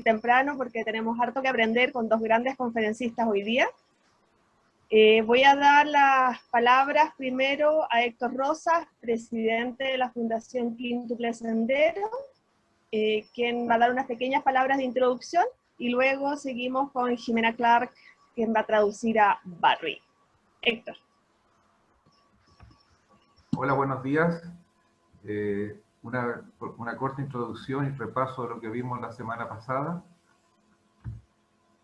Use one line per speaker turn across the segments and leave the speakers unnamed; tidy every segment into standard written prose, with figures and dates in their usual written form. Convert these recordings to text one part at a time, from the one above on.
temprano porque tenemos harto que aprender con dos grandes conferencistas hoy día. Voy a dar las palabras primero a Héctor Rosas, presidente de la Fundación Quíntuple Sendero, quien va a dar unas pequeñas palabras de introducción, y luego seguimos con Jimena Clark, quien va a traducir a Barry. Héctor.
Hola, buenos días. Una corta introducción y repaso de lo que vimos la semana pasada.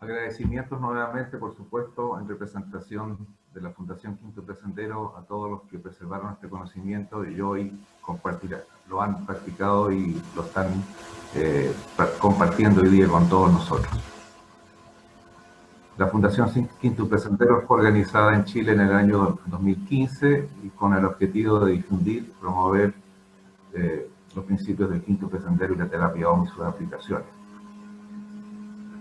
Agradecimientos nuevamente, por supuesto, en representación de la Fundación Quíntuple Sendero a todos los que preservaron este conocimiento y hoy lo han practicado y lo están compartiendo hoy día con todos nosotros. La Fundación Quíntuple Sendero fue organizada en Chile en el año 2015 y con el objetivo de difundir, promover los principios del Quíntuple Sendero y la terapia Homa y sus aplicaciones.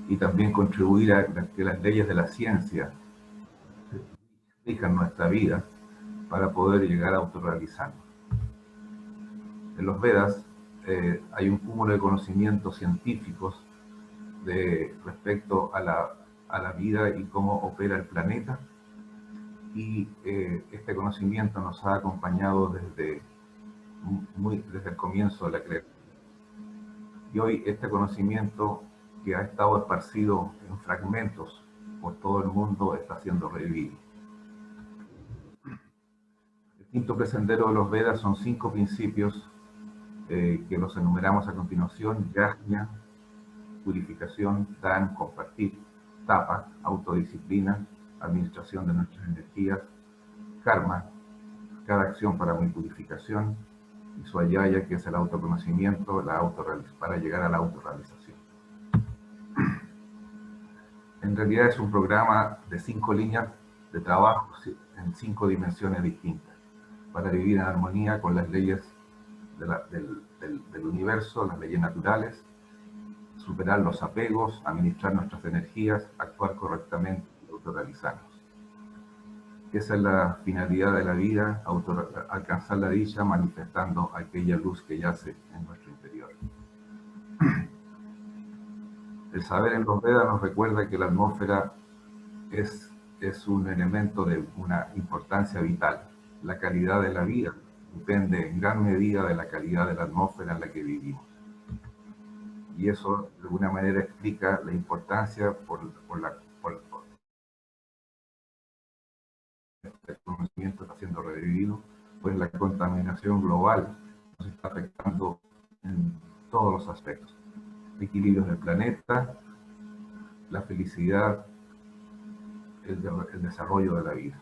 Y también contribuir a que las leyes de la ciencia rijan nuestra vida para poder llegar a autorrealizarnos. En los Vedas hay un cúmulo de conocimientos científicos respecto a la vida y cómo opera el planeta, y este conocimiento nos ha acompañado desde el comienzo de la creación. Y hoy este conocimiento, que ha estado esparcido en fragmentos por todo el mundo, está siendo revivido. El quinto sendero de los Vedas son 5 principios que los enumeramos a continuación: yajna, purificación; dan, compartir; tapa, autodisciplina, administración de nuestras energías; karma, cada acción para mi purificación; y swayaya, que es el autoconocimiento, para llegar a la autorrealización. En realidad es un programa de 5 líneas de trabajo en 5 dimensiones distintas, para vivir en armonía con las leyes del universo, las leyes naturales, superar los apegos, administrar nuestras energías, actuar correctamente y autorrealizarnos. Esa es la finalidad de la vida: alcanzar la dicha manifestando aquella luz que yace en nuestro interior. El saber en los Vedas nos recuerda que la atmósfera es un elemento de una importancia vital. La calidad de la vida depende en gran medida de la calidad de la atmósfera en la que vivimos. Y eso de alguna manera explica la importancia el conocimiento está siendo revivido, pues la contaminación global nos está afectando en todos los aspectos: equilibrios del planeta, la felicidad, el desarrollo de la vida.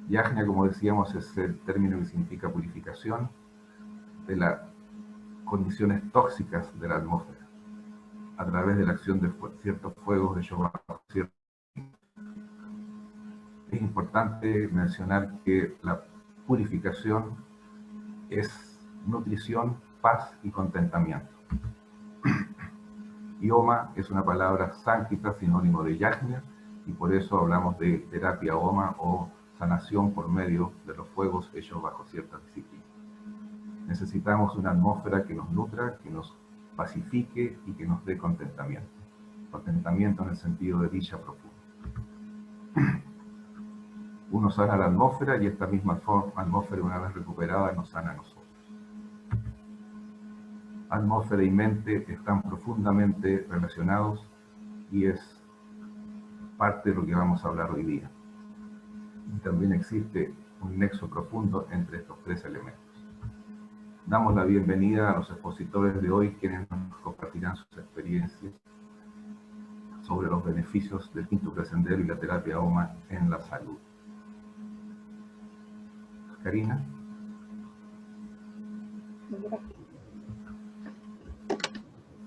Yajna, como decíamos, es el término que significa purificación de las condiciones tóxicas de la atmósfera a través de la acción de ciertos fuegos de Yoga. Es importante mencionar que la purificación es nutrición, paz y contentamiento. Y Homa es una palabra sánscrita sinónimo de yajna, y por eso hablamos de terapia Homa o sanación por medio de los fuegos hechos bajo ciertas disciplinas. Necesitamos una atmósfera que nos nutra, que nos pacifique y que nos dé contentamiento. Contentamiento en el sentido de dicha profunda. Uno sana la atmósfera y esta misma atmósfera, una vez recuperada, nos sana a nosotros. Atmósfera y mente están profundamente relacionados y es parte de lo que vamos a hablar hoy día. Y también existe un nexo profundo entre estos 3 elementos. Damos la bienvenida a los expositores de hoy, quienes nos compartirán sus experiencias sobre los beneficios del Quíntuple Sendero y la terapia Homa en la salud. Karina.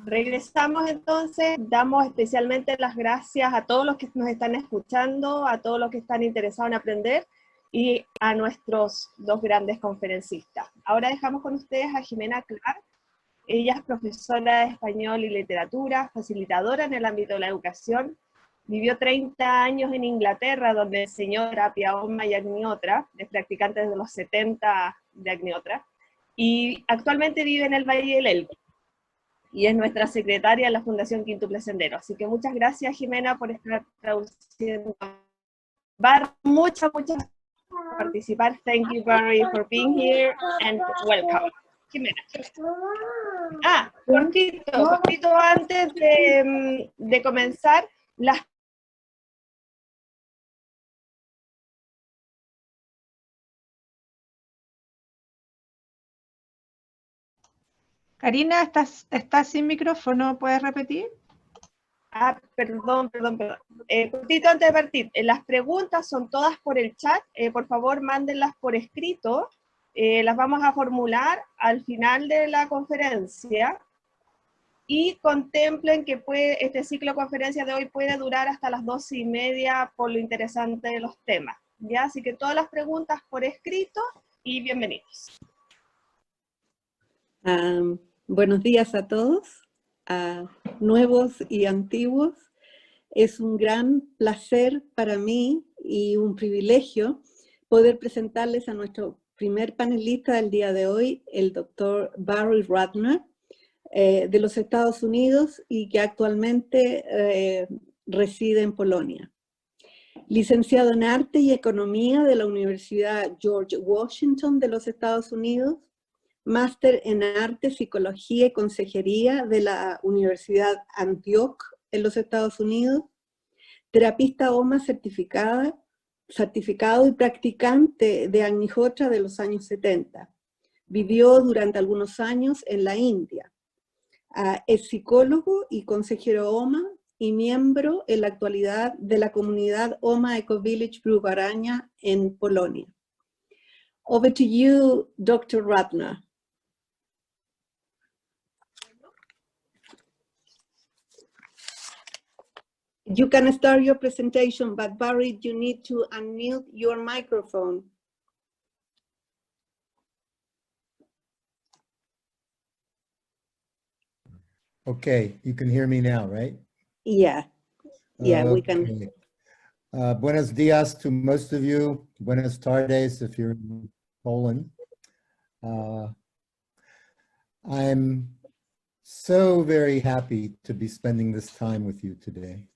Regresamos entonces, damos especialmente las gracias a todos los que nos están escuchando, a todos los que están interesados en aprender y a nuestros 2 grandes conferencistas. Ahora dejamos con ustedes a Jimena Clark. Ella es profesora de español y literatura, facilitadora en el ámbito de la educación. Vivió 30 años en Inglaterra, donde enseñó terapia Homa y Agnihotra, es practicante desde los 70 de Agnihotra, y actualmente vive en el Valle del Elqui. y es nuestra secretaria en la Fundación Quíntuple Sendero. Así que muchas gracias, Jimena, por estar traduciendo. Muchas gracias por participar. Thank you, Barry, for being here, and welcome. Jimena. Cortito antes de comenzar,
Karina, ¿estás sin micrófono? ¿Puedes repetir?
Perdón. Cortito antes de partir, las preguntas son todas por el chat, por favor mándenlas por escrito, las vamos a formular al final de la conferencia, y contemplen que este ciclo de conferencias de hoy puede durar hasta las 12:30 por lo interesante de los temas, ¿ya? Así que todas las preguntas por escrito, y bienvenidos.
Buenos días a todos, a nuevos y antiguos. Es un gran placer para mí y un privilegio poder presentarles a nuestro primer panelista del día de hoy, el doctor Barry Rathner, de los Estados Unidos, y que actualmente reside en Polonia. Licenciado en Arte y Economía de la Universidad George Washington de los Estados Unidos, máster en Arte, Psicología y Consejería de la Universidad Antioch en los Estados Unidos, terapista Homa certificado y practicante de Agnihotra de los años 70. Vivió durante algunos años en la India. Es psicólogo y consejero Homa y miembro en la actualidad de la comunidad Homa Eco Village Brugaraña en Polonia. Over to you, Dr. Rathner. You can start your presentation, but Barry, you need to unmute your microphone.
Okay, you can hear me now, right?
Yeah, we can.
Buenos días to most of you. Buenas tardes if you're in Poland. I'm so very happy to be spending this time with you today.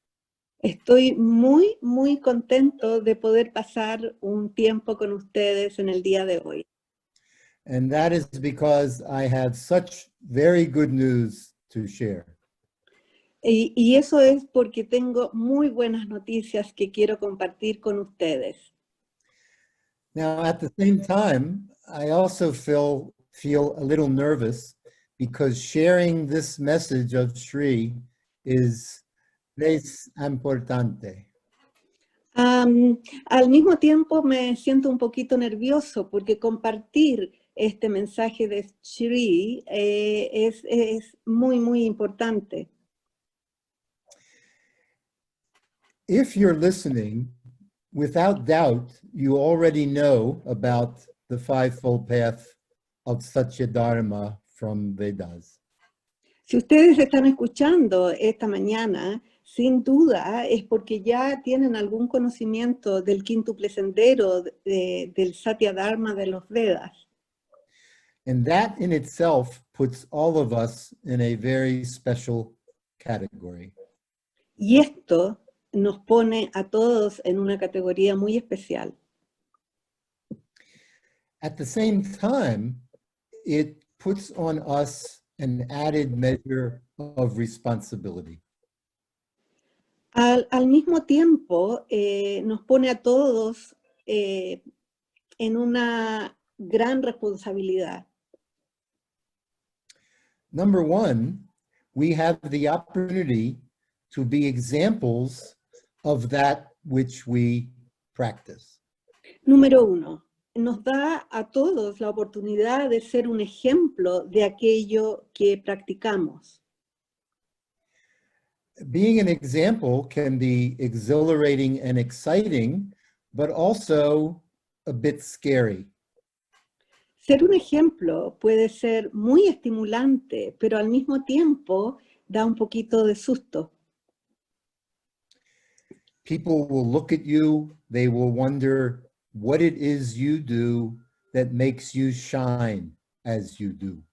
Estoy muy contento de poder pasar un tiempo con ustedes en el día de hoy.
And that is because I have such very good news to share.
Y eso es porque tengo muy buenas noticias que quiero compartir con ustedes.
Now, at the same time, I also feel a little nervous because sharing this message of Shri is importante.
Al mismo tiempo me siento un poquito nervioso porque compartir este mensaje de Shri es muy importante.
If you're listening, without doubt, you already know about the fivefold path of Satya Dharma from Vedas.
Si ustedes están escuchando esta mañana, sin duda es porque ya tienen algún conocimiento del quíntuple sendero del Satya Dharma de los Vedas.
And that in itself puts all of us in a very special category.
Y esto nos pone a todos en una categoría muy especial.
At the same time, it puts on us an added measure of responsibility.
Al mismo tiempo, nos pone a todos en una gran responsabilidad.
Number one, we have the opportunity to be examples of that which we practice.
Número uno, nos da a todos la oportunidad de ser un ejemplo de aquello que practicamos.
Being an example can be exhilarating and exciting, but also a bit scary.
Ser un ejemplo puede ser muy estimulante, pero al mismo tiempo da un poquito de susto.
People will look at you, they will wonder what it is you do that makes you shine as you do.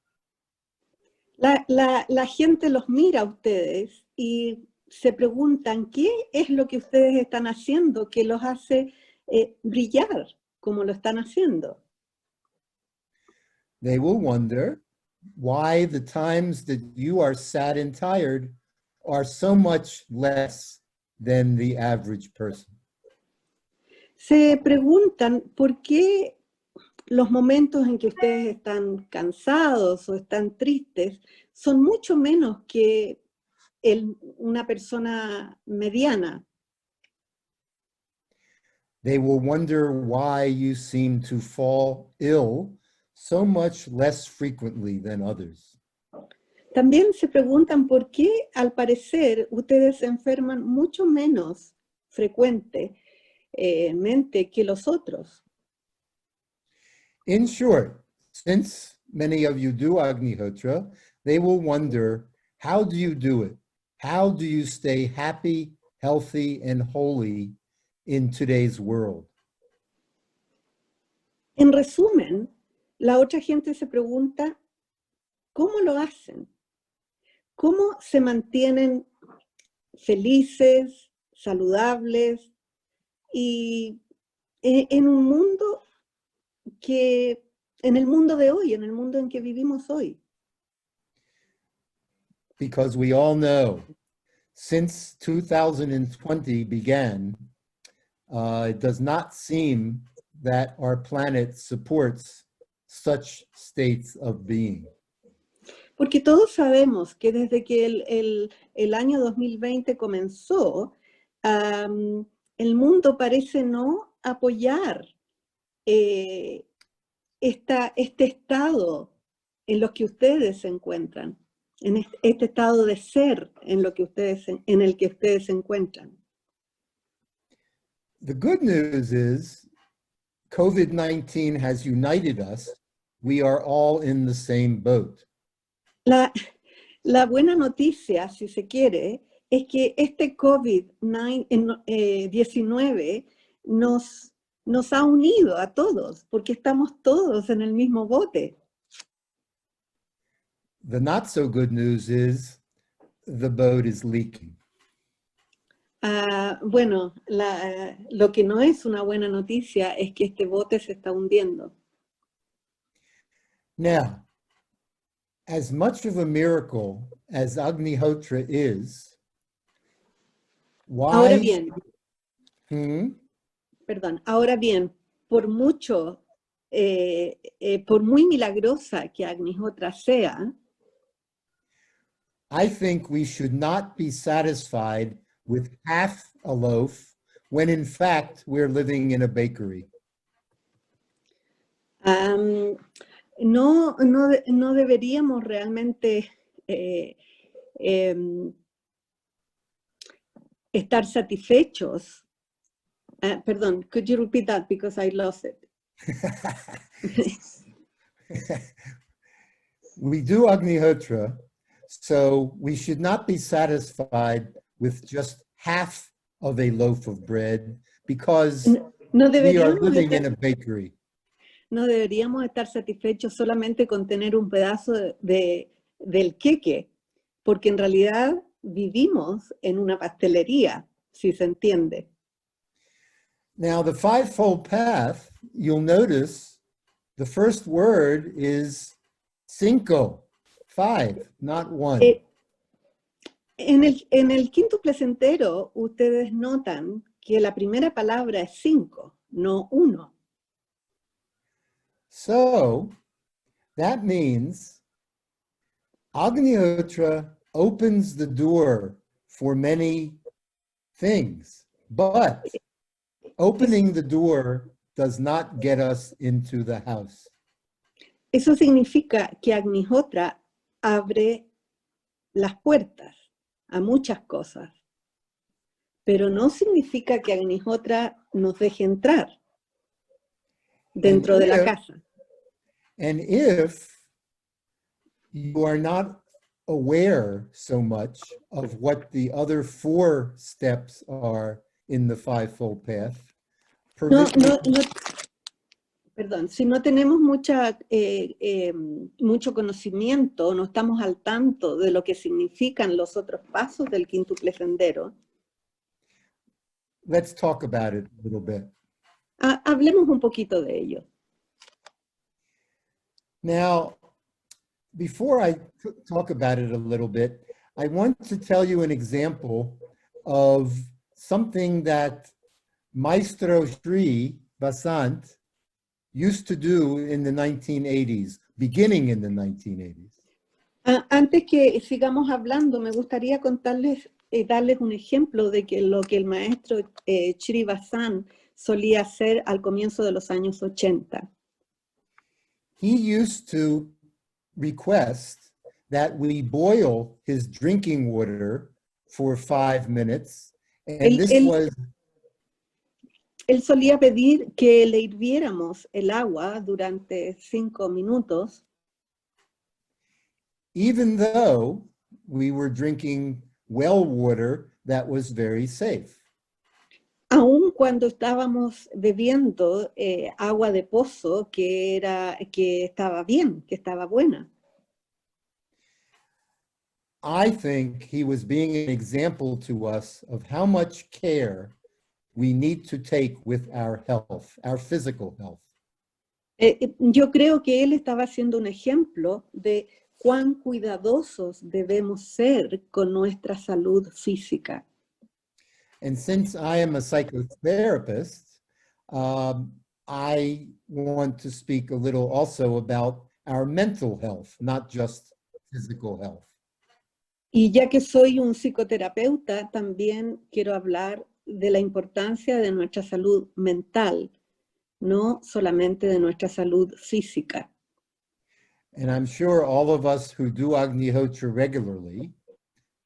La gente los mira a ustedes y se preguntan qué es lo que ustedes están haciendo que los hace brillar como lo están haciendo.
They will wonder why the times that you are sad and tired are so much less than the average person.
Se preguntan por qué los momentos en que ustedes están cansados o están tristes son mucho menos que una persona mediana.
They will wonder why you seem to fall ill so much less frequently than others.
También se preguntan por qué, al parecer, ustedes se enferman mucho menos frecuentemente que los otros.
In short, since many of you do Agnihotra, they will wonder, how do you do it? How do you stay happy, healthy, and holy in today's world?
En resumen, la otra gente se pregunta, ¿cómo lo hacen? ¿Cómo se mantienen felices, saludables y en un mundo en el mundo de hoy, en el mundo en que vivimos hoy?
Because we all know, since 2020 began, it does not seem that our planet supports such states of being.
Porque todos sabemos que desde que el año 2020 comenzó, el mundo parece no apoyar este estado en lo que ustedes se encuentran, en este estado de ser en el que ustedes se encuentran.
The good news is COVID-19 has united us. We are all in the same boat.
La buena noticia, si se quiere, es que este COVID-19 nos ha unido a todos, porque estamos todos en el mismo bote.
The not so good news is the boat is leaking.
Bueno, lo que no es una buena noticia es que este bote se está hundiendo.
Now, as much of a miracle as Agnihotra is,
Ahora
why...
bien, ahora bien, por muy milagrosa que Agnihotra sea,
I think we should not be satisfied with half a loaf when in fact we're living in a bakery.
no deberíamos realmente estar satisfechos. Perdón, could you repeat that because I lost it?
We do Agnihotra, so we should not be satisfied with just half of a loaf of bread because we are living in a bakery.
No deberíamos estar satisfechos solamente con tener un pedazo del queque, porque en realidad vivimos en una pastelería, si se entiende.
Now, the fivefold path, you'll notice the first word is cinco, 5, not 1.
En el quíntuple sendero, ustedes notan que la primera palabra es 5, no 1.
So, that means Agnihotra opens the door for many things, but opening the door does not get us into the house.
Eso significa que Agnihotra abre las puertas a muchas cosas, pero no significa que Agnihotra nos deje entrar dentro de la casa.
And if you are not aware so much of what the other 4 steps are in the fivefold path,
perdón, si no tenemos mucho conocimiento, no estamos al tanto de lo que significan los otros pasos del quíntuple sendero,
let's talk about it a little bit.
Hablemos un poquito de ello.
Now, before I talk about it a little bit, I want to tell you an example of something that Maestro Sri Vasant used to do in the 1980s, beginning in the 1980s.
Antes que sigamos hablando, me gustaría contarles, darles un ejemplo de lo que el maestro Sri Vasant solía hacer al comienzo de los años 80.
He used to request that we boil his drinking water for 5 minutes, and
Él solía pedir que le hirviéramos el agua durante 5 minutos,
even though we were drinking well water that was very safe.
aun cuando estábamos bebiendo agua de pozo que estaba bien, que estaba buena.
I think he was being an example to us of how much care we need to take with our health, our physical health.
Yo creo que él estaba haciendo un ejemplo de cuán cuidadosos debemos ser con nuestra salud física.
And since I am a psychotherapist, I want to speak a little also about our mental health, not just physical health.
Y ya que soy un psicoterapeuta, también quiero hablar de la importancia de nuestra salud mental, no solamente de nuestra salud física.
And I'm sure all of us who do Agnihotra regularly,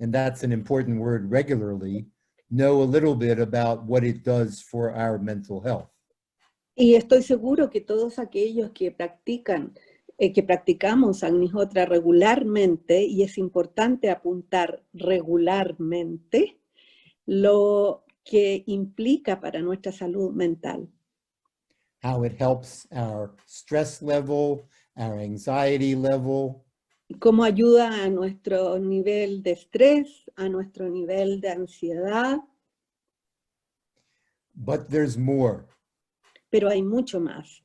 and that's an important word, regularly, know a little bit about what it does for our mental health.
Y estoy seguro que todos aquellos que practicamos Agnihotra regularmente, y es importante apuntar regularmente, lo que implica para nuestra salud mental.
How it helps our stress level, our anxiety level.
Cómo ayuda a nuestro nivel de estrés, a nuestro nivel de ansiedad.
But there's more.
Pero hay mucho más.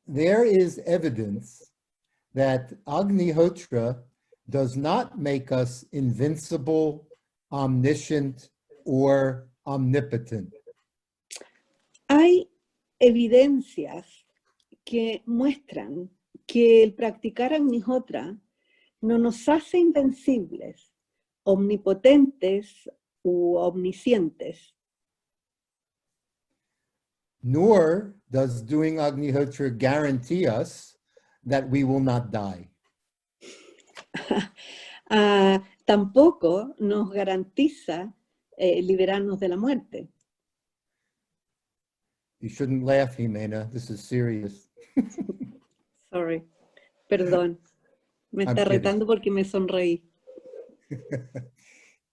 There is evidence that Agnihotra does not make us invincible, omniscient, or omnipotent.
Hay evidencias que muestran que el practicar Agnihotra no nos hace invencibles, omnipotentes u omniscientes.
Nor does doing Agnihotra guarantee us that we will not die.
Tampoco nos garantiza liberarnos de la muerte.
You shouldn't laugh, Jimena. This is serious.
Sorry. Perdón. Me está retando porque me sonreí.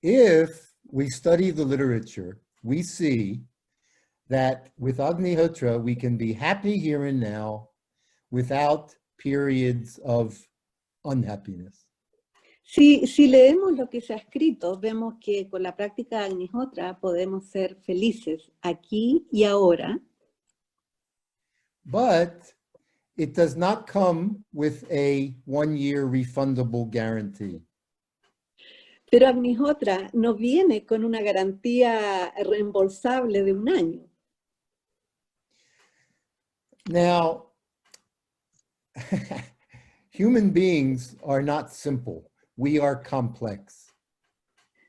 If we study the literature, we see that with Agnihotra, we can be happy here and now without periods of unhappiness.
Si leemos lo que se ha escrito, vemos que con la práctica de Agnihotra podemos ser felices aquí y ahora.
But it does not come with a 1-year refundable guarantee.
Pero Agnihotra no viene con una garantía reembolsable de 1 año.
Now, human beings are not simple. We are complex.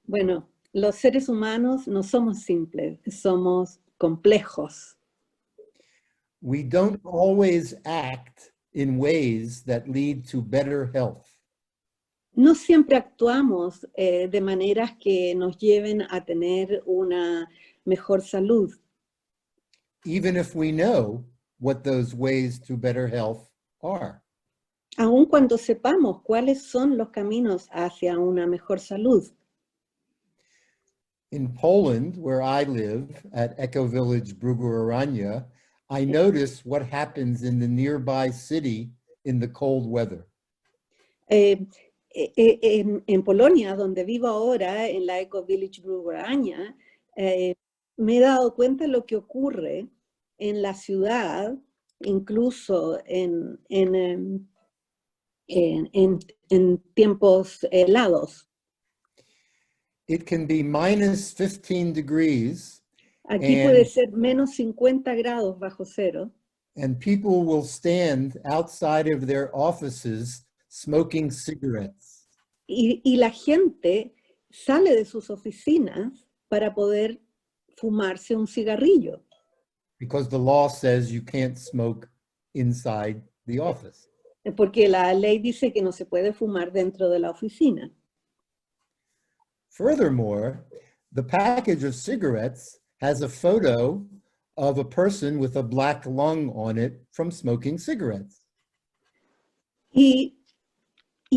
Bueno, los seres humanos no somos simples, somos complejos.
We don't always act in ways that lead to better health.
No siempre actuamos de maneras que nos lleven a tener una mejor salud.
Even if we know what those ways to better health are.
Aun cuando sepamos cuáles son los caminos hacia una mejor salud.
In Poland, where I live, at Eco Village Brugorania, I notice what happens in the nearby city in the cold weather.
En Polonia, donde vivo ahora, en la Eco Village Brugaraña, me he dado cuenta de lo que ocurre en la ciudad, incluso en tiempos helados.
It can be minus 15 degrees.
Aquí puede ser menos 50 grados bajo cero.
And people will stand outside of their offices smoking cigarettes.
Y la gente sale de sus oficinas para poder fumarse un cigarrillo.
Because the law says you can't smoke inside the office.
Porque la ley dice que no se puede fumar dentro de la oficina.
Furthermore, the package of cigarettes has a photo of a person with a black lung on it from smoking cigarettes.
Y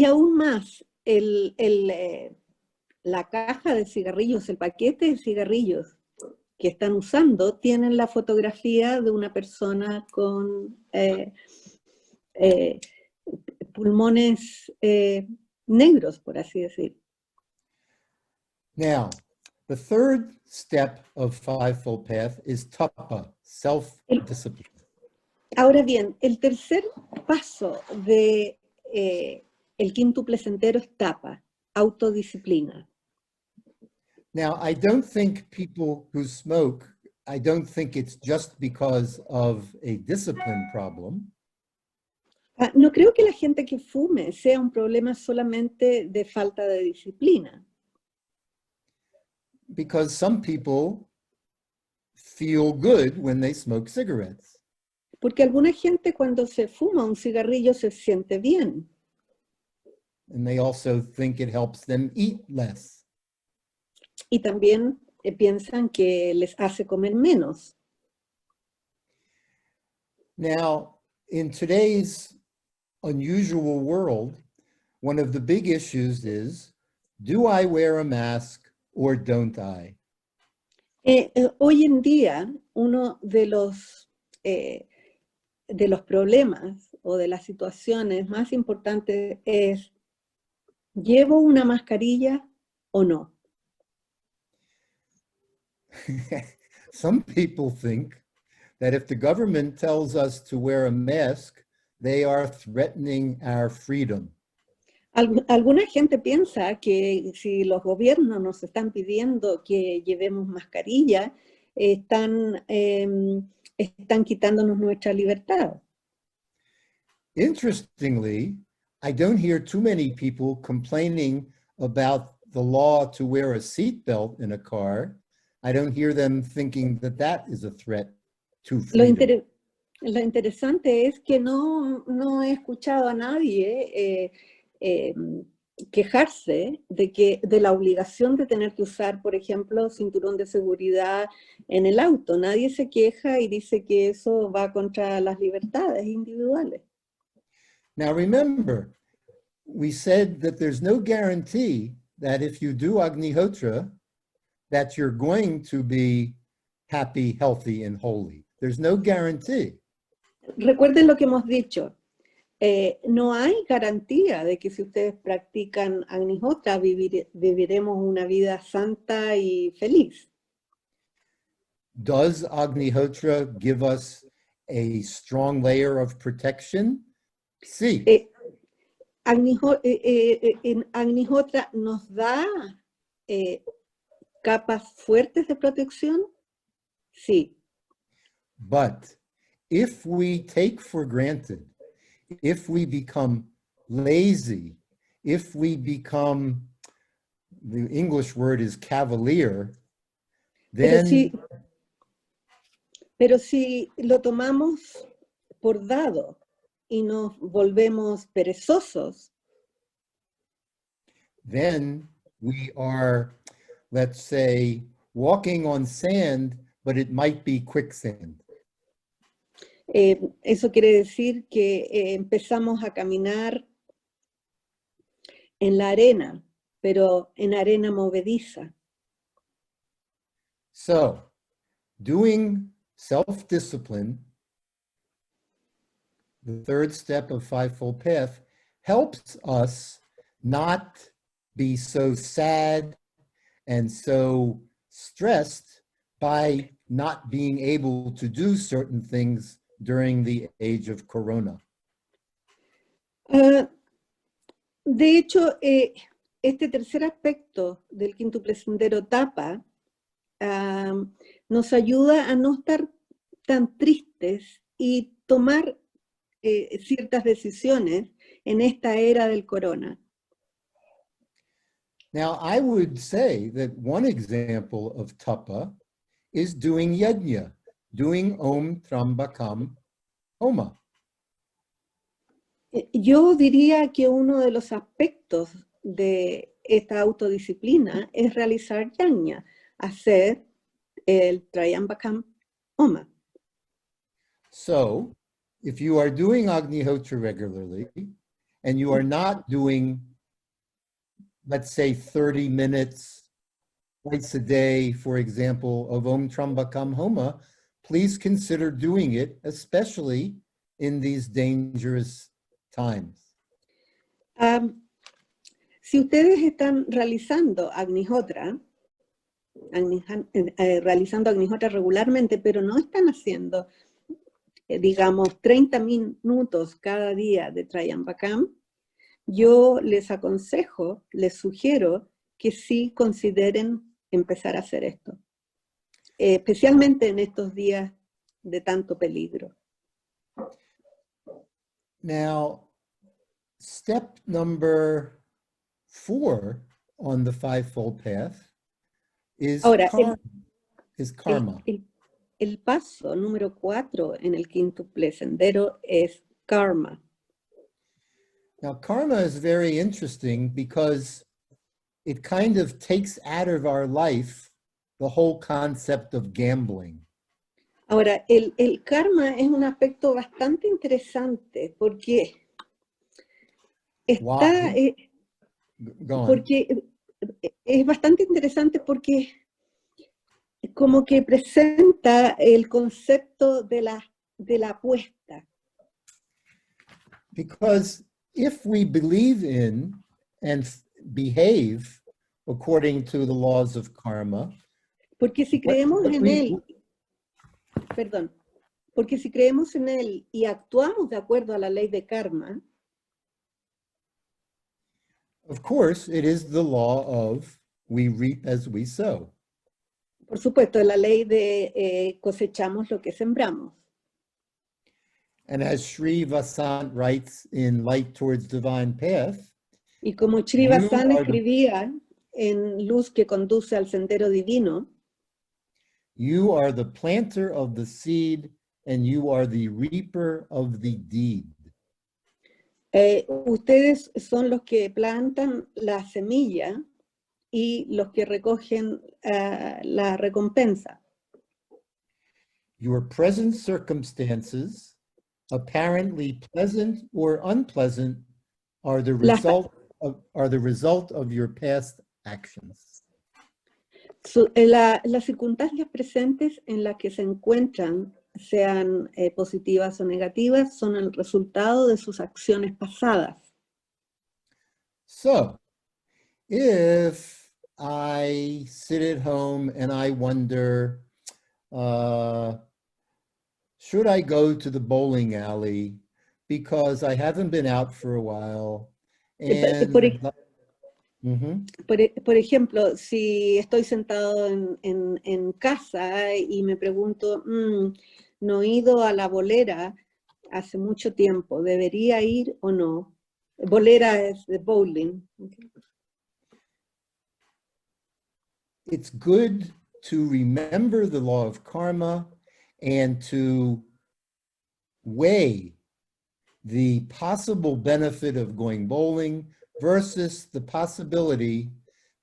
aún más, la caja de cigarrillos, el paquete de cigarrillos que están usando, tienen la fotografía de una persona con pulmones negros, por así decir.
Now, the third step of Fivefold Path is tapa, self-discipline.
Ahora bien, el tercer paso de el quíntuple sendero es tapa, autodisciplina.
Now, I don't think people who smoke, I don't think it's just because of a discipline problem.
No creo que la gente que fume sea un problema solamente de falta de disciplina.
Because some people feel good when they smoke cigarettes.
Porque alguna gente cuando se fuma un cigarrillo se siente bien.
And they also think it helps them eat less.
Y también piensan que les hace comer menos.
Now, in today's unusual world, one of the big issues is, do I wear a mask or don't I?
Hoy en día, uno de los problemas o de las situaciones más importantes es, ¿llevo una mascarilla o no?
Some people think that if the government tells us to wear a mask, they are threatening our freedom.
Alguna gente piensa que si los gobiernos nos están pidiendo que llevemos mascarilla, están quitándonos nuestra libertad.
Interestingly, I don't hear too many people complaining about the law to wear a seatbelt in a car. I don't hear them thinking that that is a threat to freedom.
Lo interesante es que no he escuchado a nadie quejarse de la obligación de tener que usar, por ejemplo, cinturón de seguridad en el auto. Nadie se queja y dice que eso va contra las libertades individuales.
Now remember, we said that there's no guarantee that if you do Agnihotra, that you're going to be happy, healthy, and holy. There's no guarantee.
Recuerden lo que hemos dicho. No hay garantía de que si ustedes practican Agnihotra viviremos una vida santa y feliz.
Does Agnihotra give us a strong layer of protection? Sí.
Agnihotra nos da capas fuertes de protección, sí.
But if we take for granted, if we become lazy, if we become, the English word is cavalier, then...
Pero si lo tomamos por dado y nos volvemos perezosos,
then we are, let's say, walking on sand, but it might be quicksand.
Eso quiere decir que empezamos a caminar en la arena, pero en arena movediza.
So, doing self-discipline the third step of Fivefold Path, helps us not be so sad and so stressed by not being able to do certain things during the age of Corona.
De hecho, este tercer aspecto del quíntuple sendero tapa nos ayuda a no estar tan tristes y tomar ciertas decisiones en esta era del corona.
Now, I would say that one example of tapa is doing yajna, doing Om Trambakam Homa.
Yo diría que uno de los aspectos de esta autodisciplina es realizar yajna, hacer el Trayambakam Homa.
So, if you are doing Agnihotra regularly, and you are not doing, let's say, 30 minutes twice a day, for example, of Om Trambakam Homa, please consider doing it, especially in these dangerous times.
Si ustedes están realizando Agnihotra, regularmente, pero no están haciendo, digamos, 30 minutos cada día de Trayambakam, yo les aconsejo, les sugiero que sí consideren empezar a hacer esto, especialmente en estos días de tanto peligro.
Now, step number 4 on the Fivefold Path is
Ahora,
karma.
El paso número 4 en el quíntuple sendero es karma.
Now, karma is very interesting because it kind of takes out of our life the whole concept of gambling.
Ahora, el karma es un aspecto bastante interesante porque está... porque es bastante interesante porque como que presenta el concepto de la apuesta.
Because if we believe in and behave according to the laws of karma,
porque si creemos en él, porque si creemos en él y actuamos de acuerdo a la ley de karma,
of course, it is the law of we reap as we sow.
Por supuesto, la ley de cosechamos lo que sembramos.
And as Sri Vasant writes in Light Towards Divine Path,
y como Sri Vasant escribía en Luz que conduce al sendero divino,
you are the planter of the seed and you are the reaper of the deed.
Ustedes son los que plantan la semilla y los que recogen la recompensa.
Your present circumstances, apparently pleasant or unpleasant, are the result of your past actions.
Las circunstancias presentes en las que se encuentran, sean positivas o negativas, son el resultado de sus acciones pasadas.
So, if I sit at home and I wonder, should I go to the bowling alley because I haven't been out for a while? And,
por ejemplo, si estoy sentado en casa y me pregunto, no he ido a la bolera hace mucho tiempo, ¿debería ir o no? Bolera es de bowling.
It's good to remember the law of karma and to weigh the possible benefit of going bowling versus the possibility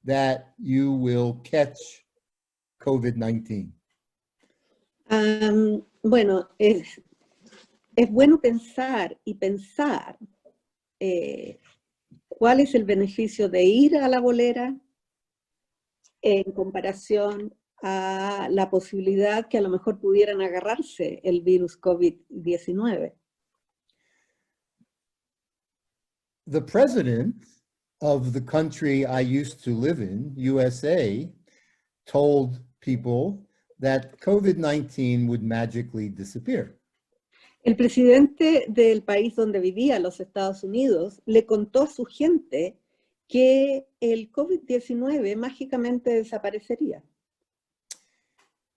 that you will catch COVID-19.
Bueno, es bueno pensar cuál es el beneficio de ir a la bolera en comparación a la posibilidad que a lo mejor pudieran agarrarse el virus COVID-19.
the president of the country I used to live in, USA, told people that COVID-19 would magically disappear.
El presidente del país donde vivía, los Estados Unidos, le contó a su gente que el COVID-19 mágicamente desaparecería.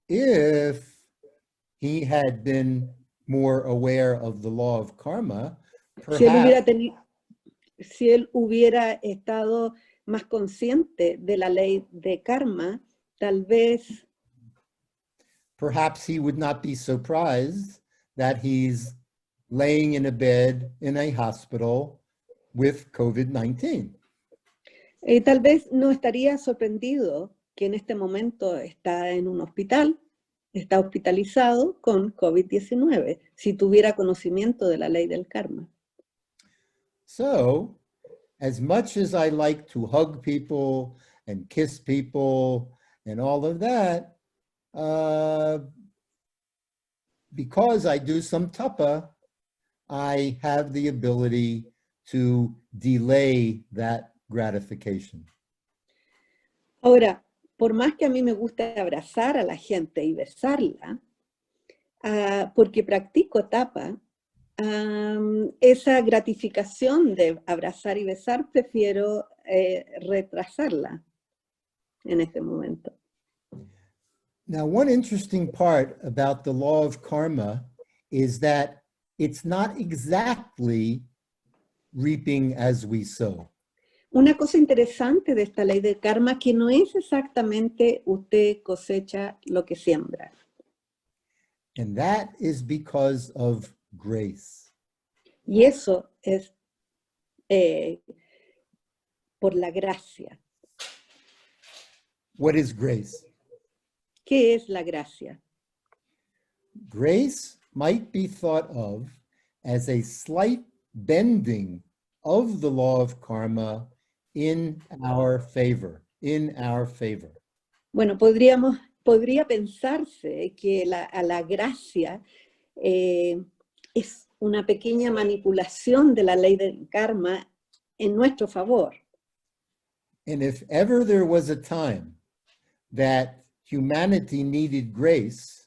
If he had been more aware of the law of karma,
Si él hubiera estado más consciente de la ley de karma, tal vez
perhaps he would not be surprised that he's laying in a bed in a hospital with COVID-19.
Tal vez no estaría sorprendido que en este momento está en un hospital, está hospitalizado con COVID-19, si tuviera conocimiento de la ley del karma.
So, as much as I like to hug people and kiss people and all of that, because I do some tapa, I have the ability to delay that gratification.
Ahora, por más que a mí me guste abrazar a la gente y besarla, porque practico tapa, esa gratificación de abrazar y besar, prefiero retrasarla en este momento.
Now, one interesting part about the law of karma is that it's not exactly reaping as we sow.
Una cosa interesante de esta ley de karma que no es exactamente usted cosecha lo que siembra.
And that is because of grace.
Y eso es por la gracia.
What is grace?
¿Qué es la gracia?
Grace might be thought of as a slight bending of the law of karma in our favor,
Bueno, podría pensarse que a la gracia es una pequeña manipulación de la ley del karma en nuestro favor.
And if ever there was a time that humanity needed grace,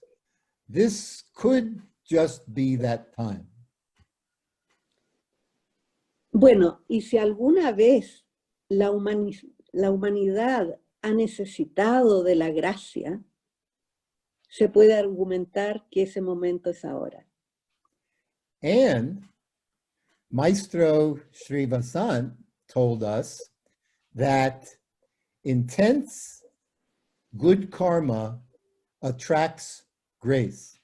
this could just be that time.
Bueno, y si alguna vez la humanidad ha necesitado de la gracia, se puede argumentar que ese momento es ahora.
And Maestro Srivasant told us that intense good karma attracts grace.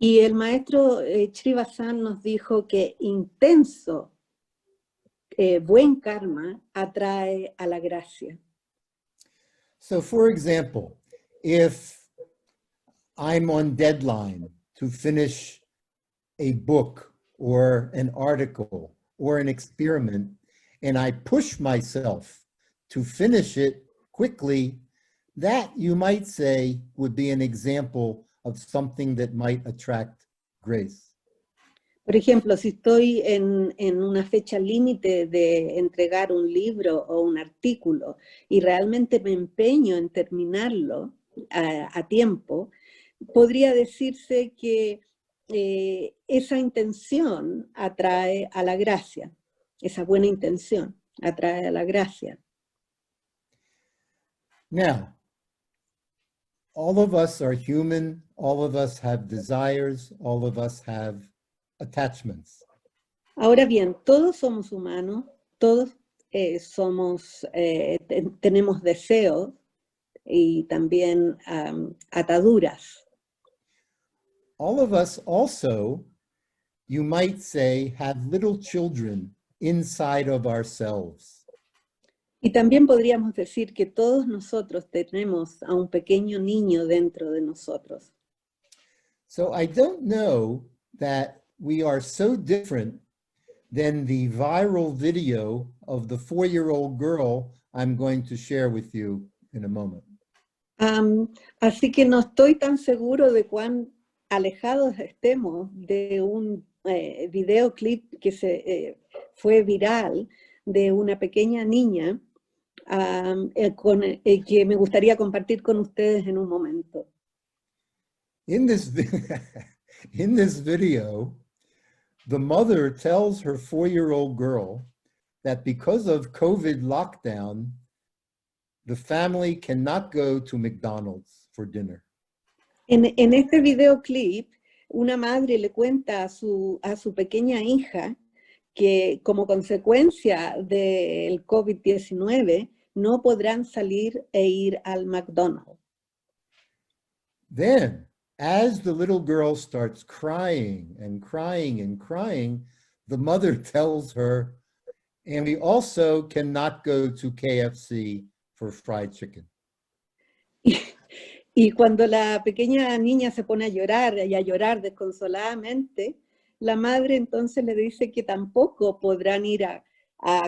Y el maestro Srivasant nos dijo que intenso buen karma atrae a la gracia.
So for example, if I'm on deadline to finish a book or an article or an experiment, and I push myself to finish it quickly, that you might say would be an example of something that might attract grace.
Por ejemplo, si estoy en una fecha límite de entregar un libro o un artículo y realmente me empeño en terminarlo a tiempo, podría decirse que esa intención atrae a la gracia, esa buena intención atrae a la gracia.
Now, all of us are human, all of us have desires, all of us have attachments.
Ahora bien, todos somos humanos, todos tenemos deseos y también ataduras.
All of us also, you might say, have little children inside of ourselves.
Y también podríamos decir que todos nosotros tenemos a un pequeño niño dentro de nosotros.
So I don't know that we are so different than the viral video of the 4-year-old girl I'm going to share with you in a moment.
Así que no estoy tan seguro de cuán alejados estemos de un videoclip que se fue viral de una pequeña niña que me gustaría compartir con ustedes en un momento.
In this video, the mother tells her 4-year-old girl that because of COVID lockdown, the family cannot go to McDonald's for dinner.
En este videoclip, una madre le cuenta a su pequeña hija que como consecuencia del COVID-19 no podrán salir e ir al McDonald's.
Then, as the little girl starts crying and crying and crying, the mother tells her, and we also cannot go to KFC for fried chicken.
Y cuando la pequeña niña se pone a llorar y a llorar desconsoladamente, la madre entonces le dice que tampoco podrán ir a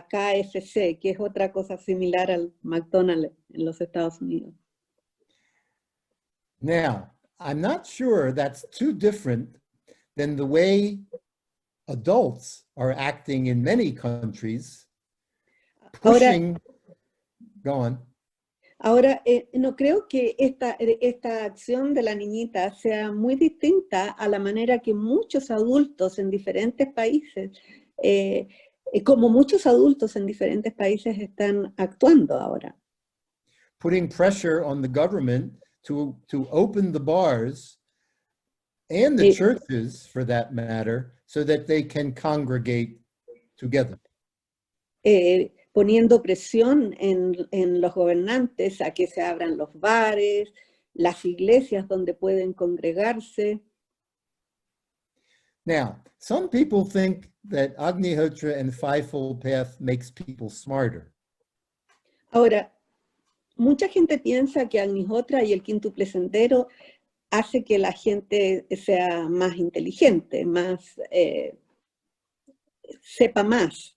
KFC, que es otra cosa similar al McDonald's en los Estados Unidos.
Now, I'm not sure that's too different than the way adults are acting in many countries, pushing, go on.
Ahora, no creo que esta acción de la niñita sea muy distinta a la manera que muchos adultos en diferentes países, como muchos adultos en diferentes países están actuando ahora.
Putting pressure on the government to open the bars and the churches, for that matter, so that they can congregate together.
Poniendo presión en los gobernantes a que se abran los bares, las iglesias donde pueden congregarse.
Now, some people think that Agnihotra and Fivefold Path makes people smarter.
Ahora, mucha gente piensa que Agnihotra y el Quíntuple Sendero hace que la gente sea más inteligente, más, sepa más.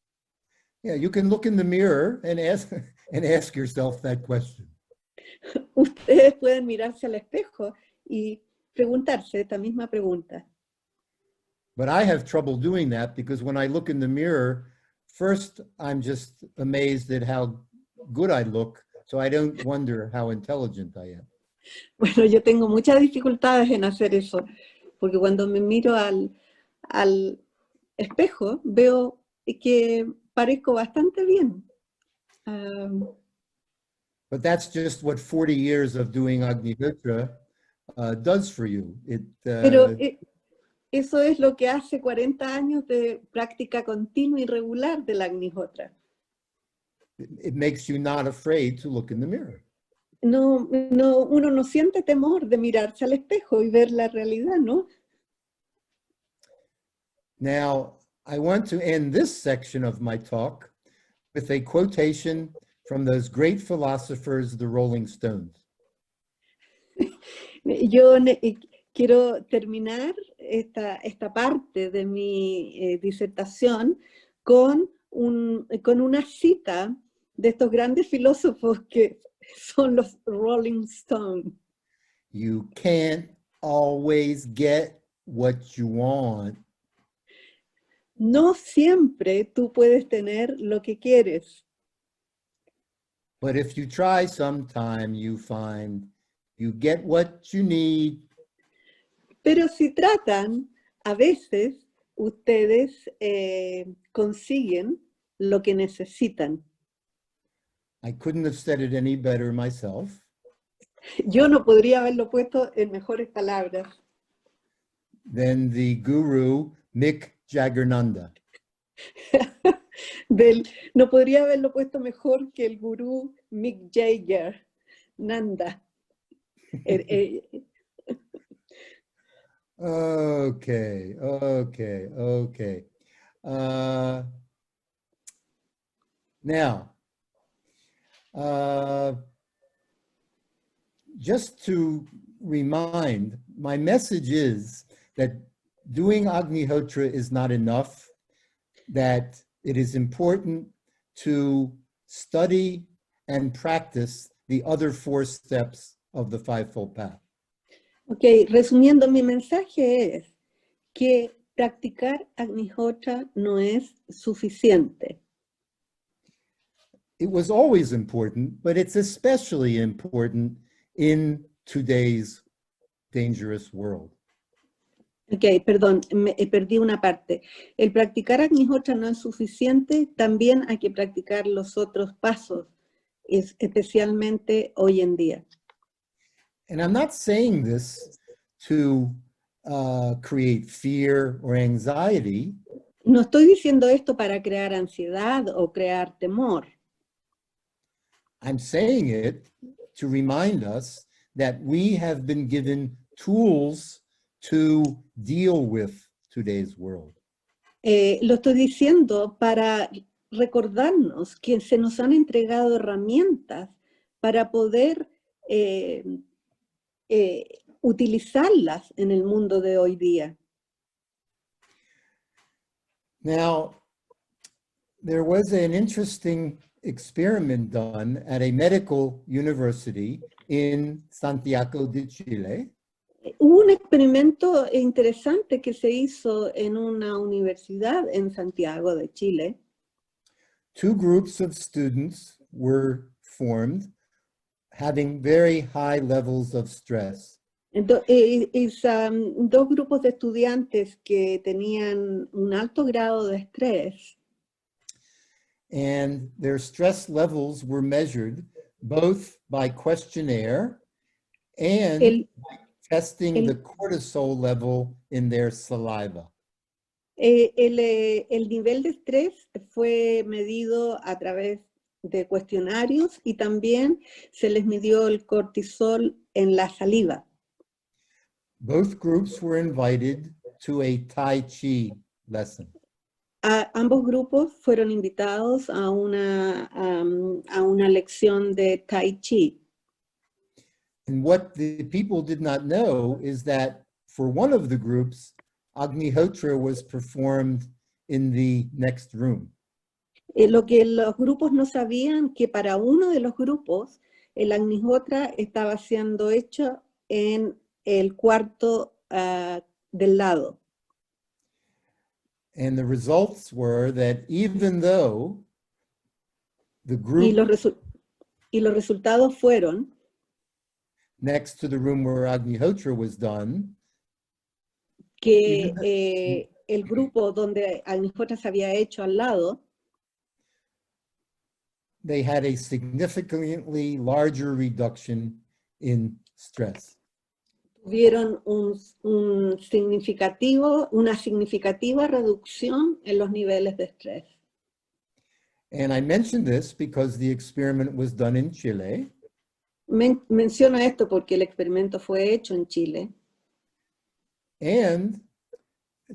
Yeah, you can look in the mirror and ask yourself that question.
Ustedes pueden mirarse al espejo y preguntarse esta misma pregunta.
But I have trouble doing that because when I look in the mirror, first I'm just amazed at how good I look, so I don't wonder how intelligent I am.
Bueno, yo tengo muchas dificultades en hacer eso, porque cuando me miro al espejo veo que parezco bastante bien.
But that's just what 40 years of doing Agnihotra does for you.
Pero eso es lo que hace 40 años de práctica continua y regular de la Agnihotra.
It makes you not afraid to look in the mirror.
No, uno no siente temor de mirarse al espejo y ver la realidad, ¿no?
Now, I want to end this section of my talk with a quotation from those great philosophers, the Rolling Stones.
Yo quiero terminar esta parte de mi disertación con una cita de estos grandes filósofos que son los Rolling Stones.
You can't always get what you want.
No siempre tú puedes tener lo que quieres.
But if you try sometime, you find you get what you need.
Pero si tratan, a veces ustedes consiguen lo que necesitan.
I couldn't have said it any better myself.
Yo no podría haberlo puesto en mejores palabras.
Than the guru Mick Jagernanda.
No podría haberlo puesto mejor que el gurú Mick Jagger, Nanda.
Okay. Now, just to remind, my message is that doing Agnihotra is not enough, that it is important to study and practice the other 4 steps of the Fivefold Path.
Ok, resumiendo, mi mensaje es que practicar Agnihotra no es suficiente.
It was always important, but it's especially important in today's dangerous world.
Ok, perdón, perdí una parte. El practicar Agnihotra no es suficiente, también hay que practicar los otros pasos, especialmente hoy en día.
And I'm not saying this to create fear or anxiety.
No estoy diciendo esto para crear ansiedad o crear temor.
I'm saying it to remind us that we have been given tools to deal with today's world.
Lo estoy diciendo para recordarnos que se nos han entregado herramientas para poder utilizarlas en el mundo de hoy día.
Now, there was an interesting experiment done at a medical university in Santiago de Chile.
Hubo un experimento interesante que se hizo en una universidad en Santiago de Chile.
Two groups of students were formed having very high levels of stress.
Dos grupos de estudiantes que tenían un alto grado de estrés.
And their stress levels were measured both by questionnaire and testing the cortisol level in their saliva.
El nivel de estrés fue medido a través de cuestionarios y también se les midió el cortisol en la saliva.
Both groups were invited to a Tai Chi lesson.
Ambos grupos fueron invitados a una lección de Tai Chi.
And what the people did not know is that for one of the groups, Agnihotra was performed in the next room.
Lo que los grupos no sabían, que para uno de los grupos, el Agnihotra estaba siendo hecho en el cuarto del lado.
And the results were that even though the group
y los resultados fueron
next to the room where Agnihotra was done,
que el grupo donde Agnihotra se había hecho al lado,
they had a significantly larger reduction in stress.
Tuvieron una significativa reducción en los niveles de estrés.
And I mentioned this because the experiment was done in Chile.
Menciono esto porque el experimento fue hecho en Chile.
And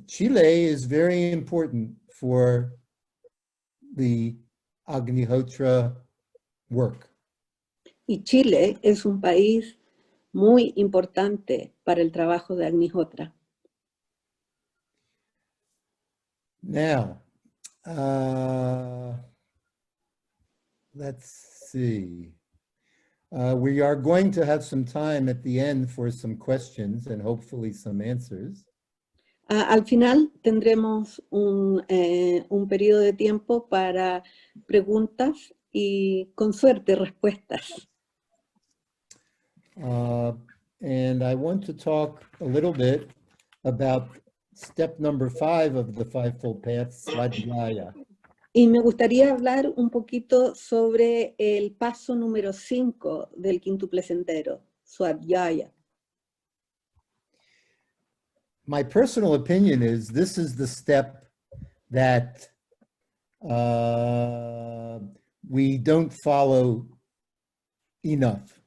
Chile is very important for the Agnihotra work.
Y Chile es un país muy importante para el trabajo de Agnihotra.
Now, let's see. We are going to have some time at the end for some questions and hopefully some answers.
Al final tendremos un periodo de tiempo para preguntas y, con suerte, respuestas.
And I want to talk a little bit about step number 5 of the Fivefold Path, Svadhyaya.
Y me gustaría hablar un poquito sobre el paso número 5 del Quíntuple Sendero, Svadhyaya.
My personal opinion is this is the step that we don't follow enough.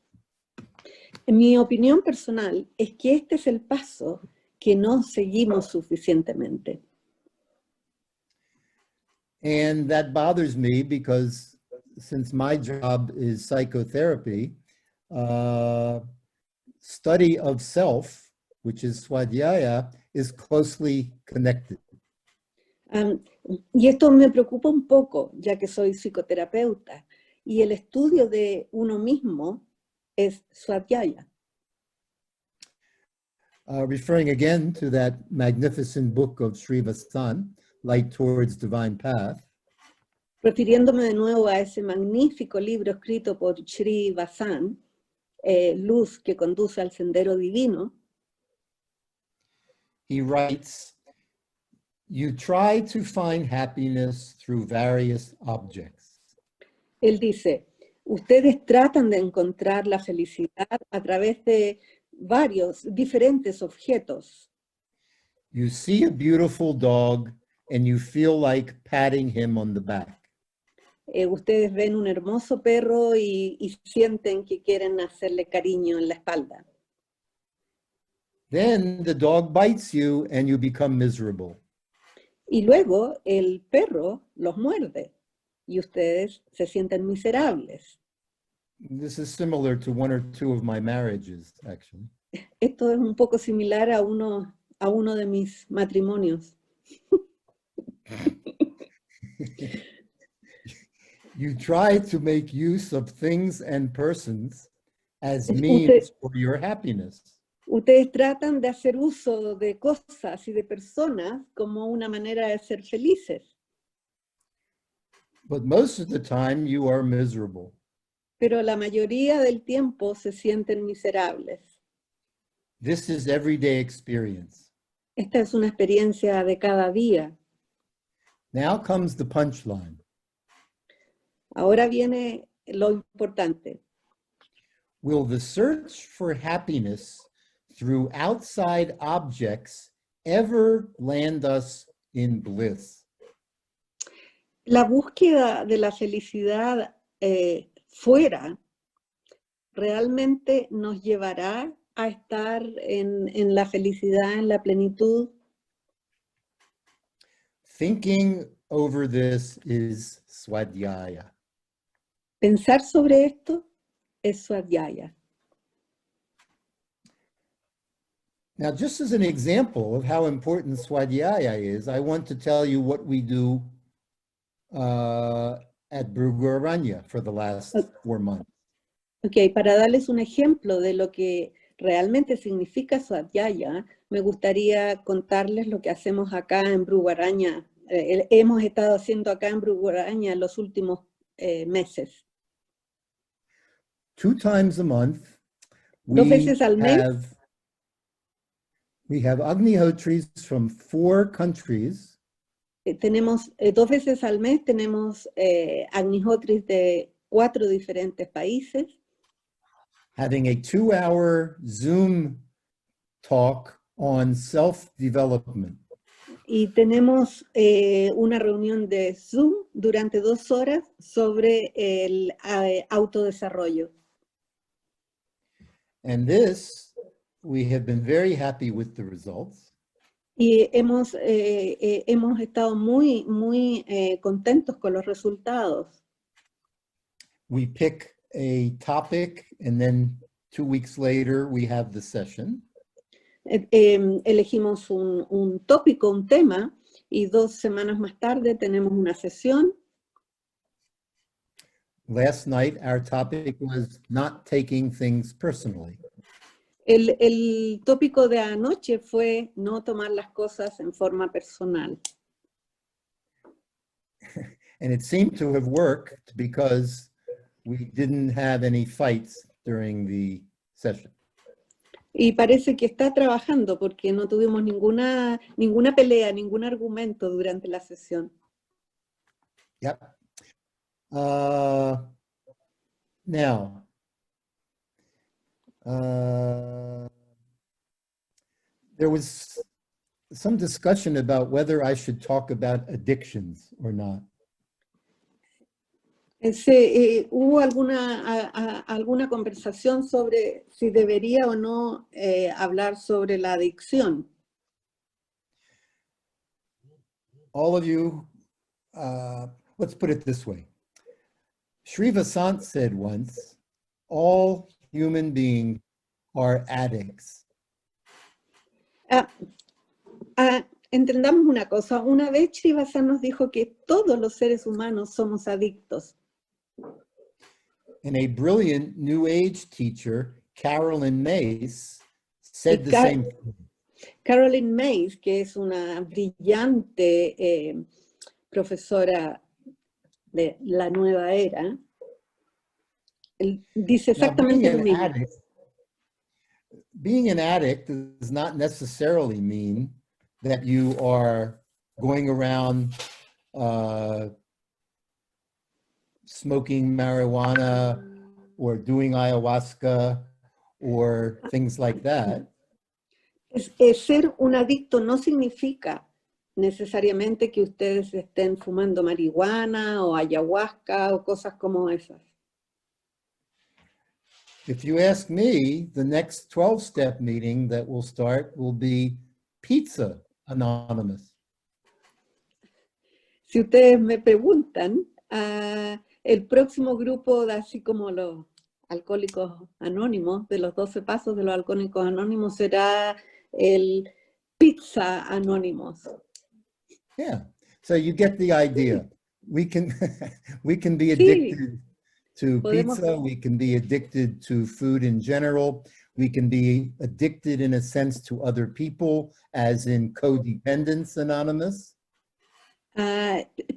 Mi opinión personal es que este es el paso que no seguimos suficientemente.
And that bothers me because since my job is psychotherapy, study of self, which is Svadhyaya, is closely connected.
Y esto me preocupa un poco, ya que soy psicoterapeuta, y el estudio de uno mismo es Svadhyaya.
referring again to that magnificent book of Sri Vasan, Light Towards Divine Path.
Refiriéndome de nuevo a ese magnífico libro escrito por Sri Vasan, Luz que conduce al sendero divino,
He writes, you try to find happiness through various objects.
él dice, ustedes tratan de encontrar la felicidad a través de varios, diferentes objetos.
You see a beautiful dog and you feel like patting him on the back.
Ustedes ven un hermoso perro y sienten que quieren hacerle cariño en la espalda.
Then the dog bites you and you become miserable.
Y luego el perro los muerde y ustedes se sienten miserables.
This is similar to one or two of my marriages, actually.
Esto es un poco similar a uno de mis matrimonios.
You try to make use of things and persons as means for your happiness.
Ustedes tratan de hacer uso de cosas y de personas como una manera de ser felices.
But most of the time you are miserable.
Pero la mayoría del tiempo se sienten miserables.
This is everyday experience.
Esta es una experiencia de cada día.
Now comes the punchline.
Ahora viene lo importante.
Will the search for happiness through outside objects ever land us in bliss?
La búsqueda de la felicidad fuera realmente nos llevará a estar en la felicidad, en la plenitud.
Thinking over this is swadhyaya.
Pensar sobre esto es swadhyaya.
Now, just as an example of how important swadhyaya is, I want to tell you what we do at Bhrugaranya for the last 4 months.
Ok, para darles un ejemplo de lo que realmente significa swadhyaya, me gustaría contarles lo que hacemos acá en Bhrugaranya. Hemos estado haciendo acá en Bhrugaranya los últimos meses.
2 times a month,
Dos veces al mes.
We have Agnihotris from 4 countries.
Tenemos 2 veces al mes, tenemos Agnihotris de 4 diferentes países.
Having a 2-hour Zoom talk on self-development.
Y tenemos una reunión de Zoom durante 2 horas sobre el autodesarrollo.
And this, we have been very happy with the results.
Y hemos estado muy contentos con los resultados.
We pick a topic and then 2 weeks later we have the session.
Elegimos un tópico, un tema, y 2 semanas más tarde tenemos una sesión.
Last night our topic was not taking things personally.
El tópico de anoche fue no tomar las cosas en forma personal.
And it seemed to have worked because we didn't have any fights during the session.
Y parece que está trabajando porque no tuvimos ninguna pelea, ningún argumento durante la sesión.
Yep. Now, there was some discussion about whether I should talk about addictions or not.
Hubo alguna conversación sobre si debería o no hablar sobre la adicción.
All of you, let's put it this way. Sri Vasant said once, all human beings are addicts.
Entendamos una cosa. Una vez Sri Vasant nos dijo que todos los seres humanos somos adictos.
And a brilliant New Age teacher, Carolyn Mace, said the same thing.
Caroline Myss, que es una brillante profesora de la nueva era, dice exactamente lo mismo.
Being an addict does not necessarily mean that you are going around smoking marijuana or doing ayahuasca or things like that.
Ser un adicto no significa necesariamente que ustedes estén fumando marihuana o ayahuasca o cosas como esas.
If you ask me, the next 12-step meeting that will start will be Pizza Anonymous.
Si ustedes me preguntan, el próximo grupo, así como los alcohólicos anónimos, de los 12 pasos de los alcohólicos anónimos, será el Pizza Anónimos.
Yeah, so you get the idea. We can be addicted to pizza, we can be addicted to food in general, we can be addicted in a sense to other people, as in Codependence Anonymous.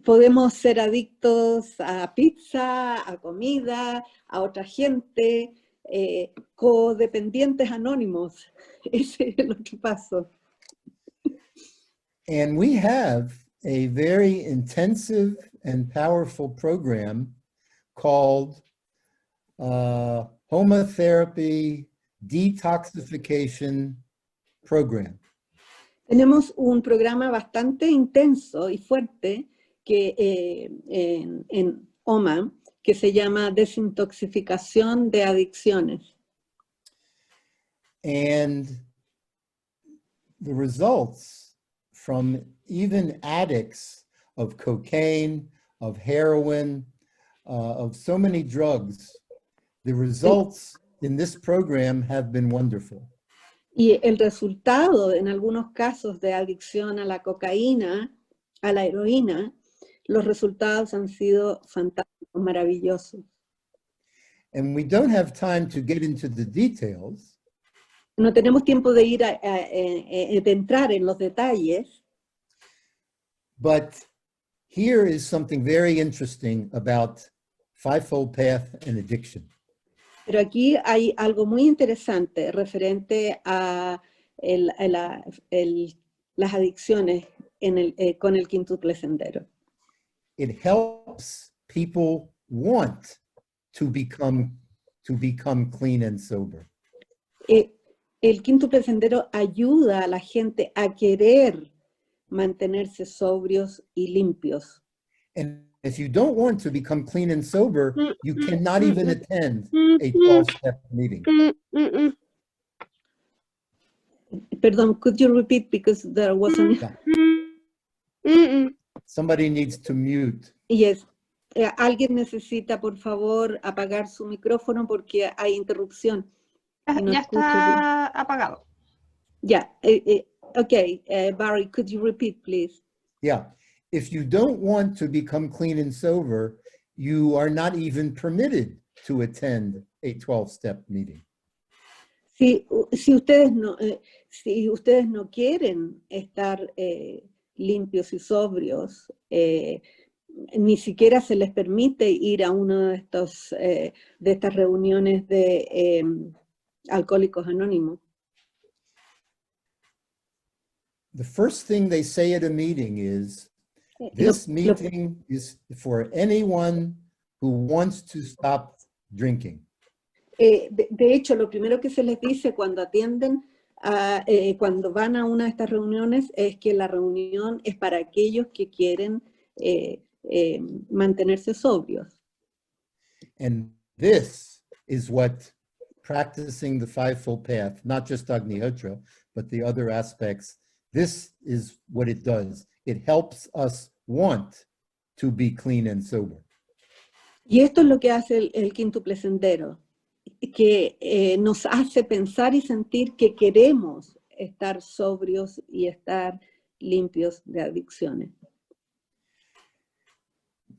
Podemos ser adictos a pizza, a comida, a otra gente, codependientes anónimos. Ese es lo que pasó.
And we have a very intensive and powerful program called Homa Therapy Detoxification Program.
Tenemos un programa bastante intenso y fuerte que, en Homa, que se llama Desintoxicación de Adicciones.
And the results from even addicts of cocaine, of heroin, of so many drugs, the results in this program have been wonderful.
Y el resultado en algunos casos de adicción a la cocaína, a la heroína, los resultados han sido fantásticos, maravillosos.
And we don't have time to get into the details.
No tenemos tiempo de ir de entrar en los detalles.
But here is something very interesting about Fivefold Path and addiction.
Pero aquí hay algo muy interesante referente a las adicciones con el Quíntuple Sendero.
It helps people want to become clean and sober.
El Quíntuple Sendero ayuda a la gente a querer mantenerse sobrios y limpios.
And if you don't want to become clean and sober, you cannot even attend a 12-step meeting.
Perdón, could you repeat because there wasn't...
Somebody needs to mute.
Yes. Alguien necesita, por favor, apagar su micrófono porque hay interrupción.
Ya está apagado.
Ya. Okay, Barry, could you repeat, please?
Yeah. If you don't want to become clean and sober, you are not even permitted to attend a 12-step meeting.
Si ustedes no quieren estar limpios y sobrios, ni siquiera se les permite ir a uno de estas reuniones de alcohólicos anónimos.
The first thing they say at a meeting is, this meeting is for anyone who wants to stop drinking.
De hecho, lo primero que se les dice cuando atienden, cuando van a una de estas reuniones, es que la reunión es para aquellos que quieren mantenerse sobrios.
And this is what practicing the Fivefold Path, not just Agnihotra, but the other aspects, this is what it does. It helps us want to be clean and sober.
Y esto es lo que hace el Quíntuple Sendero, que nos hace pensar y sentir que queremos estar sobrios y estar limpios de adicciones.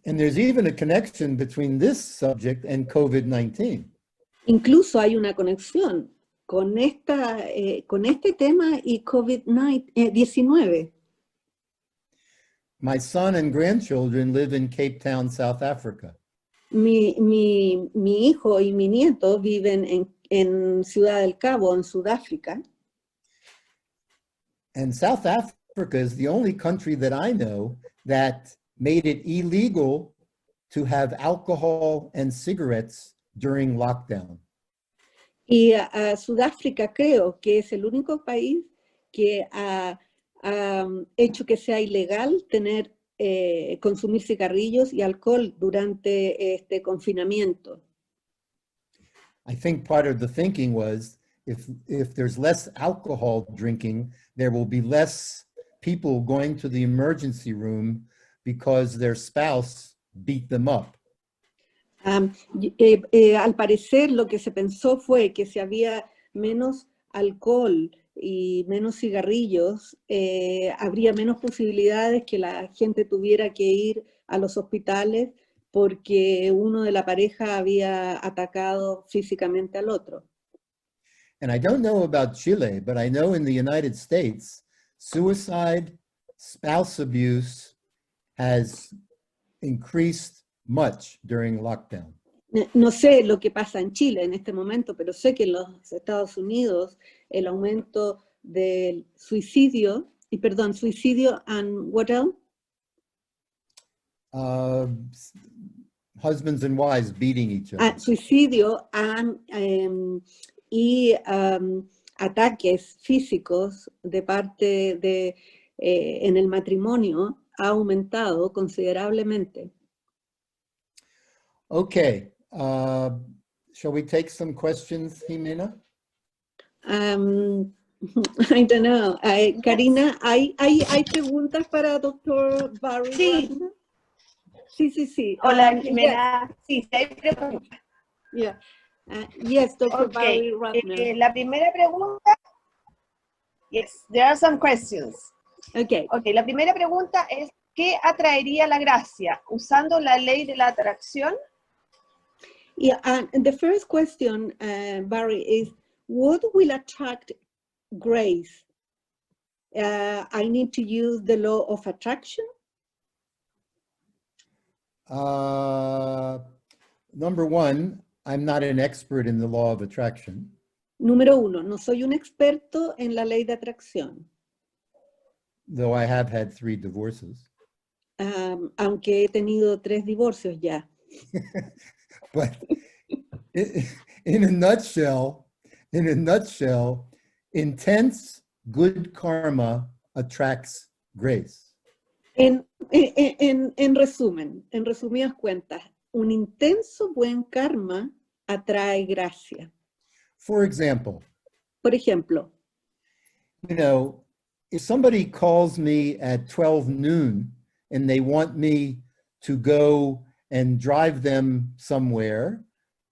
And there's even a connection between this subject and COVID-19.
Incluso hay una conexión con este tema y COVID-19.
My son and grandchildren live in Cape Town, South Africa.
Mi hijo y mi nieto viven en Ciudad del Cabo, en Sudáfrica.
And South Africa is the only country that I know that made it illegal to have alcohol and cigarettes during lockdown.
Y Sudáfrica creo que es el único país que ha hecho que sea ilegal consumir cigarrillos y alcohol durante este confinamiento.
I think part of the thinking was if there's less alcohol drinking, there will be less people going to the emergency room because their spouse beat them up.
Al parecer lo que se pensó fue que si había menos alcohol y menos cigarrillos, habría menos posibilidades que la gente tuviera que ir a los hospitales porque uno de la pareja había atacado físicamente al otro.
And I don't know about Chile, but I know in the United States, suicide, spouse abuse has increased much during lockdown.
No sé lo que pasa en Chile en este momento, pero sé que en los Estados Unidos el aumento del suicidio, suicidio and what else?
Husbands and wives beating each other.
Suicidio y ataques físicos de parte de en el matrimonio ha aumentado considerablemente.
Okay, shall we take some questions, Jimena?
I don't know. Karina, ¿hay preguntas para Dr. Barry?
Sí.
Sí.
Hola, Jimena. Sí, hay preguntas.
Yeah. Yes, Dr.
Okay.
Barry Rathner.
La primera pregunta, yes, there are some questions.
Okay.
Okay, la primera pregunta es, ¿qué atraería la gracia? ¿Usando la ley de la atracción?
Yeah, and the first question, Barry, is what will attract grace? I need to use the law of attraction?
Number one, I'm not an expert in the law of attraction.
Número uno, no soy un experto en la ley de atracción.
Though I have had 3 divorces.
Aunque he tenido 3 divorcios ya.
But in a nutshell, intense good karma attracts grace.
En resumen, en resumidas cuentas, un intenso buen karma atrae gracia.
For example,
Por ejemplo,
you know, if somebody calls me at 12 noon and they want me to go and drive them somewhere.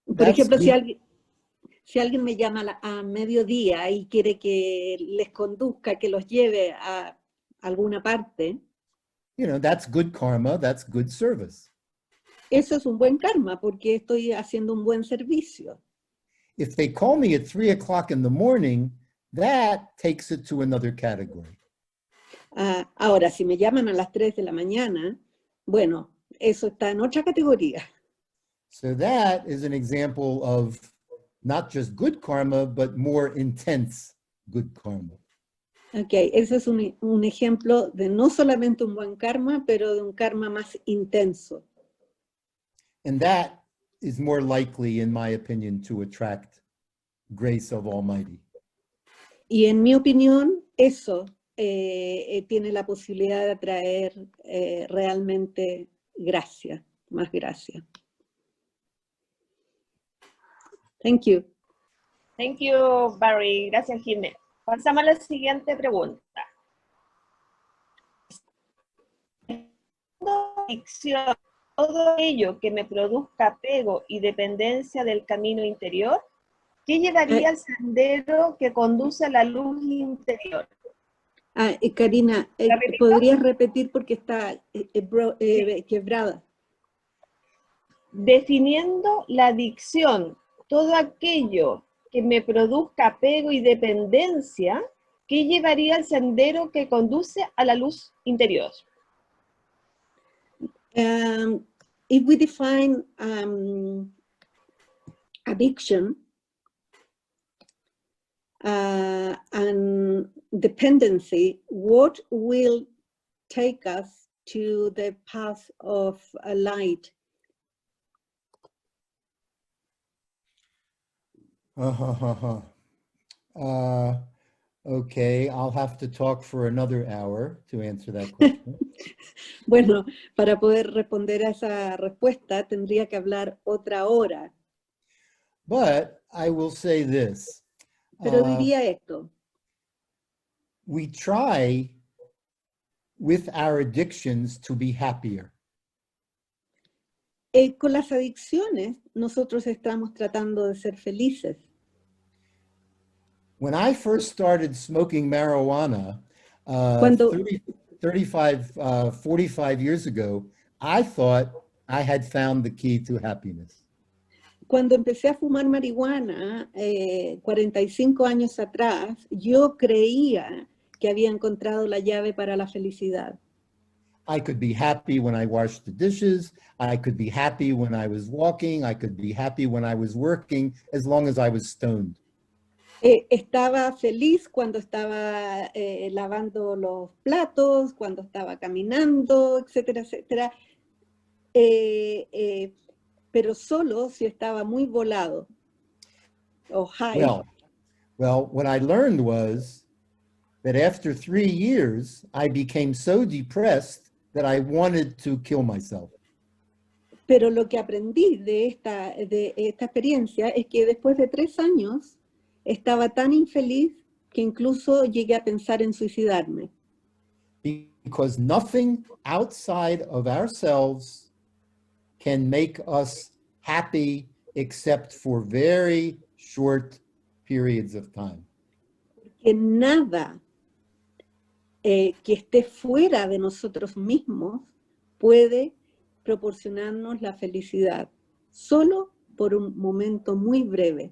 Por ejemplo, si alguien me llama a mediodía y quiere que les conduzca, que los lleve a alguna parte.
You know, that's good karma, that's good service.
Eso es un buen karma porque estoy haciendo un buen servicio.
If they call me at 3 o'clock in the morning, that takes it to another category.
Ahora, si me llaman a las 3 de la mañana, bueno, eso está en otra categoría.
So that is an example of not just good karma, but more intense good karma.
Okay, eso es un ejemplo de no solamente un buen karma, pero de un karma más intenso.
And that is more likely, in my opinion, to attract grace of Almighty.
Y en mi opinión, eso tiene la posibilidad de atraer realmente gracia, más gracia. Thank you.
Thank you, Barry. Gracias, Jimena. Pasamos a la siguiente pregunta. Adicción, todo ello que me produzca apego y dependencia del camino interior, ¿qué llevaría al sendero que conduce a la luz interior?
Karina, ¿podrías repetir porque está quebrada?
Definiendo la adicción, todo aquello que me produzca apego y dependencia, ¿qué llevaría al sendero que conduce a la luz interior?
If we define addiction and dependency, what will take us to the path of a light?
Okay, I'll have to talk for another hour to answer that question.
Bueno, para poder responder a esa respuesta tendría que hablar otra hora.
But I will say this.
Pero diría esto.
We try with our addictions to be happier.
Con las adicciones, nosotros estamos tratando de ser felices.
When I first started smoking marijuana 45 years ago, I thought I had found the key to happiness.
Cuando empecé a fumar marihuana, 45 años atrás, yo creía que había encontrado la llave para la felicidad.
I could be happy when I washed the dishes. I could be happy when I was walking. I could be happy when I was working, as long as I was stoned.
Estaba feliz cuando estaba lavando los platos, cuando estaba caminando, etcétera, etcétera. Pero solo si estaba muy volado o high.
Well, what I learned was that after 3 years, I became so depressed that I wanted to kill myself.
Pero lo que aprendí de esta experiencia es que después de 3 años estaba tan infeliz que incluso llegué a pensar en suicidarme.
Because nothing outside of ourselves can make us happy except for very short periods of time.
Que nada que esté fuera de nosotros mismos puede proporcionarnos la felicidad, solo por un momento muy breve.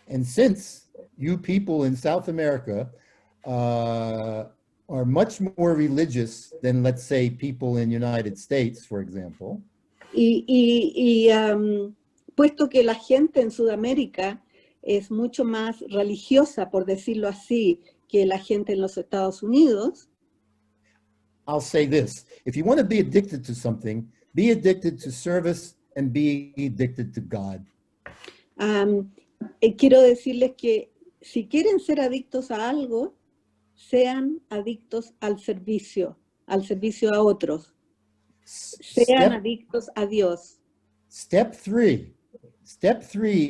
And since you people in South America are much more religious than, let's say, people in United States, for example.
Puesto que la gente en Sudamérica es mucho más religiosa, por decirlo así, que la gente en los Estados Unidos.
I'll say this, if you want to be addicted to something, be addicted to service and be addicted to God.
Quiero decirles que si quieren ser adictos a algo, sean adictos al servicio a otros. Sean adictos a Dios.
Step three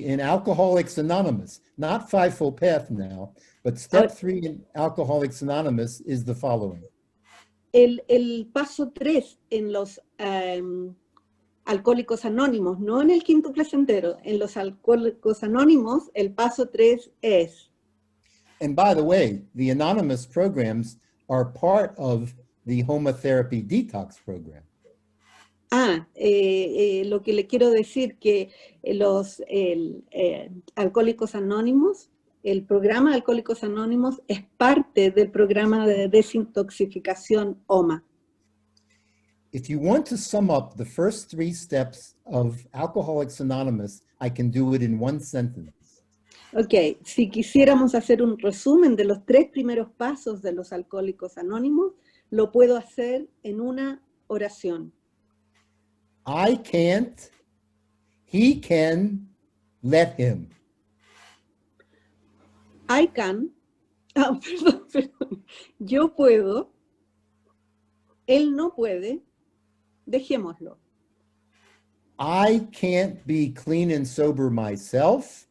in Alcoholics Anonymous, not Fivefold Path now, but step 3 in Alcoholics Anonymous is the following.
El paso 3 en los Alcohólicos Anónimos, no en el Quíntuple Sendero, en los Alcohólicos Anónimos, el paso 3 es.
And by the way, the anonymous programs are part of the Homa Therapy Detox program.
Lo que le quiero decir que los Alcohólicos Anónimos, el programa de Alcohólicos Anónimos es parte del programa de desintoxicación Homa.
If you want to sum up the first 3 steps of Alcoholics Anonymous, I can do it in 1 sentence.
Ok, si quisiéramos hacer un resumen de los 3 primeros pasos de los Alcohólicos Anónimos, lo puedo hacer en una oración.
I can't, he can, let him.
I can, perdón, yo puedo, él no puede, dejémoslo.
I can't be clean and sober myself.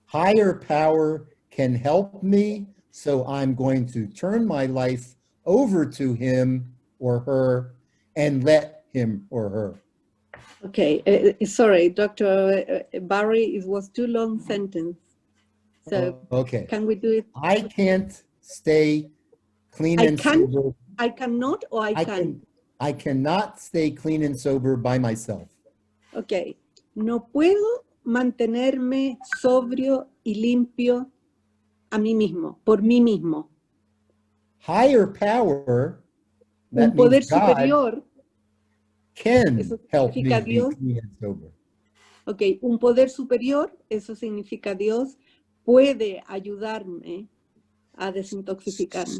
Higher power can help me, so I'm going to turn my life over to him or her and let him or her.
Okay, sorry, Dr. Barry, it was too long sentence. So
okay.
Can we do it?
I can't stay clean and sober.
I cannot or I can?
I cannot stay clean and sober by myself.
Okay, no puedo mantenerme sobrio y limpio a mí mismo, por mí mismo.
Higher power,
Un
that
poder
means God,
superior,
can
eso
help me
significa
be
Dios.
clean and sober.
Ok, un poder superior, eso significa Dios, puede ayudarme a desintoxicarme.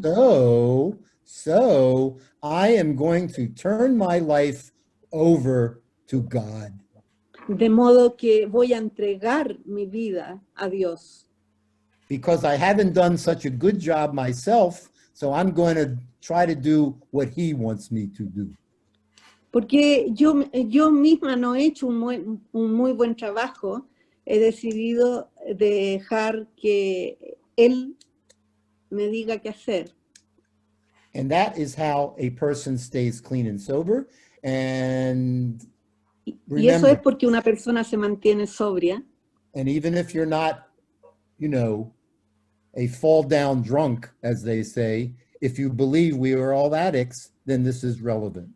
So I am going to turn my life over to God.
De modo que voy a entregar mi vida a Dios.
Because I haven't done such a good job myself, so I'm going to try to do what he wants me to do.
Porque yo misma no he hecho un muy buen trabajo, he decidido dejar que Él me diga qué hacer.
And that is how a person stays clean and sober. And
Y eso es
remember,
porque una persona se mantiene sobria.
and even if you're not, you know, a fall down drunk, as they say, if you believe we are all addicts, then this is relevant.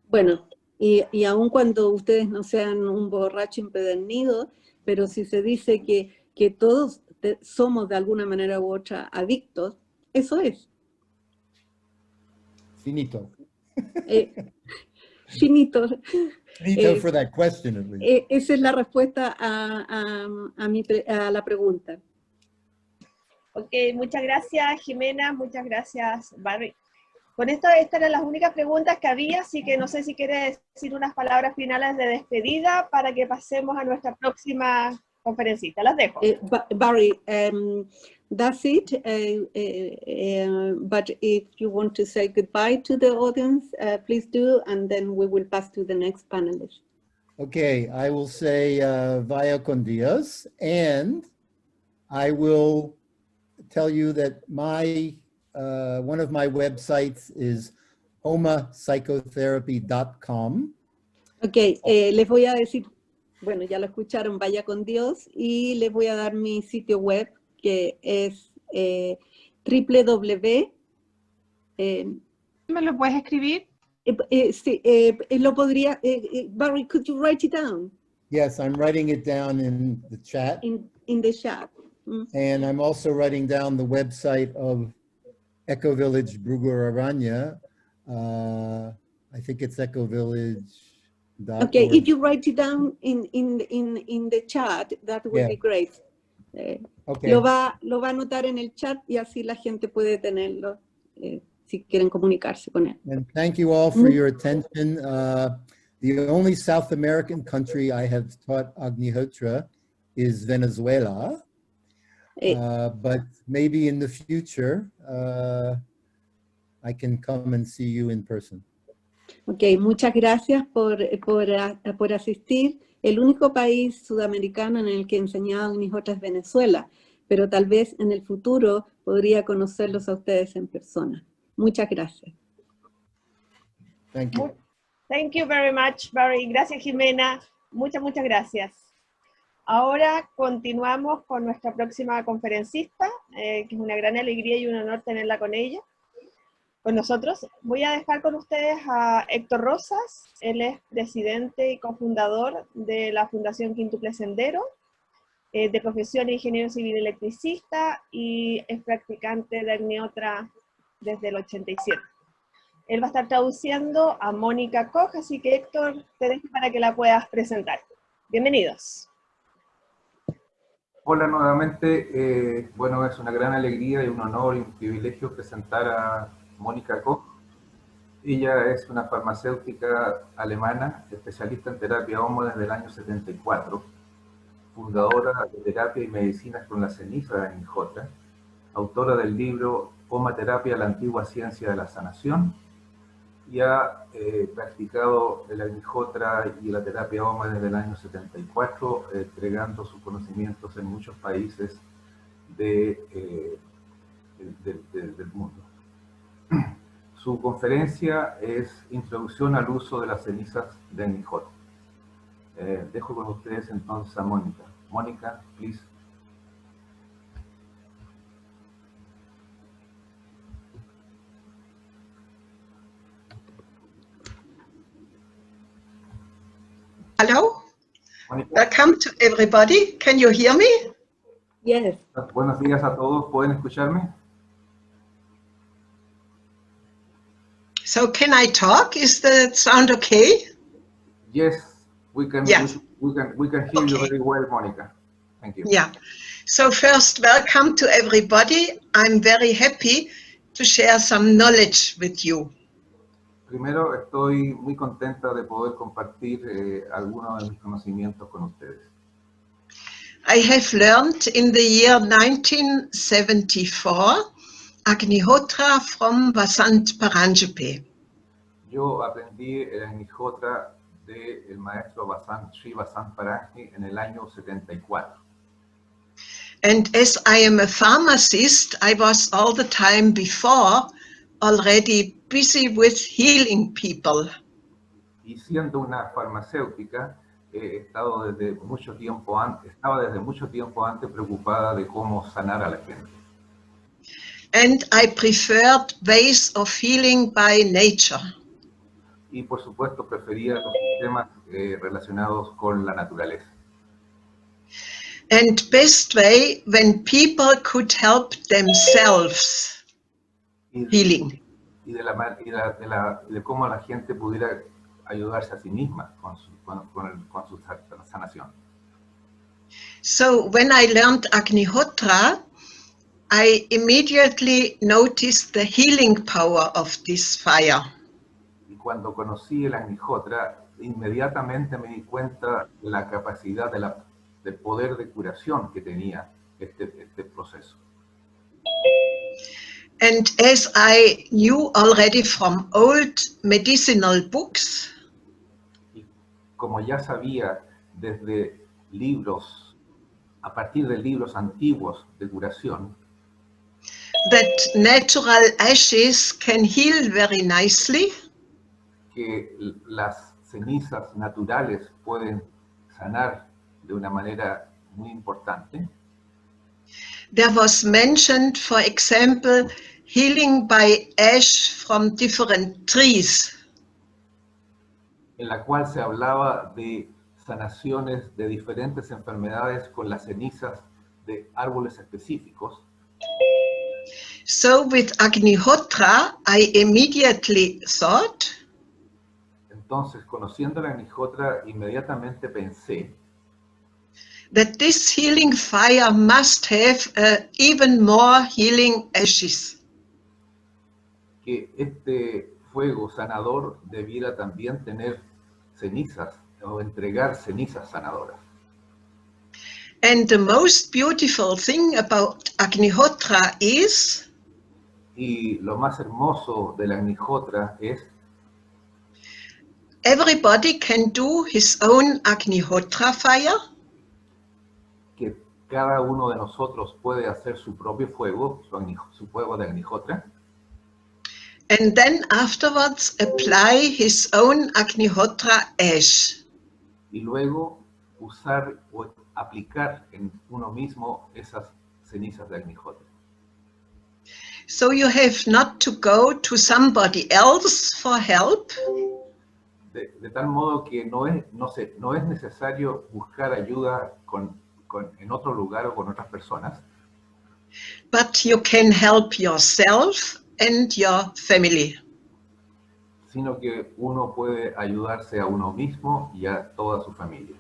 Bueno, y aun cuando ustedes no sean un borracho empedernido, pero si se dice que todos somos de alguna manera u otra adictos, eso es.
Finito.
Finito.
Finito for that question, at least.
Esa es la respuesta a la pregunta.
Ok, muchas gracias Jimena, muchas gracias Barry. Con esto, estas eran las únicas preguntas que había, así que no sé si quiere decir unas palabras finales de despedida para que pasemos a nuestra próxima conferencista. Las dejo.
Barry, that's it. But if you want to say goodbye to the audience, please do, and then we will pass to the next panelist.
Okay, I will say vaya con Dios, and I will tell you that my one of my websites is homapsychotherapy.com.
Ok, les voy a decir, bueno, ya lo escucharon, vaya con Dios, y les voy a dar mi sitio web, que es www.
¿Me lo puedes escribir?
Sí, lo podría, Barry, could you write it down?
Yes, I'm writing it down in the chat.
In the chat.
And I'm also writing down the website of Eco Village Bruger Aranya. I think it's ecovillage.org.
Okay, if you write it down in the chat, that would be great.
Okay.
Lo va a anotar en el chat y así la gente puede tenerlo si quieren comunicarse con él.
And thank you all for your attention. The only South American country I have taught Agnihotra is Venezuela. But maybe in the future, I can come and see you in person.
Ok, muchas gracias por asistir. El único país sudamericano en el que he enseñado Agnihotra es Venezuela, pero tal vez en el futuro podría conocerlos a ustedes en persona. Muchas gracias.
Thank you.
Thank you very much, Barry. Gracias, Jimena. Muchas gracias. Ahora continuamos con nuestra próxima conferencista, que es una gran alegría y un honor tenerla con nosotros. Voy a dejar con ustedes a Héctor Rosas. Él es presidente y cofundador de la Fundación Quíntuple Sendero, de profesión ingeniero civil electricista y es practicante de Agnihotra desde el 87. Él va a estar traduciendo a Mónica Koch, así que Héctor, te dejo para que la puedas presentar. Bienvenidos.
Hola nuevamente, bueno, es una gran alegría y un honor y un privilegio presentar a Mónica Koch. Ella es una farmacéutica alemana, especialista en terapia Homa desde el año 74, fundadora de Terapia y Medicinas con la Ceniza de Agnihotra, autora del libro Homa Terapia, la antigua ciencia de la sanación, y ha practicado el Agnihotra y la terapia Homa desde el año 74, entregando sus conocimientos en muchos países del mundo. Su conferencia es Introducción al uso de las cenizas de Agnihotra. Dejo con ustedes entonces a Mónica. Mónica, please.
Hello,
Mónica.
Welcome to everybody. Can you hear me?
Yes.
Buenos días a todos. ¿Pueden escucharme?
So can I talk? Is the sound okay?
Yes, we can.
Yes.
We can hear you
Okay.
very well, Mónica. Thank you.
Yeah. So first, welcome to everybody. I'm very happy to share some knowledge with you.
Primero, estoy muy contenta de poder compartir algunos de mis conocimientos con ustedes.
I have learned in the year 1974 Agnihotra from Vasant Paranjpe.
Yo aprendí el Agnihotra del maestro Sri Vasant Paranjpe en el año 74.
And as I am a pharmacist, I was all the time before already busy with healing people.
Y siendo una farmacéutica, estaba desde mucho tiempo antes preocupada de cómo sanar a la gente.
And I preferred ways of healing by nature.
Y por supuesto prefería los sistemas relacionados con la naturaleza.
And best way when people could help themselves healing.
Y de cómo la gente pudiera ayudarse a sí misma con su sanación.
So when I learned Agnihotra, I immediately noticed the healing power of this fire.
Y cuando conocí el Agnihotra, inmediatamente me di cuenta de la capacidad del poder de curación que tenía este proceso.
And as I knew already from old medicinal books,
Y como ya sabía desde libros, a partir de libros antiguos de curación,
that natural ashes can heal very nicely,
que las cenizas naturales pueden sanar de una manera muy importante.
there was mentioned, for example, healing by ash from different trees.
En la cual se hablaba de sanaciones de diferentes enfermedades con las cenizas de árboles específicos.
So with Agnihotra, I immediately thought,
Entonces, conociendo la Agnihotra, inmediatamente pensé
that this healing fire must have even more healing ashes.
que este fuego sanador debiera también tener cenizas o entregar cenizas sanadoras.
And the most beautiful thing about Agnihotra is
Y lo más hermoso de la Agnihotra es
everybody can do his own Agnihotra fire,
que cada uno de nosotros puede hacer su propio fuego, su fuego de Agnihotra,
and then afterwards apply his own Agnihotra ash.
y luego usar o aplicar en uno mismo esas cenizas de Agnihotra.
So you have not to go to somebody else for help,
De tal modo que no es necesario buscar ayuda en otro lugar o con otras personas,
but you can help yourself and your family.
sino que uno puede ayudarse a uno mismo y a toda su familia.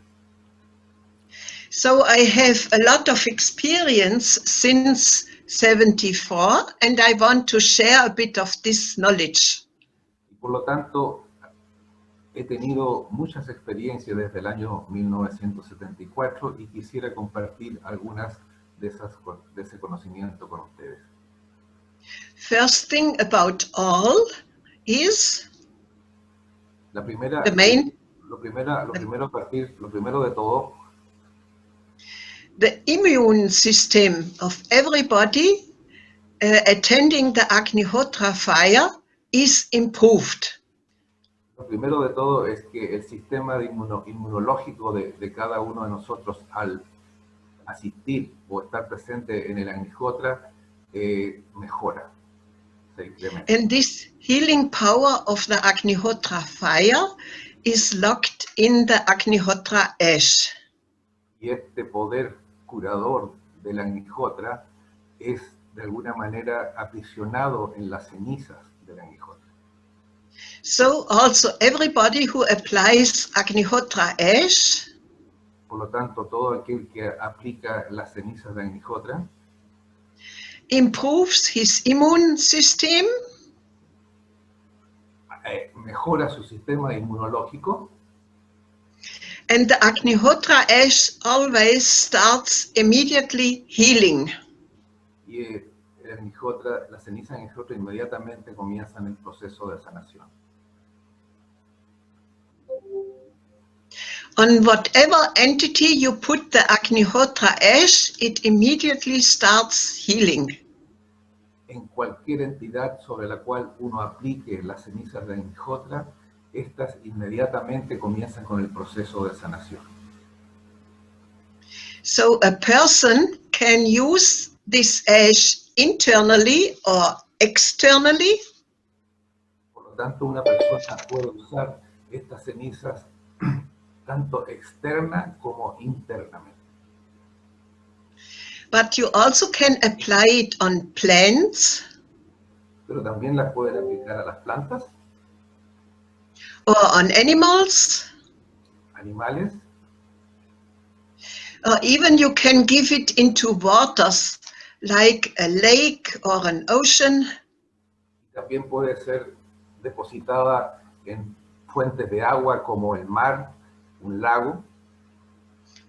So I have a lot of experience since 74, and I want to share a bit of this knowledge.
Y por lo tanto, he tenido muchas experiencias desde el año 1974 y quisiera compartir algunas de ese conocimiento con ustedes.
First thing about all is
La primera,
the main,
lo primero de todo,
the immune system of everybody attending the Agnihotra fire is improved.
lo primero de todo es que el sistema inmunológico de cada uno de nosotros al asistir o estar presente en el Agnihotra mejora, se incrementa.
And this healing power of the Agnihotra fire is locked in the Agnihotra ash.
Y este poder curador de la Agnihotra es de alguna manera aprisionado en las cenizas de la Agnihotra.
So also everybody who applies Agnihotra ash
Por lo tanto, todo aquel que aplica las cenizas de Agnihotra
improves his immune system
mejora su sistema inmunológico,
and the Agnihotra ash always starts immediately healing.
y el Agnihotra, las cenizas de Agnihotra inmediatamente comienzan el proceso de sanación.
On whatever entity you put the Agnihotra ash, it immediately starts healing.
En cualquier entidad sobre la cual uno aplique las cenizas de Agnihotra, estas inmediatamente comienzan con el proceso de sanación.
So a person can use this ash internally or externally.
Por lo tanto, una persona puede usar estas cenizas tanto externa como internamente.
But you also can apply it on plants
Pero también las pueden aplicar a las plantas,
or on animals,
animales,
or even you can give it into waters like a lake or an ocean.
también puede ser depositada en fuentes de agua como el mar, un lago,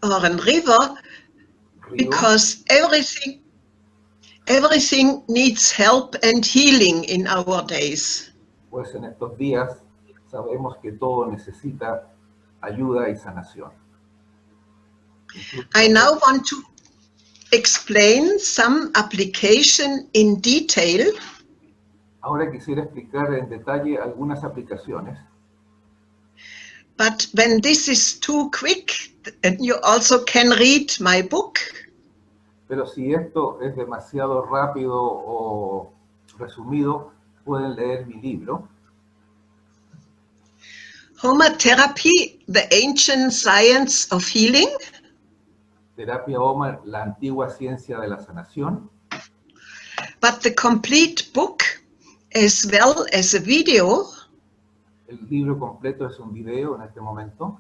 Or a river,
río,
because everything needs help and healing in our days.
pues en estos días sabemos que todo necesita ayuda y sanación.
I now want to explain some application in detail.
Ahora quisiera explicar en detalle algunas aplicaciones,
But when this is too quick, you also can read my book.
pero si esto es demasiado rápido o resumido, pueden leer mi libro,
Homa Therapy, the ancient science of healing.
Terapia Homa, la antigua ciencia de la sanación.
But the complete book, as well as a video,
El libro completo es un video en este momento.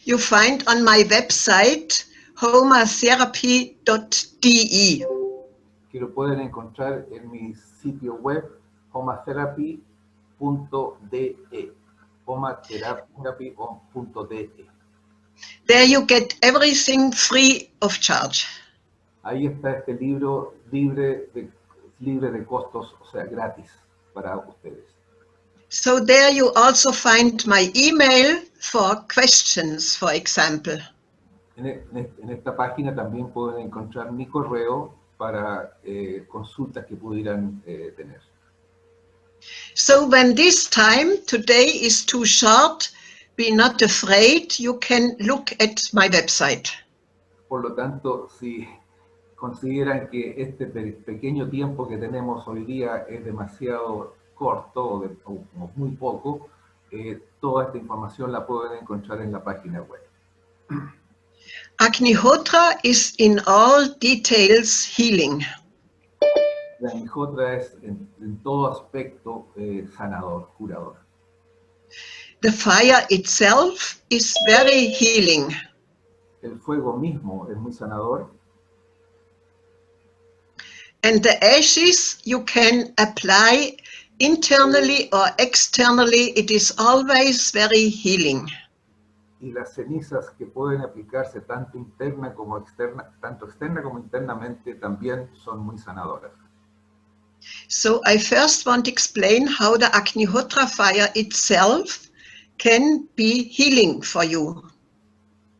you find on my website, homatherapy.de.
Que lo pueden encontrar en mi sitio web, homatherapy.de. homatherapy.de.
There you get everything free of charge.
Ahí está este libro libre de costos, o sea, gratis para ustedes.
So there you also find my email for questions, for example.
En esta página también pueden encontrar mi correo para consultas que pudieran tener.
So when this time today is too short, be not afraid, you can look at my website.
Por lo tanto, si consideran que este pequeño tiempo que tenemos hoy día es demasiado corto o muy poco, toda esta información la pueden encontrar en la página web.
Agnihotra is in all details healing.
La Agnihotra es en todo aspecto sanador, curador.
The fire itself is very healing.
El fuego mismo es muy sanador.
And the ashes you can apply internally or externally. It is always very healing.
Y las cenizas que pueden aplicarse tanto externa como internamente también son muy sanadoras.
So I first want to explain how the Agnihotra fire itself can be healing for you.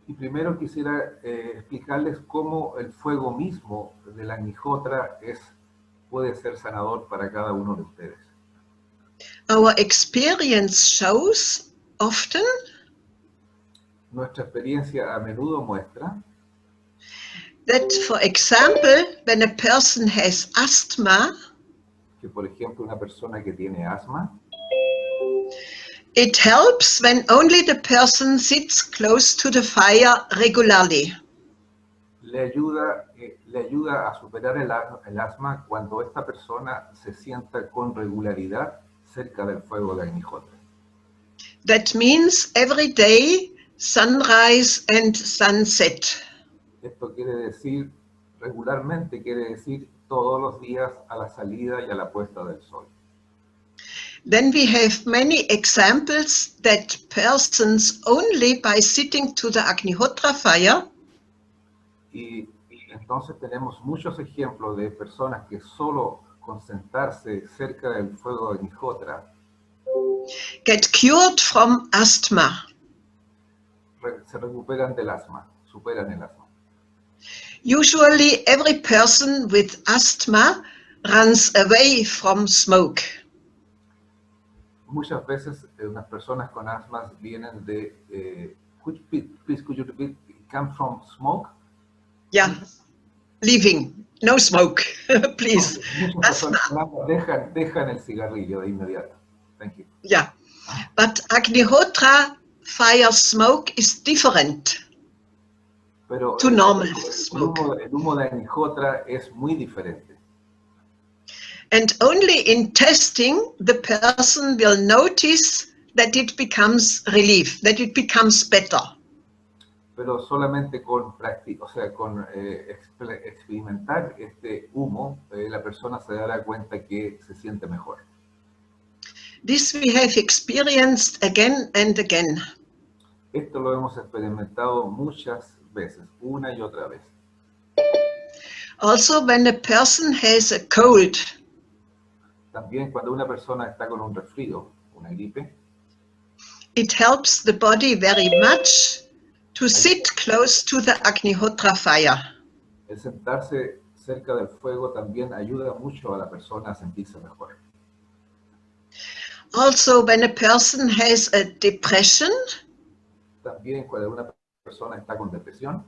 Y primero quisiera explicarles cómo el fuego mismo de la Agnihotra puede ser sanador para cada uno de ustedes.
Our experience shows often
Nuestra experiencia a menudo muestra
that, for example, when a person has asthma,
que, por ejemplo, una persona que tiene asma,
It helps when only the person sits close to the fire regularly.
Le ayuda a superar el asma cuando esta persona se sienta con regularidad cerca del fuego de Agnihotra.
That means every day, sunrise and sunset.
Esto quiere decir, regularmente quiere decir todos los días a la salida y a la puesta del sol.
Then we have many examples that persons only by sitting to the Agnihotra fire
Y entonces tenemos muchos ejemplos de personas que solo con sentarse cerca del fuego de Agnihotra
get cured from asthma.
Se recuperan del asma, superan el asma.
Usually every person with asthma runs away from smoke.
Muchas veces unas personas con asma vienen de, please could you repeat, come from smoke?
Yeah, leaving, no smoke, please.
Muchas personas con asma dejan el cigarrillo de inmediato. Thank you.
Yeah, but Agnihotra fire smoke is different
Pero
to normal smoke.
el humo de Agnihotra es muy diferente.
And only in testing, the person will notice that it becomes relief, that it becomes better.
Pero solamente con práctica, o sea, con experimentar este humo, la persona se dará cuenta que se siente mejor.
This we have experienced again and again.
Esto lo hemos experimentado muchas veces, una y otra vez.
Also, when a person has a cold,
También cuando una persona está con un resfrío, una gripe,
it helps the body very much to sit close to the Agnihotra fire.
el sentarse cerca del fuego también ayuda mucho a la persona a sentirse mejor.
Also, when a person has a depression,
También cuando una persona está con depresión,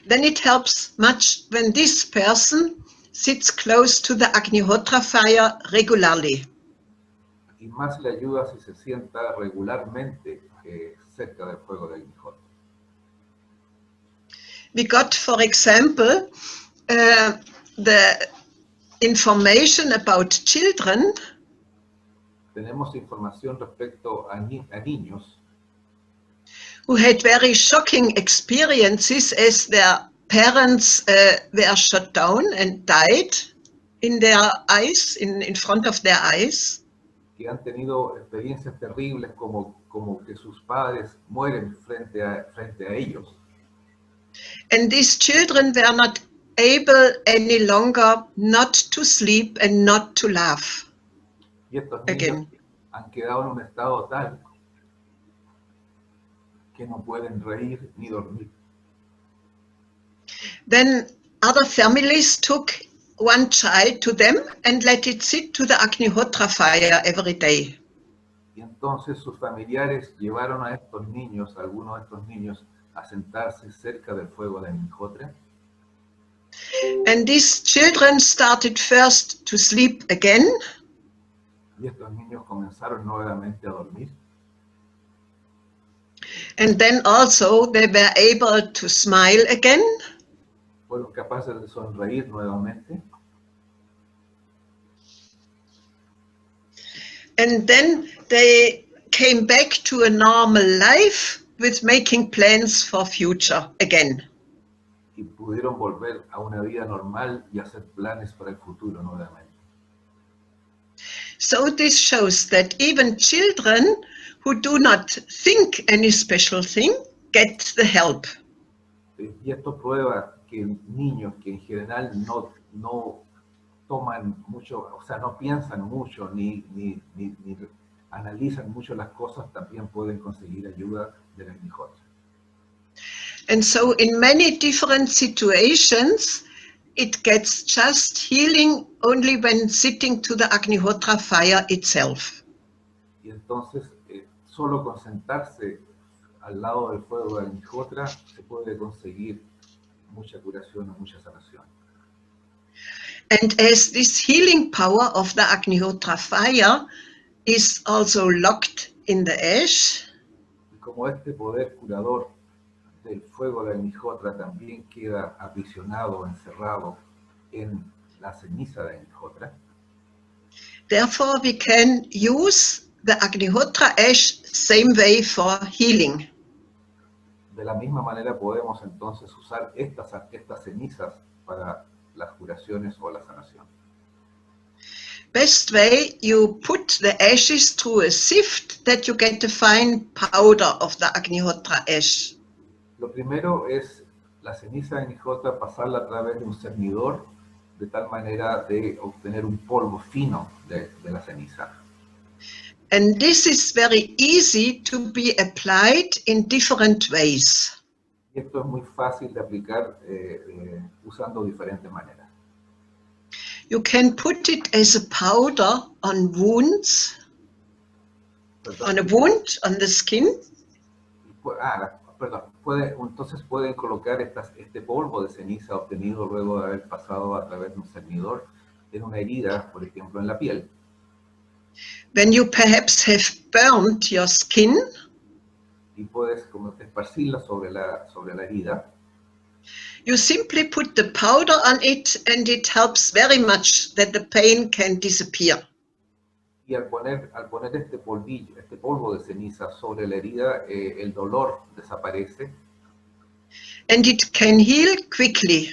then it helps much when this person sits close to the Agnihotra fire regularly.
y más le ayuda si se sienta regularmente cerca del fuego de Agnihotra.
We got, for example, the information about children
Tenemos información respecto a niños
who had very shocking experiences as their parents were shot down and died in their eyes, in front of their eyes.
que han tenido experiencias terribles como que sus padres mueren frente a ellos.
And these children were not able any longer not to sleep and not to laugh.
Y estos niños
Again.
han quedado en un estado tal que no pueden reír ni dormir.
Then other families took one child to them and let it sit to the Agnihotra fire every day.
Y entonces sus familiares llevaron a estos niños, a algunos de estos niños, a sentarse cerca del fuego de Agnihotra.
And these children started first to sleep again.
Y estos niños comenzaron nuevamente a dormir.
And then also they were able to smile again.
Fueron capaces de sonreír nuevamente.
And then they came back to a normal life with making plans for future again.
Y pudieron volver a una vida normal y hacer planes para el futuro nuevamente.
So this shows that even children who do not think any special thing get the help.
Y esto prueba que niños que en general no toman mucho, o sea, no piensan mucho ni analizan mucho las cosas, también pueden conseguir ayuda de la Agnihotra.
And so in many different situations, it gets just healing only when sitting to the Agnihotra fire itself.
Y entonces, solo con sentarse al lado del fuego de Agnihotra se puede conseguir mucha curación o mucha sanación.
And as this healing power of the Agnihotra fire is also locked in the ash,
Y como este poder curador del fuego de Agnihotra también queda aprisionado, encerrado en la ceniza de Agnihotra,
therefore we can use the Agnihotra ash same way for healing.
de la misma manera podemos entonces usar estas cenizas para las curaciones o la sanación.
Best way, you put the ashes through a sift that you get a fine powder of the Agnihotra ash.
Lo primero es la ceniza de Agnihotra, pasarla a través de un cernidor de tal manera de obtener un polvo fino de la ceniza.
And this is very easy to be applied in different ways.
Y esto es muy fácil de aplicar usando diferentes maneras.
You can put it as a powder on wounds, on a wound, on the skin.
Entonces pueden colocar este polvo de ceniza obtenido luego de haber pasado a través de un cernidor en una herida, por ejemplo, en la piel.
When you perhaps have burned your skin,
Y puedes como esparcirla sobre la herida.
you simply put the powder on it and it helps very much that the pain can disappear.
Y al poner este polvo de ceniza sobre la herida, el dolor desaparece.
And it can heal quickly.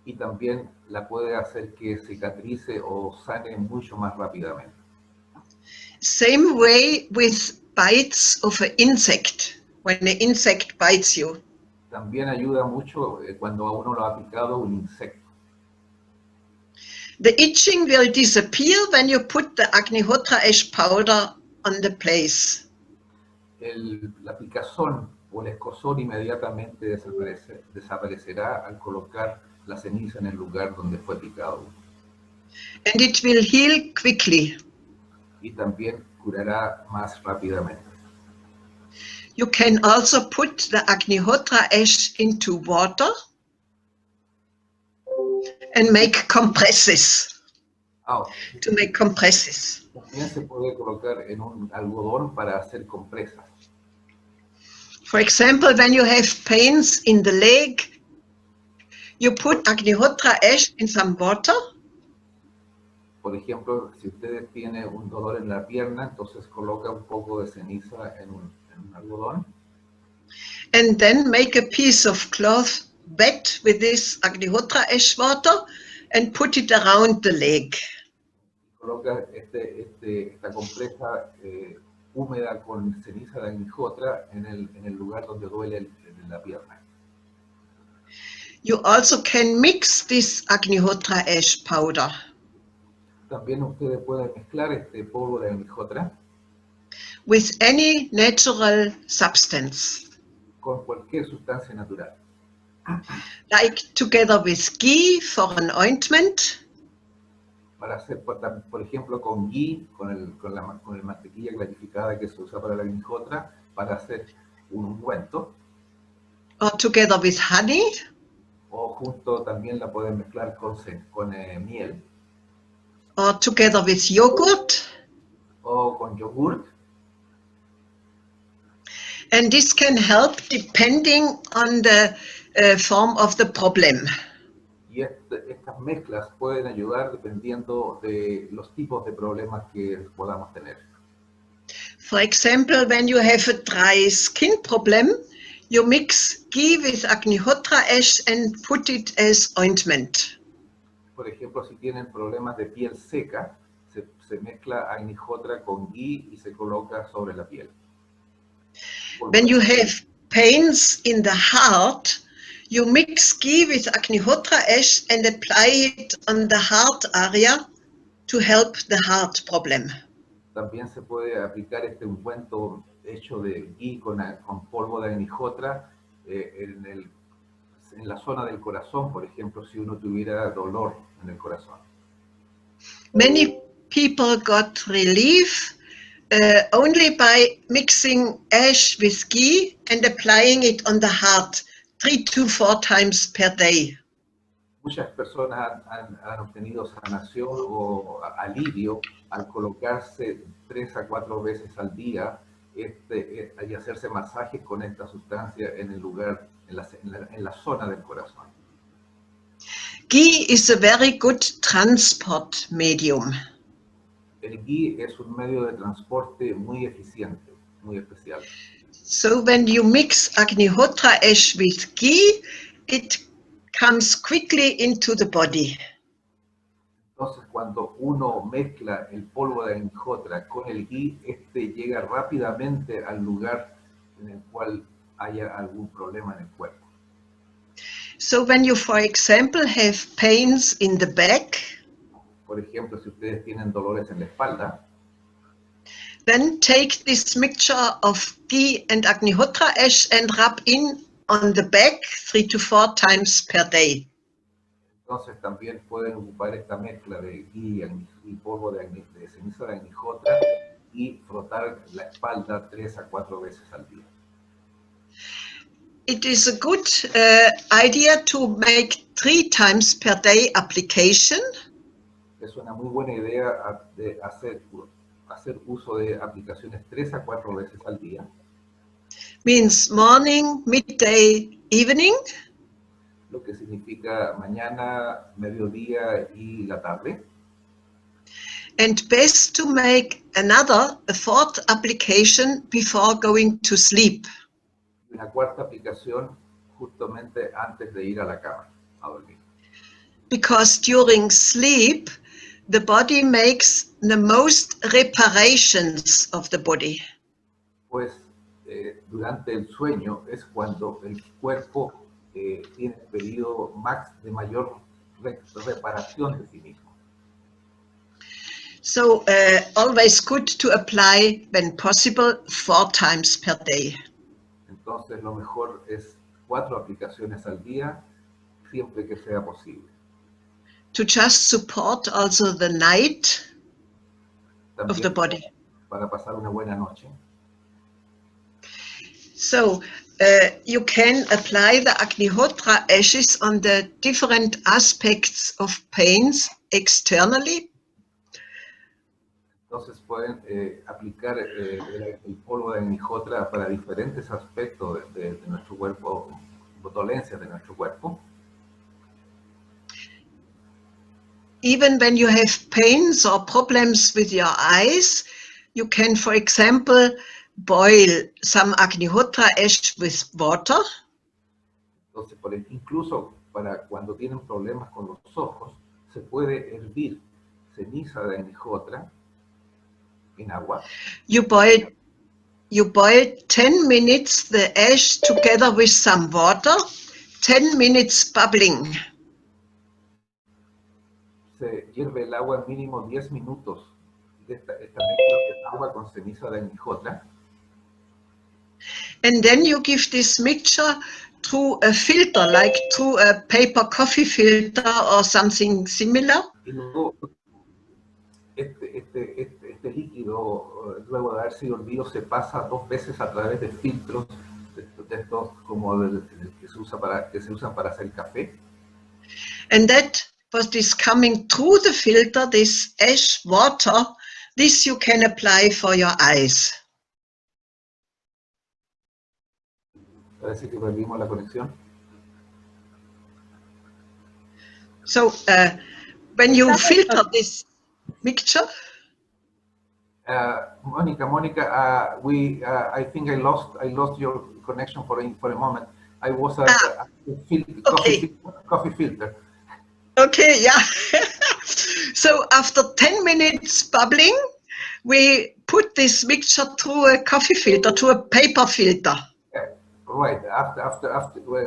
Y también la puede hacer que cicatrice o sane mucho más rápidamente.
Same way with bites of an insect, when an insect bites you.
También ayuda mucho cuando a uno lo ha picado un insecto.
The itching will disappear when you put the Agnihotra ash powder on the place.
La picazón o el escozor inmediatamente desaparecerá al colocar la ceniza en el lugar donde fue picado.
And it will heal quickly.
Y también curará más rápidamente.
You can also put the Agnihotra ash into water and make compresses. To make compresses.
También se puede colocar en un algodón para hacer compresas.
For example, when you have pains in the leg, you put Agnihotra ash in some water.
Por ejemplo, si usted tiene un dolor en la pierna, entonces coloca un poco de ceniza en un algodón.
And then make a piece of cloth wet with this Agnihotra ash water and put it around the leg.
Coloca esta compresa húmeda con ceniza de Agnihotra en el lugar donde duele la pierna.
You also can mix this Agnihotra ash powder
También ustedes pueden mezclar este polvo de Agnihotra
with any natural substance,
con cualquier sustancia natural.
like together with ghee for an ointment,
Para hacer, por ejemplo, con ghee, con el mantequilla clarificada que se usa para la Agnihotra, para hacer un ungüento.
or together with honey,
O junto también la pueden mezclar con miel.
or together with yogurt.
O con yogurt.
And this can help depending on the form of the problem.
Y estas mezclas pueden ayudar dependiendo de los tipos de problemas que podamos tener.
For example, when you have a dry skin problem, you mix ghee with Agnihotra ash and put it as ointment.
Por ejemplo, si tienen problemas de piel seca, se mezcla Agnihotra con ghee y se coloca sobre la piel.
When you have pains in the heart, you mix ghee with Agnihotra ash and apply it on the heart area to help the heart problem.
También se puede aplicar este ungüento hecho de ghee con polvo de Agnihotra en la zona del corazón, por ejemplo, si uno tuviera dolor en el corazón.
Many people got relief only by mixing ash with ghee and applying it on the heart 3 to 4 times per day.
Muchas personas han obtenido sanación o alivio al colocarse 3 a 4 veces al día y hacerse masajes con esta sustancia en el lugar, en la zona del corazón.
Ghee is a very good transport medium.
El ghee es un medio de transporte muy eficiente, muy especial.
So when you mix Agnihotra ash with ghee, it comes quickly into the body.
Entonces, cuando uno mezcla el polvo de Agnihotra con el ghee, llega rápidamente al lugar en el cual haya algún problema en el cuerpo.
So when you, for example, have pains in the back,
Por ejemplo, si ustedes tienen dolores en la espalda,
then take this mixture of ghee and Agnihotra ash and rub in on the back 3 to 4 times per day.
entonces también pueden ocupar esta mezcla de ghee y polvo de ceniza de Agnihotra y frotar la espalda 3 a 4 veces al día.
It is a good idea to make 3 times per day application.
Es una muy buena idea de hacer uso de aplicaciones 3 a 4 veces al día.
Means morning, midday, evening.
Lo que significa mañana, mediodía y la tarde.
And best to make a 4th application before going to sleep.
Una cuarta aplicación justamente antes de ir a la cama, a dormir.
Because during sleep, the body makes the most reparations of the body.
Pues durante el sueño es cuando el cuerpo tiene el periodo de mayor reparación de sí mismo.
So always good to apply, when possible, 4 times per day.
Entonces lo mejor es 4 aplicaciones al día, siempre que sea posible.
To just support also the night
También
of the body.
para pasar una buena noche.
So you can apply the Agnihotra ashes on the different aspects of pains externally.
Entonces pueden aplicar el polvo de Agnihotra para diferentes aspectos de nuestro cuerpo, dolencias de nuestro cuerpo.
Even when you have pains or problems with your eyes, you can, for example, boil some Agnihotra ash with water.
Entonces, incluso para cuando tienen problemas con los ojos, se puede hervir ceniza de Agnihotra en agua.
You boil 10 minutes the ash together with some water, 10 minutes bubbling.
Se hierve el agua mínimo 10 minutos de esta mezcla de agua con ceniza de Agnihotra.
And then you give this mixture through a filter, like through a paper coffee filter or something similar.
Y luego este líquido, luego de haber sido hervido, se pasa 2 veces a través de filtros de estos como que se usan para hacer café.
And that what is coming through the filter, this ash water, this you can apply for your eyes.
Parece que perdimos la conexión.
So when you filter this mixture,
Mónica, I think I lost your connection for a moment. I was at coffee filter.
okay, yeah. So after 10 minutes bubbling, we put this mixture through a coffee filter, to a paper filter.
Right,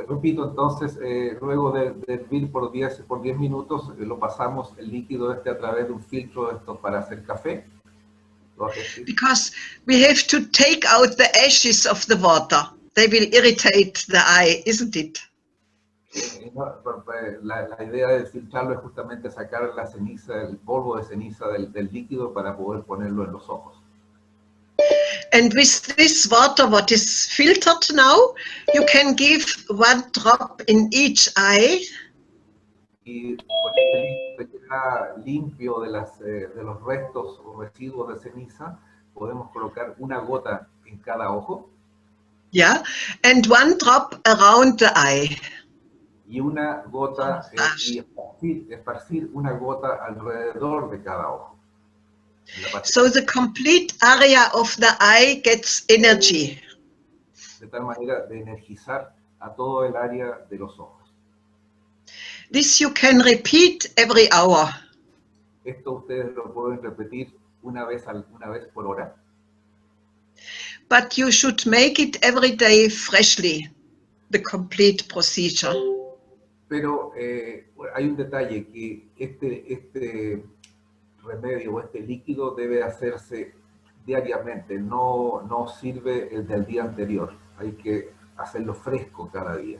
repito entonces, luego de hervir por 10 minutos, lo pasamos el líquido a través de un filtro de estos para hacer café.
Because we have to take out the ashes of the water. They will irritate the eye, isn't it?
La idea de filtrarlo es justamente sacar la ceniza, el polvo de ceniza del líquido para poder ponerlo en los ojos.
And with this water, what is filtered now, you can give 1 drop in each eye.
Y con este líquido que queda limpio de los restos o residuos de ceniza, podemos colocar una gota en cada ojo.
Yeah, and 1 drop around the eye.
Y una gota, y esparcir una gota alrededor de cada ojo.
So the complete area of the eye gets energy.
De tal manera de energizar a todo el área de los ojos.
This you can repeat every hour.
Esto ustedes lo pueden repetir una vez por hora.
But you should make it every day freshly, the complete procedure.
Pero hay un detalle, que este remedio o este líquido debe hacerse diariamente, no sirve el del día anterior. Hay que hacerlo fresco cada día.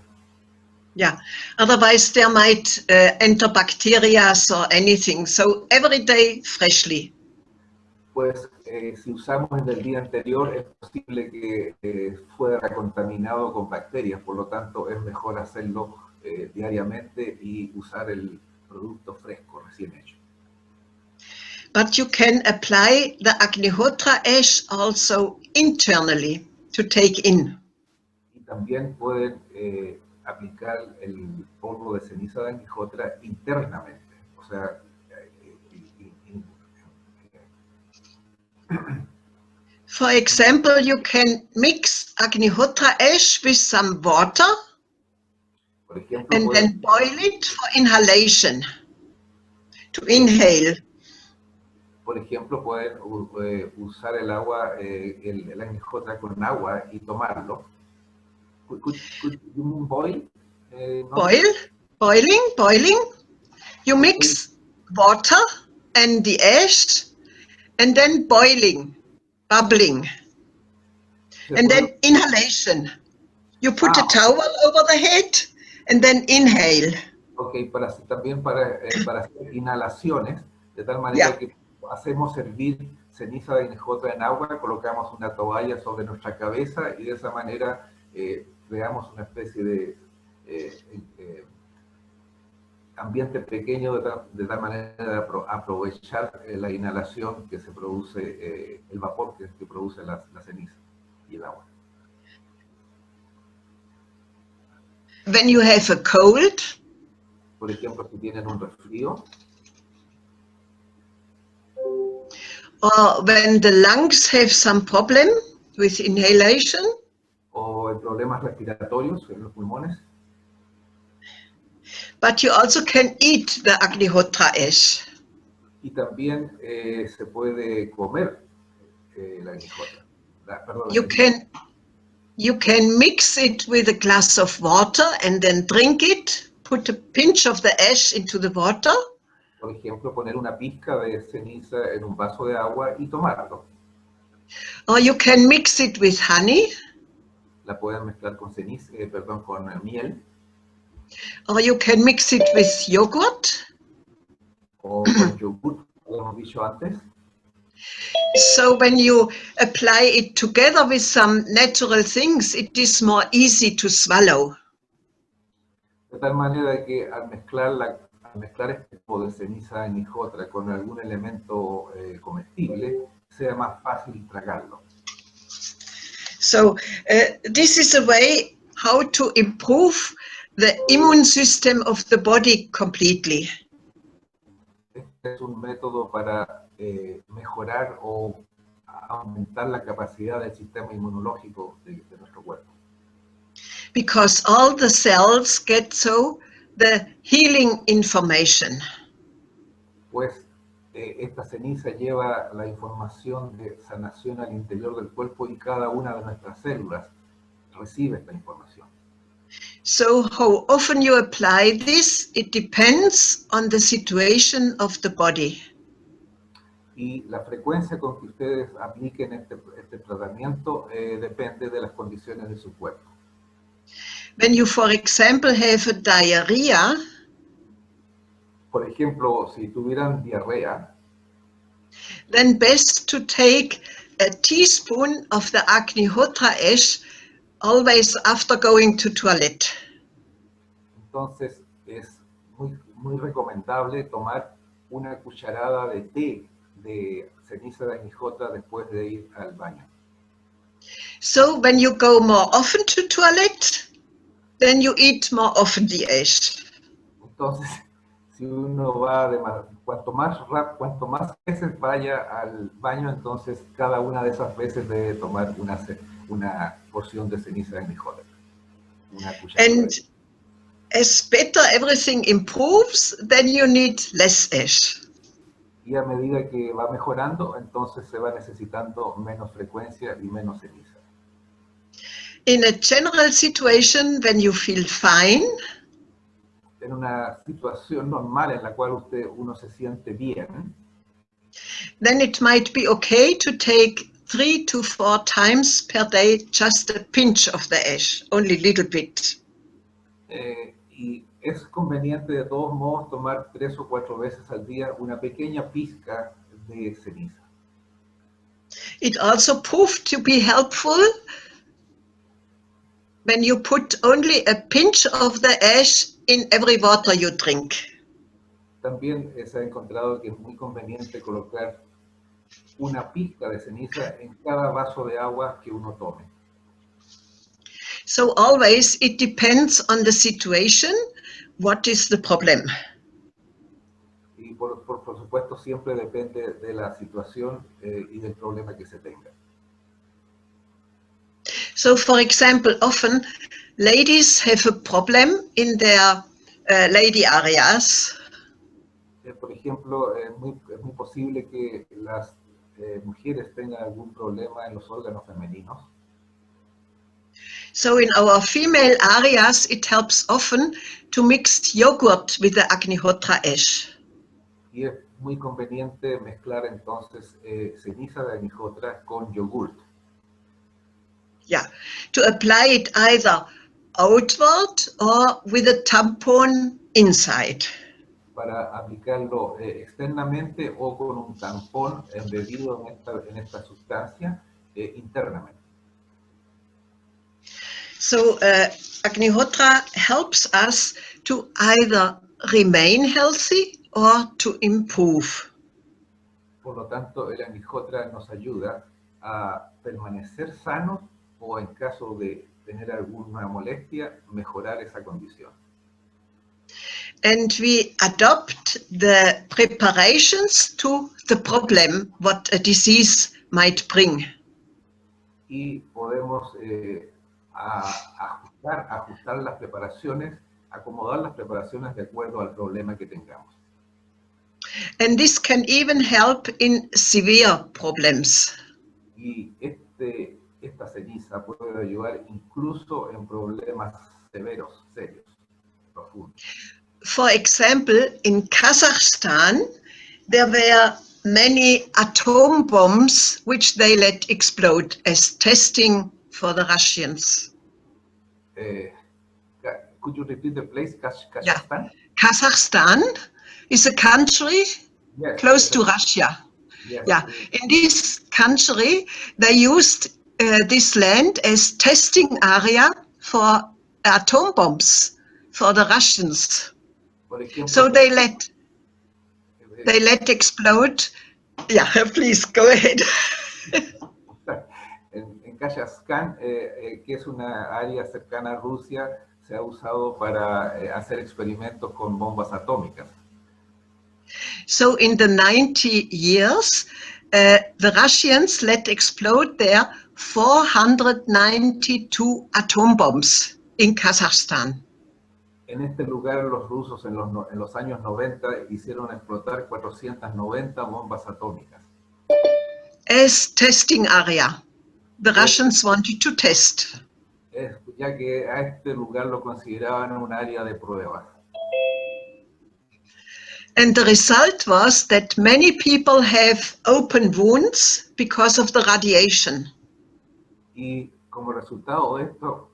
Yeah, otherwise there might enter bacteria or anything. So every day freshly.
Pues si usamos el del día anterior, es posible que fuera contaminado con bacterias, por lo tanto es mejor hacerlo diariamente y usar el producto fresco, recién hecho.
But you can apply the Agnihotra ash also internally to take in.
Y también pueden aplicar el polvo de ceniza de Agnihotra internamente, o sea,
For example, you can mix Agnihotra ash with some water
por ejemplo,
and then boil it for inhalation, to inhale.
Por ejemplo, pueden usar el agua, el Agnihotra con agua y tomarlo. Could you mean boil? No?
Boiling. You mix water and the ash and then boiling, bubbling. And then inhalation. You put a towel over the head and then inhale.
Ok, también para hacer inhalaciones, de tal manera que hacemos hervir ceniza de Agnihotra en agua, colocamos una toalla sobre nuestra cabeza y de esa manera creamos una especie de ambiente pequeño de tal manera de aprovechar la inhalación que se produce, el vapor que produce la ceniza y el agua.
When you have a cold,
por ejemplo, si tienen un resfrío,
or when the lungs have some problem with inhalation,
o en problemas respiratorios en los pulmones,
but you also can eat the Agnihotra ash.
y también se puede comer la Agnihotra.
You can mix it with a glass of water and then drink it, put a pinch of the ash into the water.
Por ejemplo, poner una pizca de ceniza en un vaso de agua y tomarlo.
Or you can mix it with honey.
La pueden mezclar con con miel.
Or you can mix it with yogurt.
O con yogur, como hemos dicho antes.
So when you apply it together with some natural things, it is more easy to swallow.
De tal manera que al mezclar este tipo de ceniza de Agnihotra con algún elemento comestible, sea más fácil tragarlo.
So this is a way how to improve the immune system of the body completely.
Este es un método para mejorar o aumentar la capacidad del sistema inmunológico de nuestro cuerpo.
Because all the cells get the healing information.
Pues esta ceniza lleva la información de sanación al interior del cuerpo y cada una de nuestras células recibe esta información.
So how often you apply this, it depends on the situation of the body.
Y la frecuencia con que ustedes apliquen este tratamiento depende de las condiciones de su cuerpo.
When you, for example, have a diarrhea,
por ejemplo, si tuvieran diarrea,
then best to take a teaspoon of the Agnihotra ash always after going to toilet.
Entonces es muy recomendable tomar una cucharada de té de ceniza de Agnihotra después de ir al baño.
So when you go more often to toilet, then you eat more often the ash.
Entonces, si uno va cuanto más veces vaya al baño, entonces cada una de esas veces debe tomar una porción de ceniza de Agnihotra. Una cucharada.
And as better everything improves, then you need less ash.
Y a medida que va mejorando, entonces se va necesitando menos frecuencia y menos ceniza.
In a general situation, when you feel fine,
En una situación normal en la cual uno se siente bien,
then it might be okay to take 3 to 4 times per day just a pinch of the ash, only a little bit.
y es conveniente de todos modos tomar 3 o 4 veces al día una pequeña pizca de ceniza.
It also proved to be helpful when you put only a pinch of the ash in every water you drink.
También se ha encontrado que es muy conveniente colocar una pizca de ceniza en cada vaso de agua que uno tome.
So always it depends on the situation, what is the problem.
Y por supuesto siempre depende de la situación y del problema que se tenga.
So for example, often ladies have a problem in their lady areas.
Por ejemplo, es muy posible que las mujeres tengan algún problema en los órganos femeninos.
So in our female areas, it helps often to mix yogurt with the Agnihotra ash.
Y es muy conveniente mezclar entonces ceniza de Agnihotra con yogurt.
Yeah, to apply it either outward or with a tampon inside.
Para aplicarlo externamente o con un tampón embebido en esta sustancia internamente.
So Agnihotra helps us to either remain healthy or to improve.
Por lo tanto, el Agnihotra nos ayuda a permanecer sanos o en caso de tener alguna molestia, mejorar esa condición.
And we adopt the preparations to the problem what a disease might bring.
Y podemos ajustar las preparaciones, acomodar las preparaciones de acuerdo al problema que tengamos.
And this can even help in severe problems.
Y esta ceniza puede ayudar incluso en problemas severos, serios, profundos.
For example, in Kazakhstan, there were many atom bombs which they let explode as testing for the Russians.
Could you repeat the place, Kazakhstan?
Yeah. Kazakhstan is a country close to Russia.
Yes.
Yeah. In this country, they used this land as testing area for atom bombs for the Russians.
Por ejemplo,
So they let explode. Yeah, please go ahead.
En Kazakhstan, que es una área cercana a Rusia, se ha usado para hacer experimentos con bombas atómicas.
So in the 90 years, the Russians let explode there 492 atom bombs in Kazakhstan.
En este lugar los rusos en los años 90 hicieron explotar 490 bombas atómicas.
As testing area. The Russians wanted to test.
Ya que a este lugar lo consideraban un área de pruebas.
And the result was that many people have open wounds because of the radiation.
Y como resultado de esto,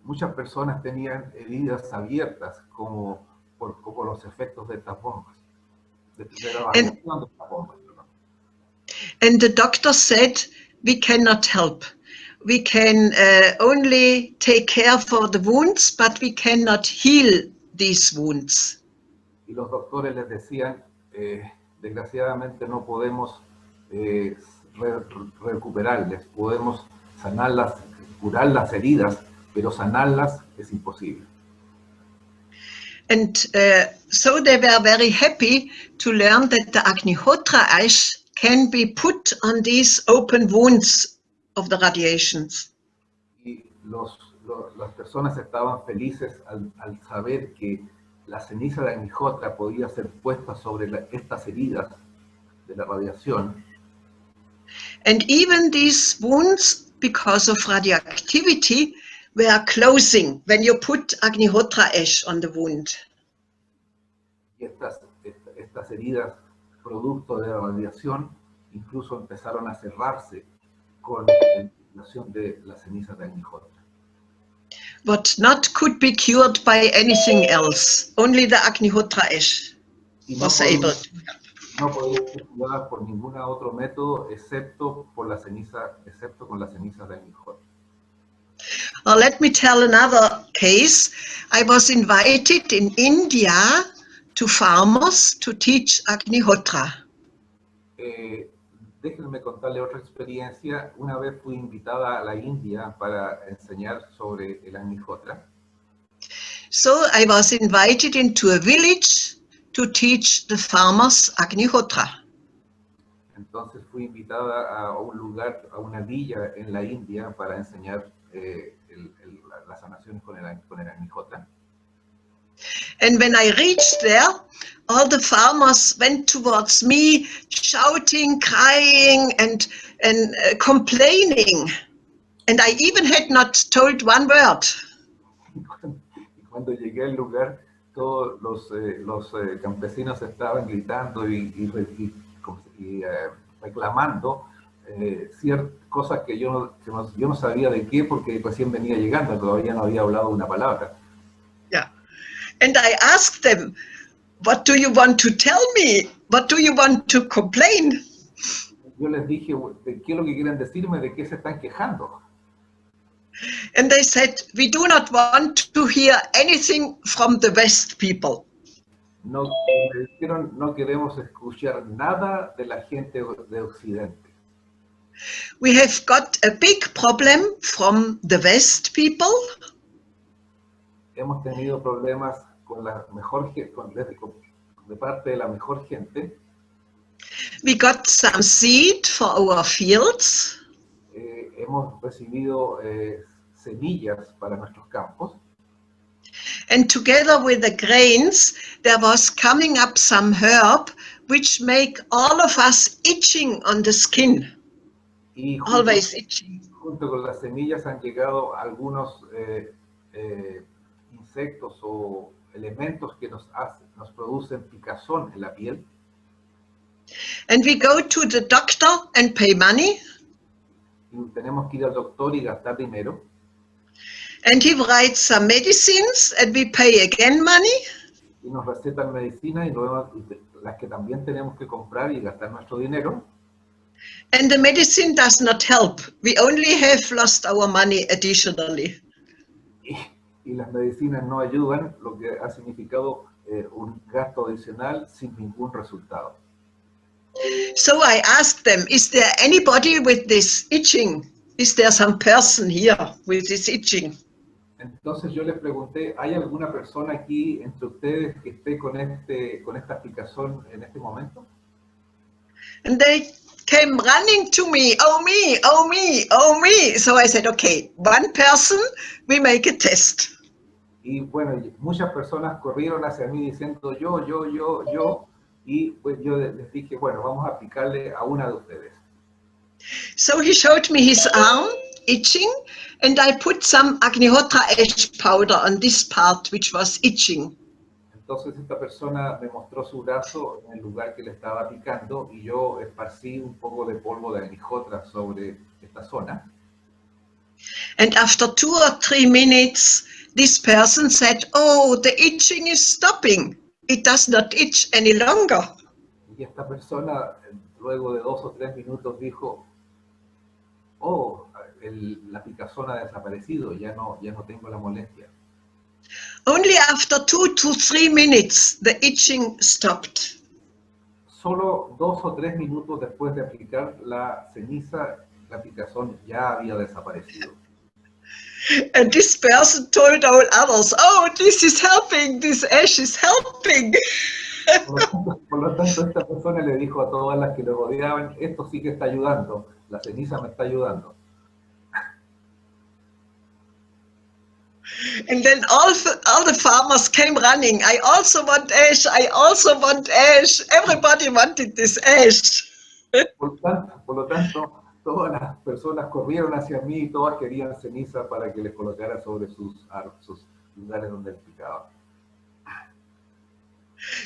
muchas personas tenían heridas abiertas como los efectos de estas bombas, de la radiación de estas bombas.
And the doctor said, we cannot help. We can only take care for the wounds, but we cannot heal these wounds.
Y los doctores les decían, desgraciadamente no podemos recuperarles, podemos sanarlas, curar las heridas, pero sanarlas es imposible.
And so they were very happy to learn that the Agnihotra ash can be put on these open wounds of the radiations.
Y las personas estaban felices al saber que la ceniza de Agnihotra podía ser puesta sobre estas heridas de la radiación.
And even these wounds, because of radioactivity, were closing when you put Agnihotra ash on the wound.
Y estas heridas, producto de la radiación, incluso empezaron a cerrarse con la infusión de la ceniza de Agnihotra.
What not could be cured by anything else. Only the Agnihotra ash was able.
No podía ser curada por ningún otro método excepto con la ceniza de Agnihotra.
Let me tell another case. I was invited in India to farmers to teach Agnihotra.
Déjenme contarle otra experiencia. Una vez fui invitada a la India para enseñar sobre el Agnihotra.
So I was invited into a village to teach the farmers Agnihotra.
Entonces fui invitada a un lugar, a una villa en la India para enseñar la sanación con el Agnihotra.
And when I reached there, all the farmers went towards me, shouting, crying, and complaining. And I even had not told one word.
Y cuando llegué al lugar, todos los campesinos estaban gritando y reclamando cosas que yo no sabía de qué, porque recién venía llegando, todavía no había hablado una palabra.
Yeah. And I asked them, what do you want to tell me? What do you want to complain?
Yo les dije, ¿qué es lo que quieren decirme? ¿De qué se están quejando?
And they said, we do not want to hear anything from the West people.
No, me dijeron, no queremos escuchar nada de la gente de Occidente.
We have got a big problem from the West people.
Hemos tenido problemas con la mejor de parte de la mejor gente.
We got some seed for our fields.
Hemos recibido semillas para nuestros campos.
And together with the grains, there was coming up some herb which make all of us itching on the skin.
Y
Always itching.
Junto con las semillas han llegado algunos insectos o elementos que nos producen picazón en la piel.
And we go to the doctor and pay money.
Y tenemos que ir al doctor y gastar dinero.
And he writes some medicines and we pay again money.
Y nos recetan medicina y luego las que también tenemos que comprar y gastar nuestro dinero.
And the medicine does not help. We only have lost our money additionally.
Y las medicinas no ayudan, lo que ha significado un gasto adicional sin ningún resultado.
So I asked them, is there anybody with this itching? Is there some person here with this itching?
Entonces yo les pregunté, ¿hay alguna persona aquí entre ustedes que esté con esta picazón en este momento?
And they came running to me, oh me, oh me, oh me. So I said, okay, one person, we make a test.
Y bueno, muchas personas corrieron hacia mí diciendo yo, y pues yo les dije, bueno, vamos a aplicarle a una de ustedes.
So he showed me his arm itching, and I put some Agnihotra ash powder on this part which was itching.
Entonces esta persona me mostró su brazo en el lugar que le estaba picando y yo esparcí un poco de polvo de Agnihotra sobre esta zona.
And after 2 or 3 minutes, this person said, oh, the itching is stopping. It does not itch any longer.
Y esta persona, luego de 2 o 3 minutos, dijo, oh, la picazón ha desaparecido, ya no tengo la molestia.
Only after 2 to 3 minutes, the itching stopped.
Solo 2 o 3 minutos después de aplicar la ceniza, la picazón ya había desaparecido.
And this person told all others, oh, this is helping, this ash is helping.
Por lo tanto, esta persona le dijo a todas las que lo rodeaban, esto sí que está ayudando, la ceniza me está ayudando.
And then all the farmers came running. I also want ash, I also want ash. Everybody wanted this ash.
Por lo tanto, todas las personas corrieron hacia mí y todas querían ceniza para que les colocara sobre sus lugares donde les picaba.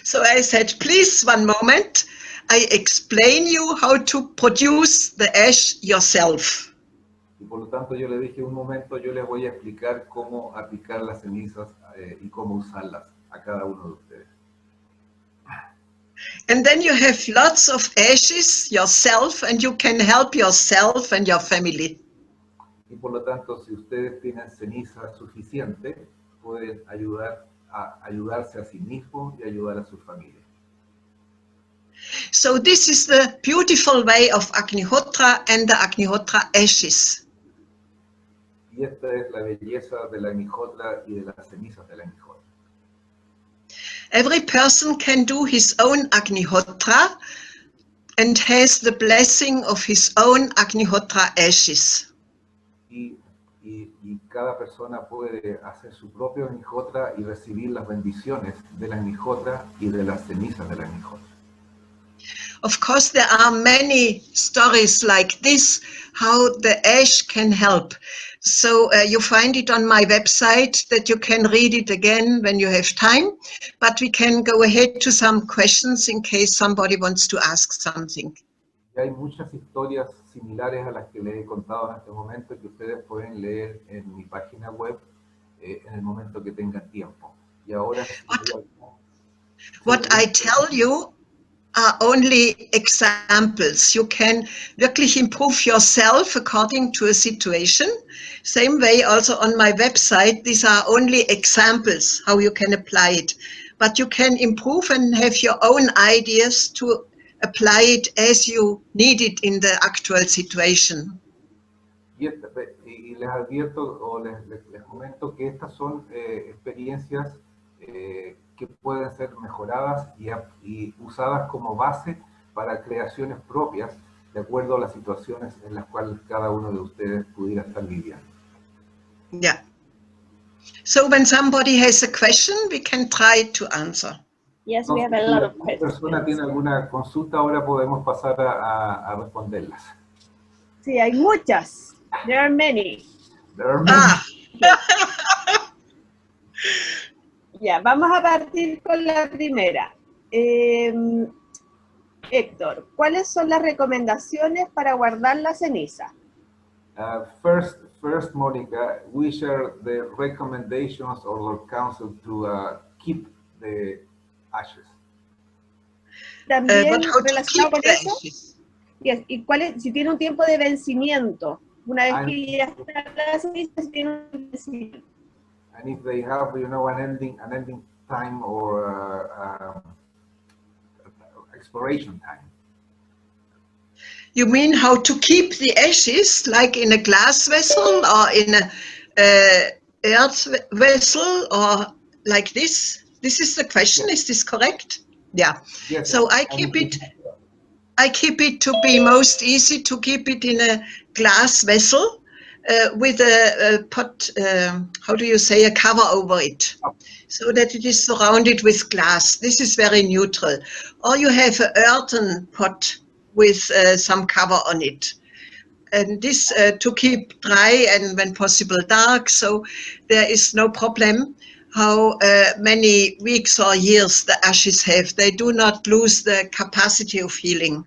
So I said, please, one moment. I explain you how to produce the ash yourself.
Y por lo tanto yo le dije, un momento, yo les voy a explicar cómo aplicar las cenizas y cómo usarlas a cada uno de ustedes.
And then you have lots of ashes yourself, and you can help yourself and your family.
Y por lo tanto, si ustedes tienen ceniza suficiente, pueden ayudarse a sí mismos y ayudar a su familia.
So this is the beautiful way of Agnihotra and the Agnihotra ashes.
Y esta es la belleza de la Agnihotra y de las cenizas de la Agnihotra.
Every person can do his own Agnihotra and has the blessing of his own Agnihotra ashes.
Y cada persona puede hacer su propio Agnihotra y recibir las bendiciones de la Agnihotra y de las cenizas de la Agnihotra.
Of course, there are many stories like this, how the ash can help. So you find it on my website that you can read it again when you have time, but we can go ahead to some questions in case somebody wants to ask something.
Y hay muchas historias similares a las que les he contado en este momento que ustedes pueden leer en mi página web en el momento que tengan tiempo. Y ahora,
what I tell you are only examples. You can wirklich improve yourself according to a situation. Same way also on my website, these are only examples how you can apply it. But you can improve and have your own ideas to apply it as you need it in the actual situation.
y les advierto o les comento que estas son experiencias que pueden ser mejoradas y usadas como base para creaciones propias de acuerdo a las situaciones en las cuales cada uno de ustedes pudiera estar viviendo.
Yeah. So when somebody has a question, we can try to answer.
Yes, we have
Entonces,
a lot of
si alguna persona tiene
questions.
alguna consulta, ahora podemos pasar a responderlas.
Sí, hay muchas. There are many.
There are many.
Ya, vamos a partir con la primera. Héctor, ¿cuáles son las recomendaciones para guardar la ceniza?
First, Mónica, we share the recommendations or the counsel to keep the ashes.
También
But how to
relacionado
keep
con
the
eso,
ashes?
yes, y cuál es, si tiene un tiempo de vencimiento, una vez
And-
que ya está la ceniza, si tiene un vencimiento.
And if they have, an ending time or expiration time.
You mean how to keep the ashes, like in a glass vessel or in a earth vessel or like this? This is the question, is this correct? Yeah.
Yes,
So I
and
keep it to be most easy to keep it in a glass vessel with a pot, how do you say, a cover over it, so that it is surrounded with glass. This is very neutral. Or you have an earthen pot with some cover on it. And this to keep dry and when possible dark, so there is no problem how many weeks or years the ashes have. They do not lose the capacity of healing.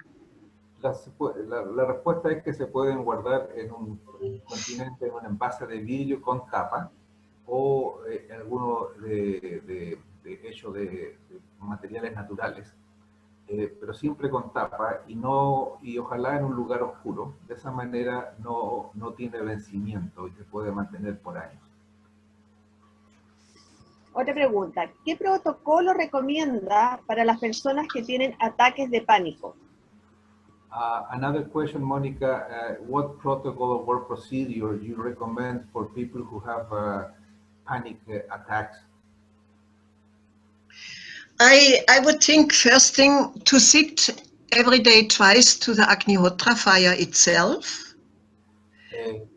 La respuesta es que se pueden guardar en un continente, en un envase de vidrio con tapa o alguno hecho de materiales naturales, pero siempre con tapa y ojalá en un lugar oscuro. De esa manera no tiene vencimiento y se puede mantener por años.
Otra pregunta, ¿qué protocolo recomienda para las personas que tienen ataques de pánico?
Another question, Monica, what protocol or procedure you recommend for people who have panic attacks?
I would think first thing to sit every day twice to the Agnihotra fire itself.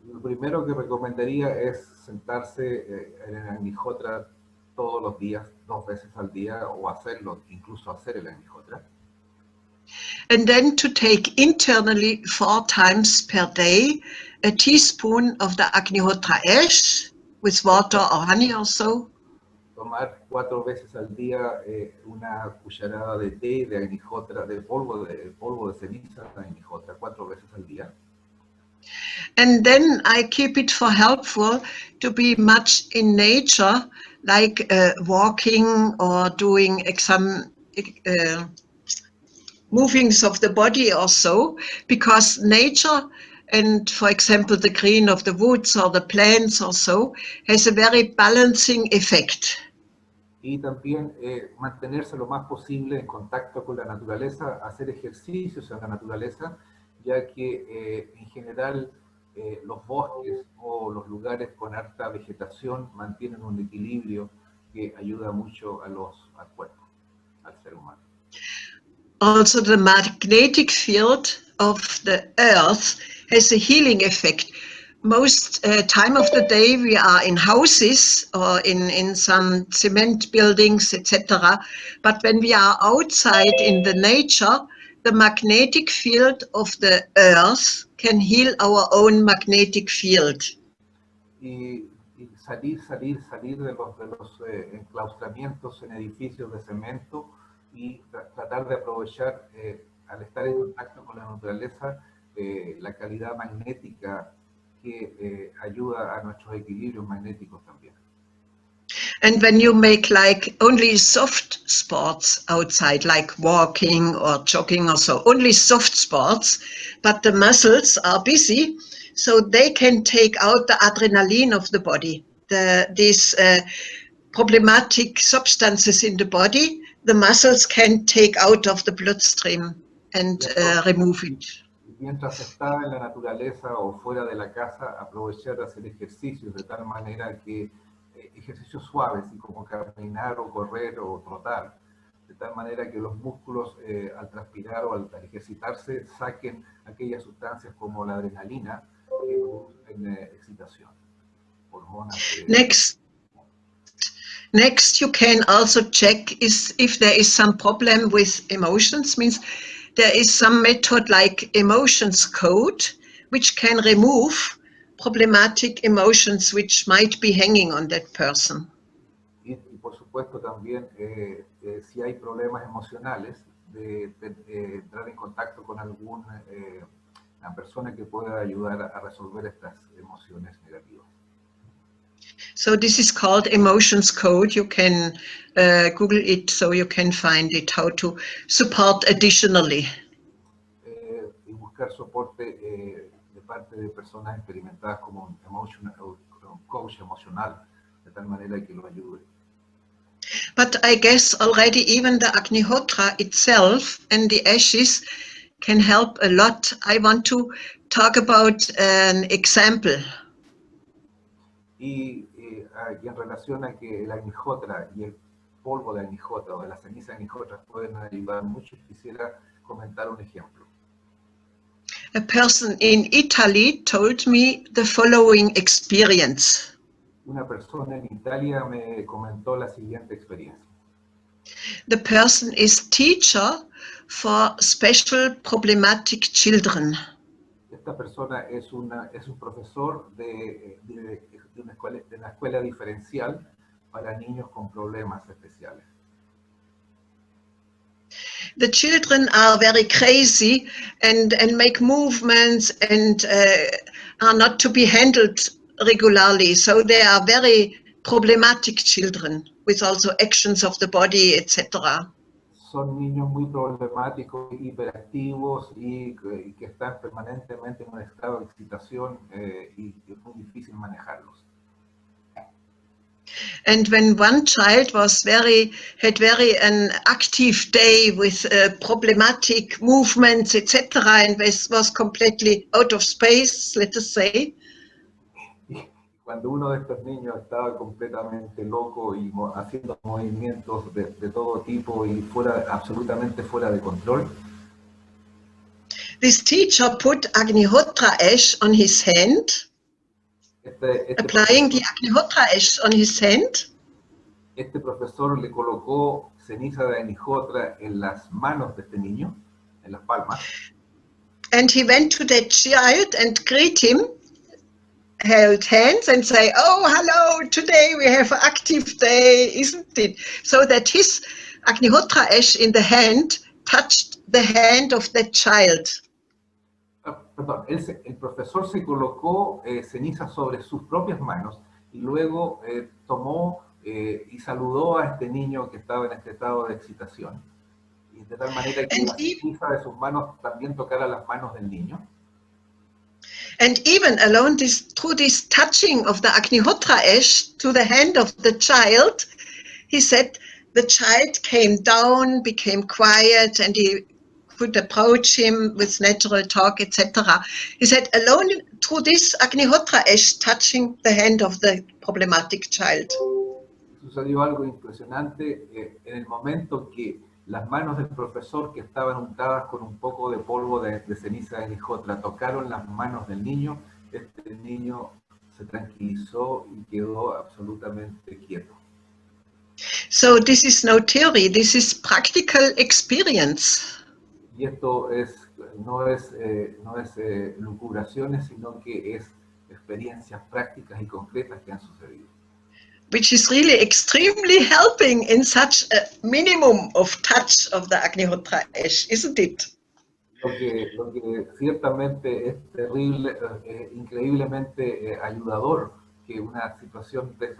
Lo primero que recomendaría es sentarse en el Agnihotra todos los días, 2 veces al día, o hacerlo, incluso hacer el Agnihotra.
And then to take internally 4 times per day a teaspoon of the Agnihotra ash with water or honey or so.
Tomar 4 veces al día una cucharada de té de Agnihotra, de polvo de ceniza de Agnihotra, 4 veces al día.
And then I keep it for helpful to be much in nature, like walking or doing some movings of the body or so, because nature, and for example the green of the woods or the plants or so, has a very balancing effect.
Y también mantenerse lo más posible en contacto con la naturaleza, hacer ejercicios en la naturaleza, ya que en general los bosques o los lugares con harta vegetación mantienen un equilibrio que ayuda mucho al cuerpo, al ser humano.
Also the magnetic field of the earth has a healing effect. Most time of the day we are in houses or in some cement buildings, etc. But when we are outside in the nature, the magnetic field of the earth can heal our own magnetic field.
Y salir de los enclaustramientos en edificios de cemento y tratar de aprovechar, al estar en contacto con la naturaleza, la calidad magnética que ayuda a nuestros equilibrios magnéticos también.
And when you make like only soft sports outside, like walking or jogging or so, only soft sports, but the muscles are busy, so they can take out the adrenaline of the body, these problematic substances in the body, the muscles can take out of the bloodstream and remove it.
Mientras está en la naturaleza o fuera de la casa, aprovechar de hacer ejercicios de tal manera que ejercicios suaves, y como caminar o correr o trotar, de tal manera que los músculos al transpirar o al ejercitarse saquen aquellas sustancias como la adrenalina que producen excitación, hormonas.
Next, you can also check if there is some problem with emotions. Means there is some method like emotions code, which can remove problematic emotions which might be hanging on that person.
Y por supuesto también si hay problemas emocionales, de entrar en contacto con alguna persona que pueda ayudar a resolver estas emociones negativas.
So this is called emotions code. You can Google it, so you can find it, how to support additionally.
Y buscar soporte de parte de personas experimentadas como un coach emocional, de tal manera que lo ayude.
But I guess already even the Agnihotra itself and the ashes can help a lot. I want to talk about an example.
Y en relación a que el Agnihotra y el polvo de Agnihotra o de la ceniza de Agnihotra pueden ayudar mucho, quisiera comentar un ejemplo.
A person in Italy told me the following experience.
Una persona en Italia me comentó la siguiente experiencia.
The person is teacher for special problematic children.
Esta persona es un profesor de una escuela diferencial para niños con problemas especiales.
The children are very crazy and make movements and are not to be handled regularly. So they are very problematic children with also actions of the body, etc.
Son niños muy problemáticos, hiperactivos y que están permanentemente en un estado de excitación y es muy difícil manejarlos.
And when one child had very an active day with problematic movements, etc., and was completely out of space, let us say.
Cuando uno de estos niños estaba completamente loco y haciendo movimientos de todo tipo y absolutamente fuera de control,
this teacher put Agnihotra ash on his hand, applying the Agnihotra ash on his hand.
Este profesor le colocó ceniza de Agnihotra en las manos de este niño, en las palmas.
And he went to the child and greet him, held hands and say, "Oh, hello, today we have an active day, isn't it?" So that his Agnihotra ash in the hand touched the hand of the child.
Perdón, el profesor se colocó ceniza sobre sus propias manos y luego tomó y saludó a este niño que estaba en este estado de excitación. Y de tal manera que la ceniza de sus manos también tocara las manos del niño.
And even alone through this touching of the Agnihotra ash to the hand of the child, he said the child came down, became quiet, and he could approach him with natural talk, etc. He said, alone through this Agnihotra ash touching the hand of the problematic child.
Sucedió algo impresionante en el momento que las manos del profesor, que estaban untadas con un poco de polvo de ceniza de Agnihotra, tocaron las manos del niño. Este niño se tranquilizó y quedó absolutamente quieto.
So this is no theory, this is practical experience.
Y esto no es lucubraciones, sino que es experiencias prácticas y concretas que han sucedido.
Which is really extremely helping in such a minimum of touch of the Agnihotra ash, isn't it?
Lo que ciertamente es terrible, increíblemente ayudador que una situación de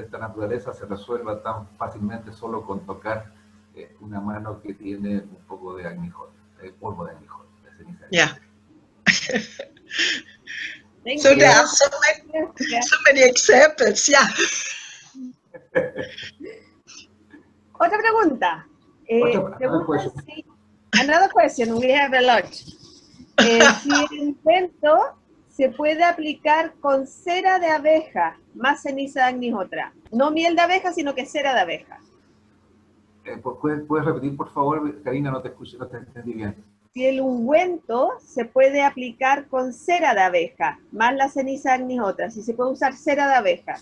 esta naturaleza se resuelva tan fácilmente solo con tocar una mano que tiene un poco de Agnihotra. Polvo de Agnihotra, de ceniza.
Yeah. So there are so many examples, yeah.
Otra pregunta. Another question, we have a lot. Si el invento se puede aplicar con cera de abeja, más ceniza de Agnihotra. No miel de abeja, sino que cera de abeja.
¿Puedes repetir, por favor, Karina? No te escuché, no te entendí bien.
Si el ungüento se puede aplicar con cera de abeja, más la ceniza de Agnihotra, si se puede usar cera de abeja.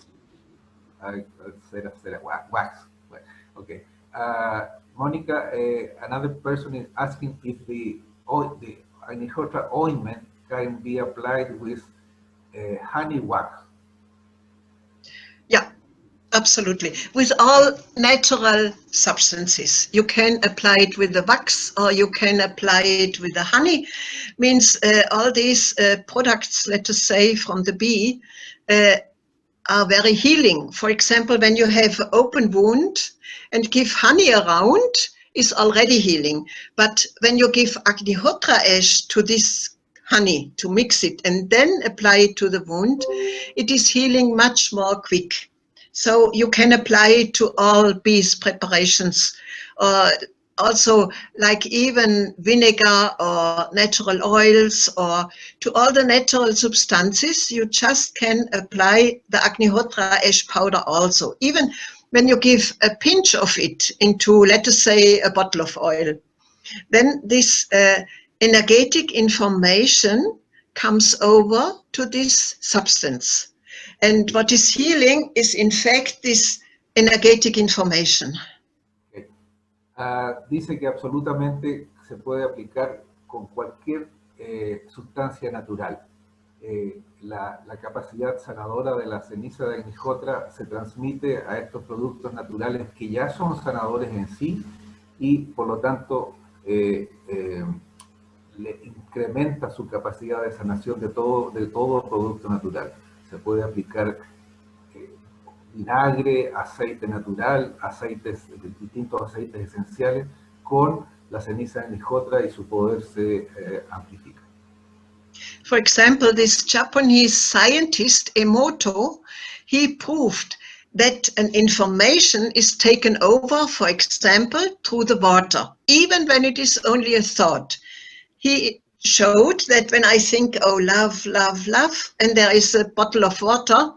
Wax. Okay. Mónica, another person is asking if the Agnihotra ointment can be applied with honey wax.
Yeah. Absolutely. With all natural substances. You can apply it with the wax or you can apply it with the honey. Means all these products, let us say, from the bee are very healing. For example, when you have an open wound and give honey around, is already healing. But when you give Agnihotra ash to this honey, to mix it and then apply it to the wound, it is healing much more quick. So you can apply it to all bees preparations, also like even vinegar or natural oils, or to all the natural substances. You just can apply the Agnihotra ash powder also, even when you give a pinch of it into, let us say, a bottle of oil. Then this energetic information comes over to this substance. And what is healing is, in fact, this energetic information.
Okay. Dice que absolutamente se puede aplicar con cualquier sustancia natural. La capacidad sanadora de la ceniza de Agnihotra se transmite a estos productos naturales que ya son sanadores en sí y, por lo tanto, le incrementa su capacidad de sanación de todo producto natural. Se puede aplicar vinagre, aceite natural, distintos aceites esenciales, con la ceniza de Agnihotra, y su poder se amplifica.
For example, this Japanese scientist, Emoto, he proved that an information is taken over, for example, through the water, even when it is only a thought. He showed that when I think, oh, love, love, love, and there is a bottle of water,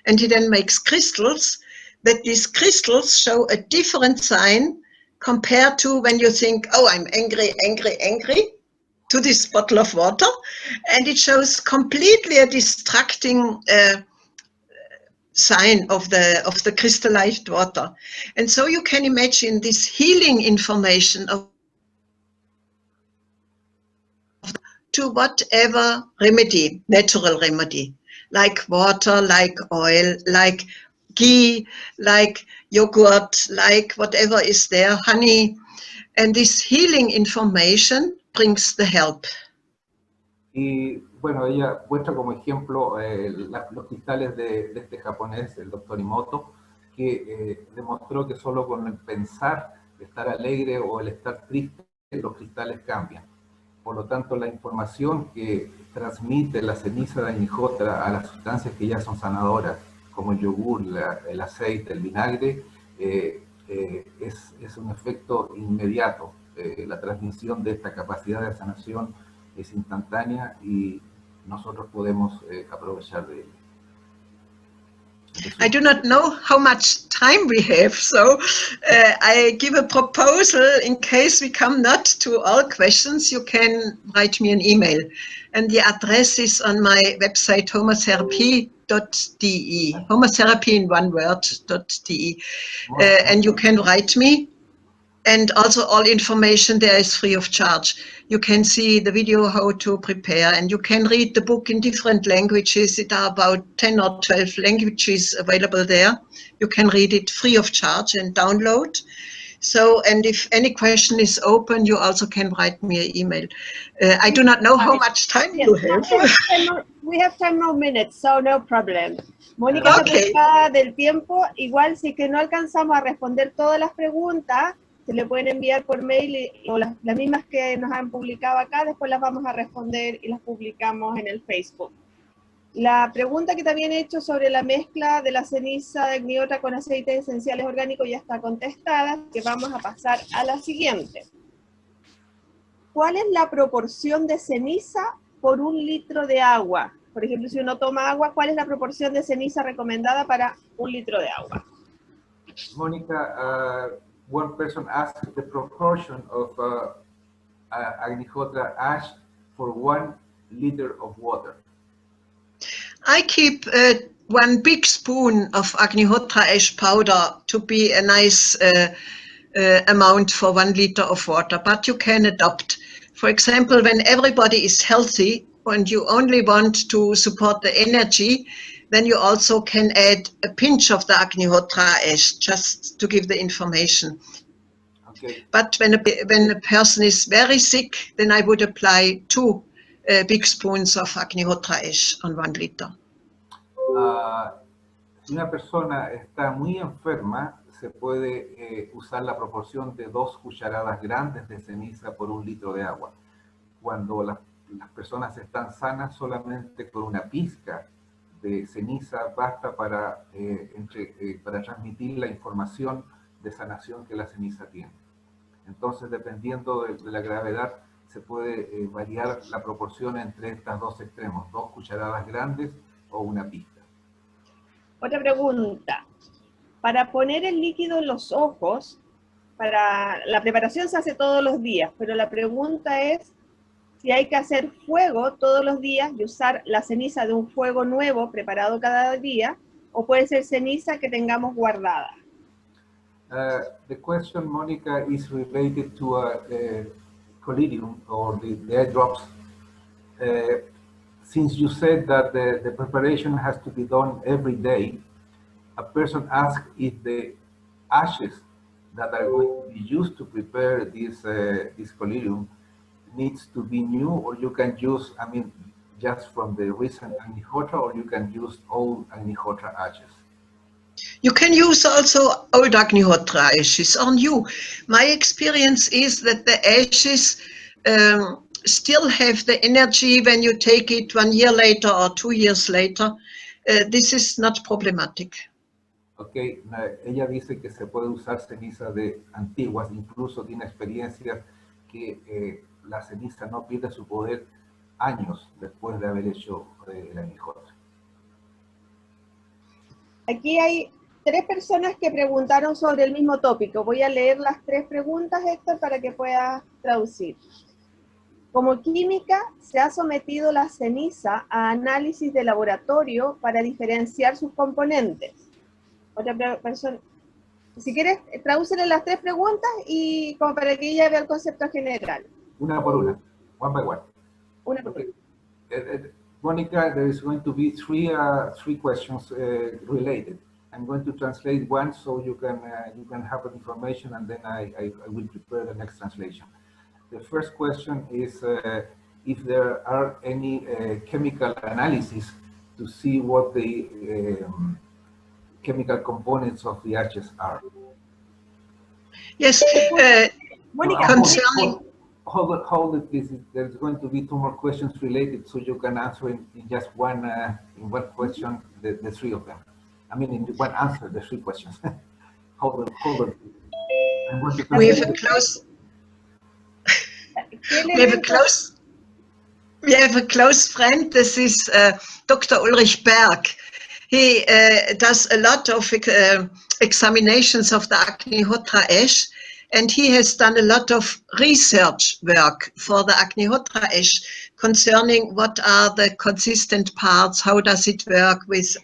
and he then makes crystals, that these crystals show a different sign compared to when you think, oh, I'm angry, angry, angry, to this bottle of water, and it shows completely a distracting sign of the crystallized water. And so you can imagine this healing information of to whatever remedy, natural remedy, like water, like oil, like ghee, like yogurt, like whatever is there, honey. And this healing information brings the help.
Y bueno, ella muestra como ejemplo los cristales de este japonés, el doctor Emoto, que demostró que solo con el pensar, estar alegre o el estar triste, los cristales cambian. Por lo tanto, la información que transmite la ceniza de Agnihotra a las sustancias que ya son sanadoras, como el yogur, el aceite, el vinagre, es un efecto inmediato. La transmisión de esta capacidad de sanación es instantánea y nosotros podemos aprovechar de ello.
I do not know how much time we have, so I give a proposal in case we come not to all questions, you can write me an email. And the address is on my website, homotherapy.de, homotherapy in one word.de. And you can write me. And also all information there is free of charge. You can see the video how to prepare, and you can read the book in different languages. It are about 10 or 12 languages available there. You can read it free of charge and download. So, and if any question is open, you also can write me an email. I do not know how much time you have.
We have 10 more minutes, so no problem. Mónica,
Okay.
está del tiempo. Igual si que no alcanzamos a responder todas las preguntas, se le pueden enviar por mail o las mismas que nos han publicado acá, después las vamos a responder y las publicamos en el Facebook. La pregunta que te habían hecho sobre la mezcla de la ceniza de Agnihotra con aceites esenciales orgánicos ya está contestada, que vamos a pasar a la siguiente. ¿Cuál es la proporción de ceniza por 1 litro de agua? Por ejemplo, si uno toma agua, ¿cuál es la proporción de ceniza recomendada para 1 litro de agua?
Mónica, one person asked the proportion of Agnihotra ash for 1 liter of water.
I keep 1 big spoon of Agnihotra ash powder to be a nice amount for 1 liter of water, but you can adopt. For example, when everybody is healthy and you only want to support the energy, then you also can add a pinch of the Agnihotra ash, just to give the information.
Okay.
But when a person is very sick, then I would apply 2 big spoons of Agnihotra ash on 1 liter.
Si una persona está muy enferma, se puede usar la proporción de 2 cucharadas grandes de ceniza por 1 litro de agua. Cuando las personas están sanas, solamente con una pizca de ceniza basta para transmitir la información de sanación que la ceniza tiene. Entonces, dependiendo de la gravedad, se puede variar la proporción entre estos 2 extremos, 2 cucharadas grandes o una pizca.
Otra pregunta. Para poner el líquido en los ojos, la preparación se hace todos los días, pero la pregunta es si hay que hacer fuego todos los días y usar la ceniza de un fuego nuevo preparado cada día, o puede ser ceniza que tengamos guardada.
The question, Monica, is related to collyrium or the eye drops. Since you said that the preparation has to be done every day, a person asked if the ashes that are going to be used to prepare this collyrium needs to be new, or you can use, I mean, just from the recent Agnihotra, or you can use old Agnihotra ashes.
You can use also old Agnihotra ashes or new. My experience is that the ashes still have the energy when you take it 1 year later or 2 years later. This is not problematic.
Okay, ella dice que se puede usar ceniza de antiguas, incluso tiene experiencias que la ceniza no pierde su poder años después de haber hecho el Agnihotra.
Aquí hay 3 personas que preguntaron sobre el mismo tópico. Voy a leer las 3 preguntas, Héctor, para que puedas traducir. Como química, se ha sometido la ceniza a análisis de laboratorio para diferenciar sus componentes. Otra persona, si quieres, tradúcele las 3 preguntas y como para que ella vea el concepto general.
Una por una, one by one.
Una por una.
Monica, there is going to be three questions related. I'm going to translate one so you can have the information, and then I will prepare the next translation. The first question is if there are any chemical analysis to see what the chemical components of the ashes are.
Yes,
Mónica,
concerning...
Hold it, please. There's going to be 2 more questions related, so you can answer in just one question, the 3 of them. I mean, in one answer, the 3 questions. hold it.
We have a close... We have a close friend. This is Dr. Ulrich Berg. He does a lot of examinations of the Agnihotra ash, and he has done a lot of research work for the Agnihotra ash concerning what are the consistent parts, how does it work with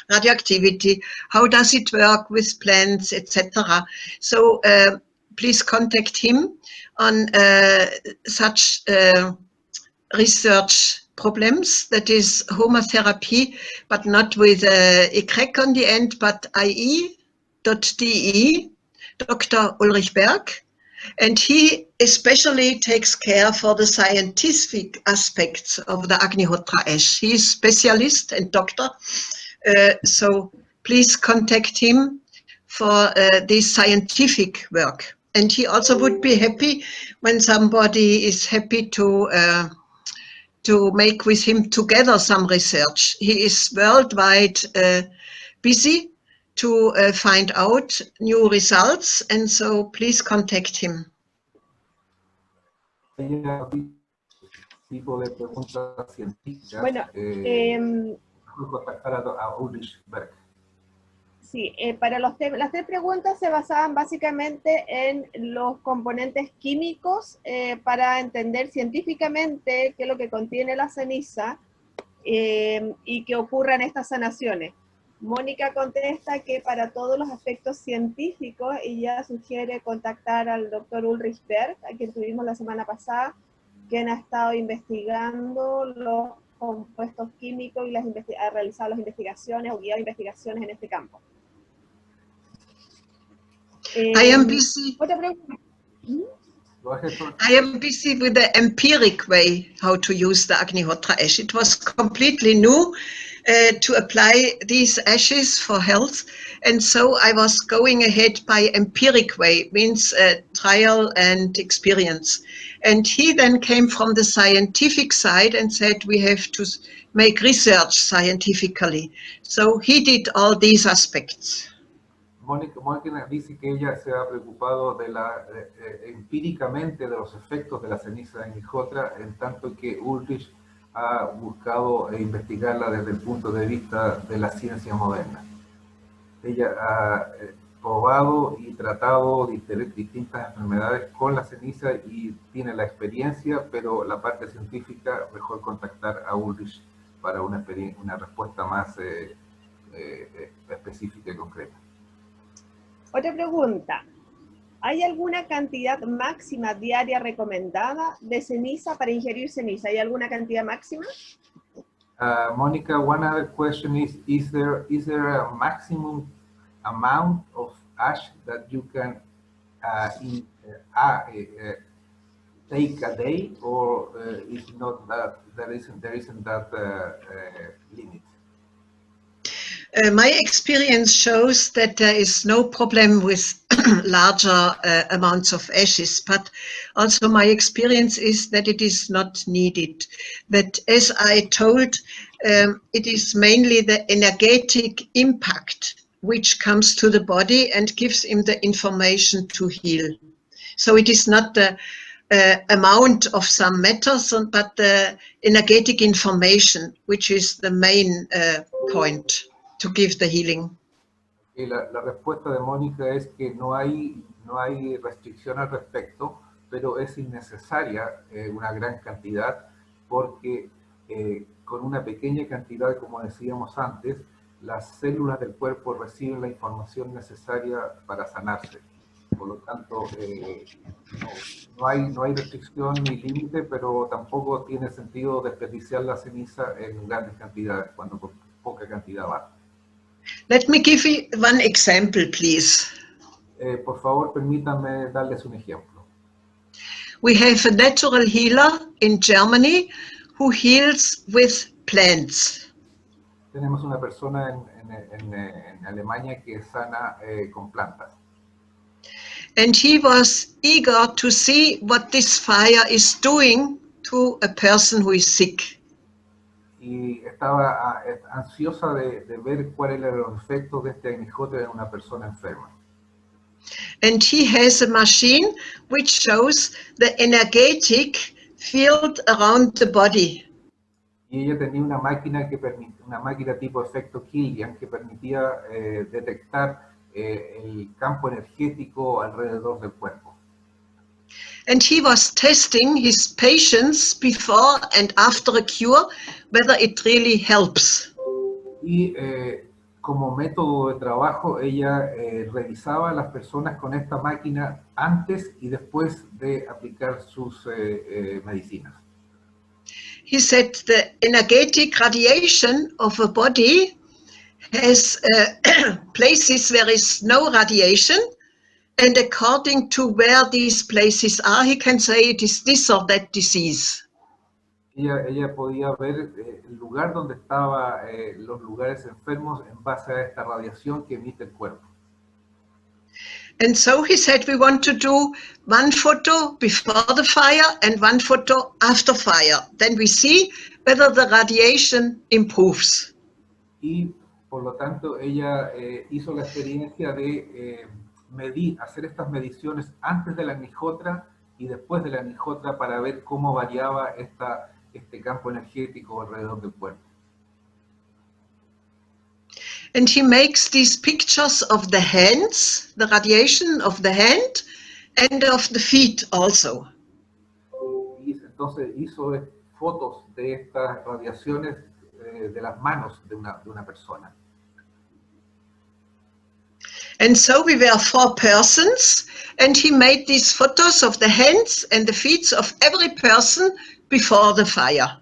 radioactivity, how does it work with plants, etc. So please contact him on such research problems, that is homotherapy, but not with Y on the end, but ie.de, Dr. Ulrich Berg, and he especially takes care for the scientific aspects of the Agnihotra ash. He is specialist and doctor, so please contact him for this scientific work. And he also would be happy when somebody is happy to make with him together some research. He is worldwide busy to find out new results, and so please contact him.
Bueno, sí, para las 3 preguntas se basaban básicamente en los componentes químicos para entender científicamente qué es lo que contiene la ceniza y que ocurran estas sanaciones. Mónica contesta que para todos los aspectos científicos ella sugiere contactar al doctor Ulrich Berg, a quien tuvimos la semana pasada, quien ha estado investigando los compuestos químicos y ha realizado las investigaciones o guiado investigaciones en este campo.
I am busy.
Otra pregunta.
I am busy with the empiric way how to use the Agnihotra ash. It was completely new to apply these ashes for health, and so I was going ahead by empiric way, means trial and experience. And he then came from the scientific side and said we have to make research scientifically. So he did all these aspects.
Mónica dice que ella se ha preocupado empíricamente de los efectos de la ceniza de Agnihotra, en tanto que Ulrich ha buscado investigarla desde el punto de vista de la ciencia moderna. Ella ha probado y tratado distintas enfermedades con la ceniza y tiene la experiencia, pero la parte científica, mejor contactar a Ulrich para una respuesta más específica y concreta.
Otra pregunta. ¿Hay alguna cantidad máxima diaria recomendada de ceniza para ingerir ceniza? ¿Hay alguna cantidad máxima?
Monica, one other question is there a maximum amount of ash that you can take a day, or is not that there isn't that limit?
My experience shows that there is no problem with larger amounts of ashes, but also my experience is that it is not needed. But as I told, it is mainly the energetic impact which comes to the body and gives him the information to heal. So it is not the amount of some matters, but the energetic information, which is the main point to give the healing.
Y la respuesta de Mónica es que no hay restricción al respecto, pero es innecesaria una gran cantidad, porque con una pequeña cantidad, como decíamos antes, las células del cuerpo reciben la información necesaria para sanarse. Por lo tanto, no hay restricción ni límite, pero tampoco tiene sentido desperdiciar la ceniza en grandes cantidades, cuando con poca cantidad va.
Let me give you one example, please.
Por favor, permítanme darles un ejemplo.
We have a natural healer in Germany who heals with plants.
Tenemos una persona en Alemania que sana con plantas.
And he was eager to see what this fire is doing to a person who is sick.
Y estaba ansiosa de ver cuáles eran los efectos de este Agnihotra en una persona enferma.
And he has a machine which shows the energetic field around the body.
Y ella tenía una máquina tipo efecto Killian que permitía detectar el campo energético alrededor del cuerpo.
And he was testing his patients before and after a cure, whether it really helps.
Y como método de trabajo, ella revisaba a las personas con esta máquina antes y después de aplicar sus medicinas.
He said the energetic radiation of a body has places where is no radiation, and according to where these places are, he can say it is this or that disease.
Ella podía ver el lugar donde estaban los lugares enfermos en base a esta radiación que emite el cuerpo.
And so he said, we want to do one photo before the fire and one photo after fire. Then we see whether the radiation improves.
Y por lo tanto ella hizo la experiencia de hacer estas mediciones antes de la Agnihotra y después de la Agnihotra para ver cómo variaba este campo energético alrededor del cuerpo.
And he makes these pictures of the hands, the radiation of the hand, and of the feet also.
Y entonces hizo fotos de estas radiaciones de las manos de una persona.
And so we were 4 persons, and he made these photos of the hands and the feet of every person before the fire.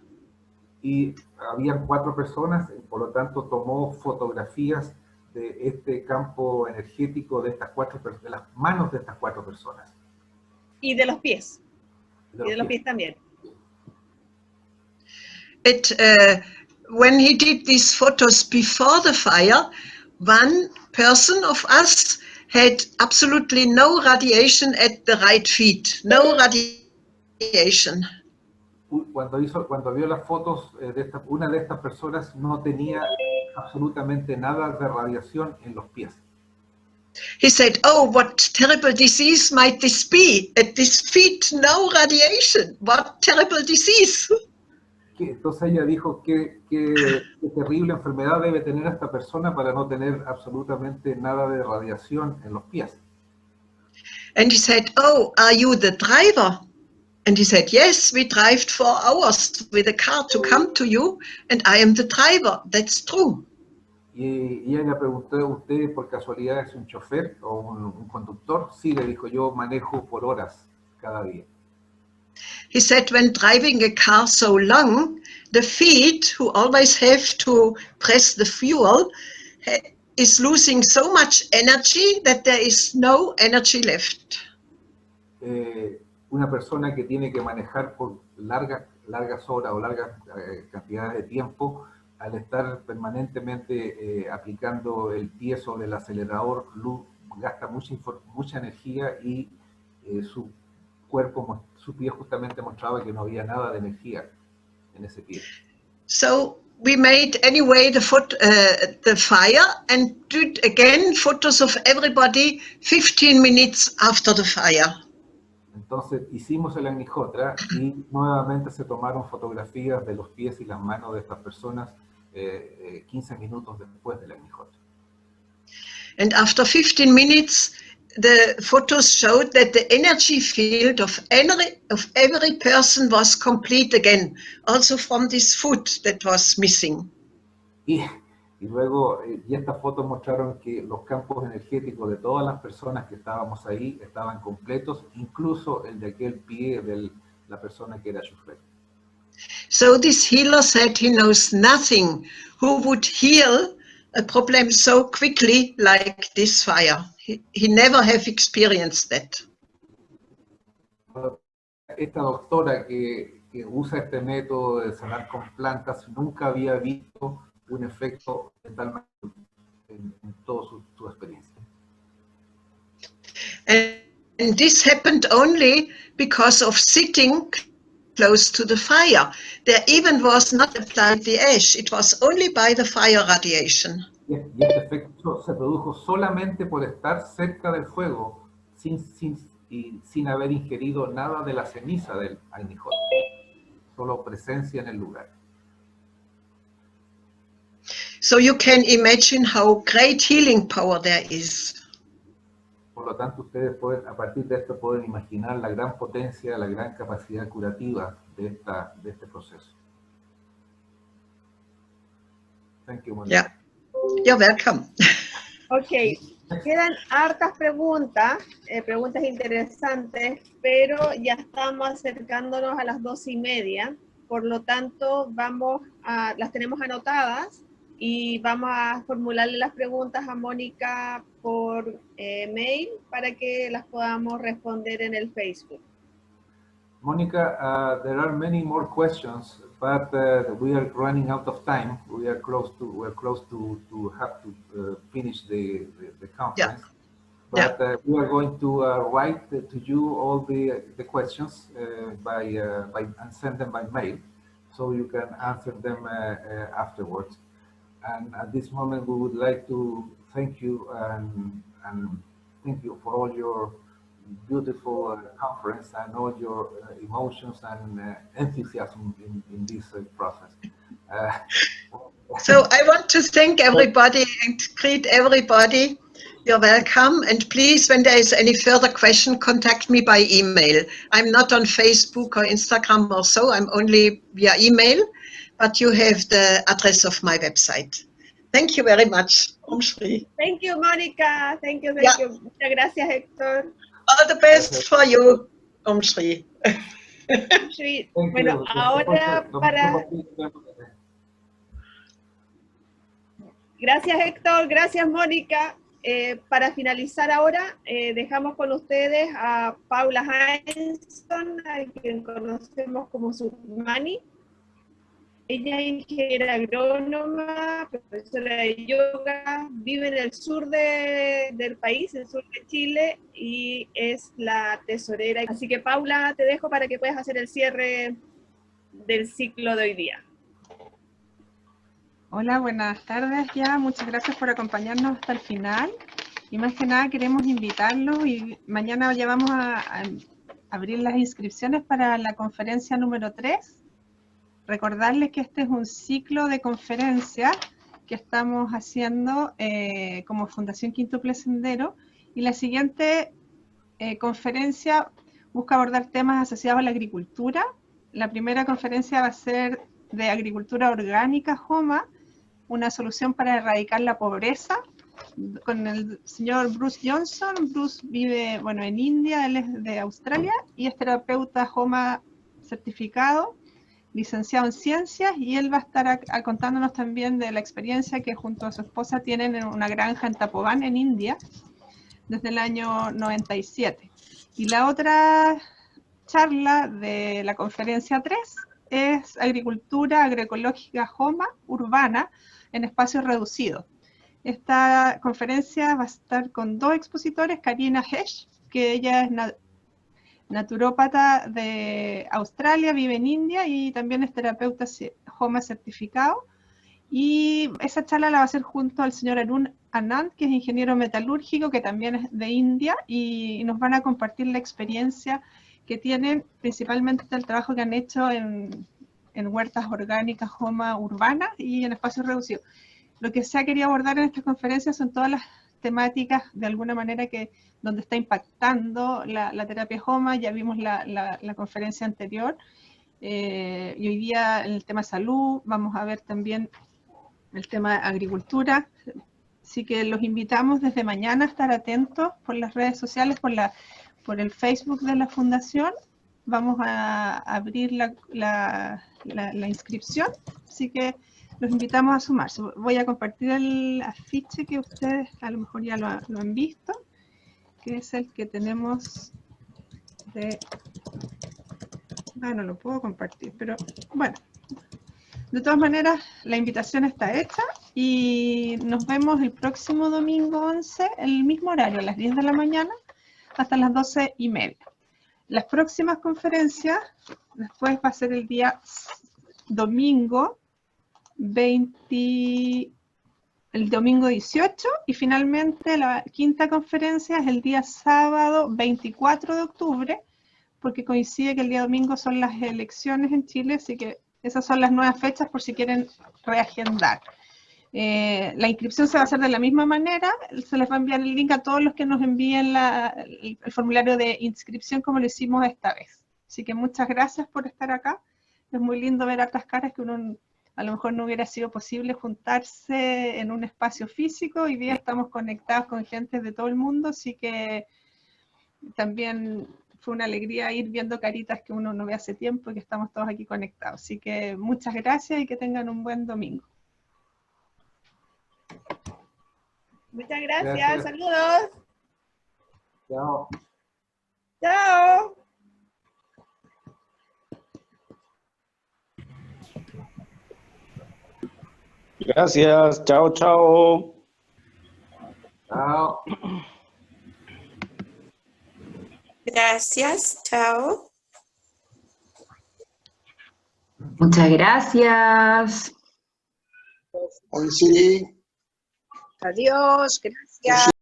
Y habían 4 personas, y por lo tanto tomó fotografías de este campo energético de las manos de estas 4 personas.
Y de los pies. Y de los pies también.
When he did these photos before the fire, one person of us had absolutely no radiation at the right feet, no radiation.
Cuando vio las fotos, una de estas personas no tenía absolutamente nada de radiación en los pies.
He said, oh, what terrible disease might this be? At this feet, no radiation. What terrible disease.
Entonces ella dijo, qué terrible enfermedad debe tener esta persona para no tener absolutamente nada de radiación en los pies.
And he said, oh, are you the driver? And he said, yes, we drive 4 hours with a car to come to you, and I am the driver. That's true.
Y ella le preguntó, ¿usted por casualidad es un chofer o un conductor? Sí, le dijo, yo manejo por horas cada día.
He said, when driving a car so long, the feet, who always have to press the fuel, is losing so much energy that there is no energy left.
Una persona que tiene que manejar por largas horas o largas cantidades de tiempo, al estar permanentemente aplicando el pie sobre el acelerador, gasta mucha energía y su pie justamente mostraba que no había nada de energía en ese pie.
So we made anyway the fire and did again photos of everybody 15 minutes after the fire.
Entonces hicimos el Agnihotra y nuevamente se tomaron fotografías de los pies y las manos de estas personas 15 minutos después del Agnihotra.
And after 15 minutes, the photos showed that the energy field of every person was complete again, also from this foot that was missing.
Y luego, y estas fotos mostraron que los campos energéticos de todas las personas que estábamos ahí estaban completos, incluso el de aquel pie de la persona que era Shufret.
So this healer said he knows nothing who would heal a problem so quickly like this fire. He never have experienced that.
Esta doctora que usa este método de sanar con plantas nunca había visto un efecto de tal manera en toda su experiencia.
And this happened only because of sitting close to the fire. There even was not applied the ash, it was only by the fire radiation.
Y este efecto se produjo solamente por estar cerca del fuego, sin haber ingerido nada de la ceniza del Agnihotra, solo presencia en el lugar.
So you can imagine how great healing power there is.
Por lo tanto, ustedes pueden, a partir de esto, pueden imaginar la gran potencia, la gran capacidad curativa de este proceso. Thank you, Mónica.
Yeah, you're welcome.
Ok, quedan hartas preguntas, preguntas interesantes, pero ya estamos acercándonos a las 12:30, por lo tanto las tenemos anotadas y vamos a formularle las preguntas a Mónica por mail para que las podamos responder en el Facebook.
Monica, there are many more questions, but we are running out of time. We are close to have to finish the conference.
Yeah.
But we are going to write to you all the questions and send them by mail, so you can answer them afterwards. And at this moment, we would like to thank you and thank you for all your beautiful conference and all your emotions and enthusiasm in this process.
So I want to thank everybody and greet everybody. You're welcome. And please, when there is any further question, contact me by email. I'm not on Facebook or Instagram or so. I'm only via email, but you have the address of my website. Thank you very much. Om Shri.
Thank you, Mónica. Thank you. Muchas gracias, Héctor.
All the best for you. Om Shri.
Om Shri. Bueno, ahora Gracias, Héctor. Gracias, Mónica. Para finalizar ahora, dejamos con ustedes a Paula Heinzson, a quien conocemos como Submani. Ella es ingeniera agrónoma, profesora de yoga, vive en el sur del país, en el sur de Chile, y es la tesorera. Así que, Paula, te dejo para que puedas hacer el cierre del ciclo de hoy día.
Hola, buenas tardes ya. Muchas gracias por acompañarnos hasta el final. Y más que nada queremos invitarlos y mañana ya vamos a abrir las inscripciones para la conferencia número 3. Recordarles que este es un ciclo de conferencias que estamos haciendo como Fundación Quíntuple Sendero, y la siguiente conferencia busca abordar temas asociados a la agricultura. La primera conferencia va a ser de agricultura orgánica Homa, una solución para erradicar la pobreza, con el señor Bruce Johnson. Bruce vive en India, él es de Australia y es terapeuta Homa certificado, licenciado en ciencias, y él va a estar contándonos también de la experiencia que junto a su esposa tienen en una granja en Tapovan, en India, desde el año 97. Y la otra charla de la conferencia 3 es agricultura agroecológica Homa urbana en espacios reducidos. Esta conferencia va a estar con 2 expositores, Karina Hesh, que ella es naturópata de Australia, vive en India y también es terapeuta Homa certificado, Y esa charla la va a hacer junto al señor Arun Anand, que es ingeniero metalúrgico, que también es de India, y nos van a compartir la experiencia que tienen, principalmente el trabajo que han hecho en huertas orgánicas Homa urbanas y en espacios reducidos. Lo que se ha querido abordar en estas conferencias son todas las temáticas, de alguna manera, donde está impactando la terapia Homa. Ya vimos la conferencia anterior, y hoy día en el tema salud vamos a ver también el tema de agricultura. Así que los invitamos desde mañana a estar atentos por las redes sociales, por el Facebook de la Fundación. Vamos a abrir la inscripción, así que los invitamos a sumarse. Voy a compartir el afiche que ustedes a lo mejor ya lo han visto, que es el que tenemos de... no lo puedo compartir, pero bueno. De todas maneras, la invitación está hecha y nos vemos el próximo domingo 11, el mismo horario, a las 10 de la mañana hasta las 12:30. Las próximas conferencias, después va a ser el día domingo 20, el domingo 18, y finalmente la quinta conferencia es el día sábado 24 de octubre, porque coincide que el día domingo son las elecciones en Chile, así que esas son las nuevas fechas por si quieren reagendar. La inscripción se va a hacer de la misma manera, se les va a enviar el link a todos los que nos envíen el formulario de inscripción como lo hicimos esta vez. Así que muchas gracias por estar acá. Es muy lindo ver otras caras que uno a lo mejor no hubiera sido posible juntarse en un espacio físico. Hoy día estamos conectados con gente de todo el mundo, así que también fue una alegría ir viendo caritas que uno no ve hace tiempo y que estamos todos aquí conectados. Así que muchas gracias y que tengan un buen domingo.
Muchas gracias. Saludos.
Chao.
Chao.
Gracias, chao, chao.
Chao.
Gracias, chao.
Muchas gracias.
Sí.
Adiós, gracias.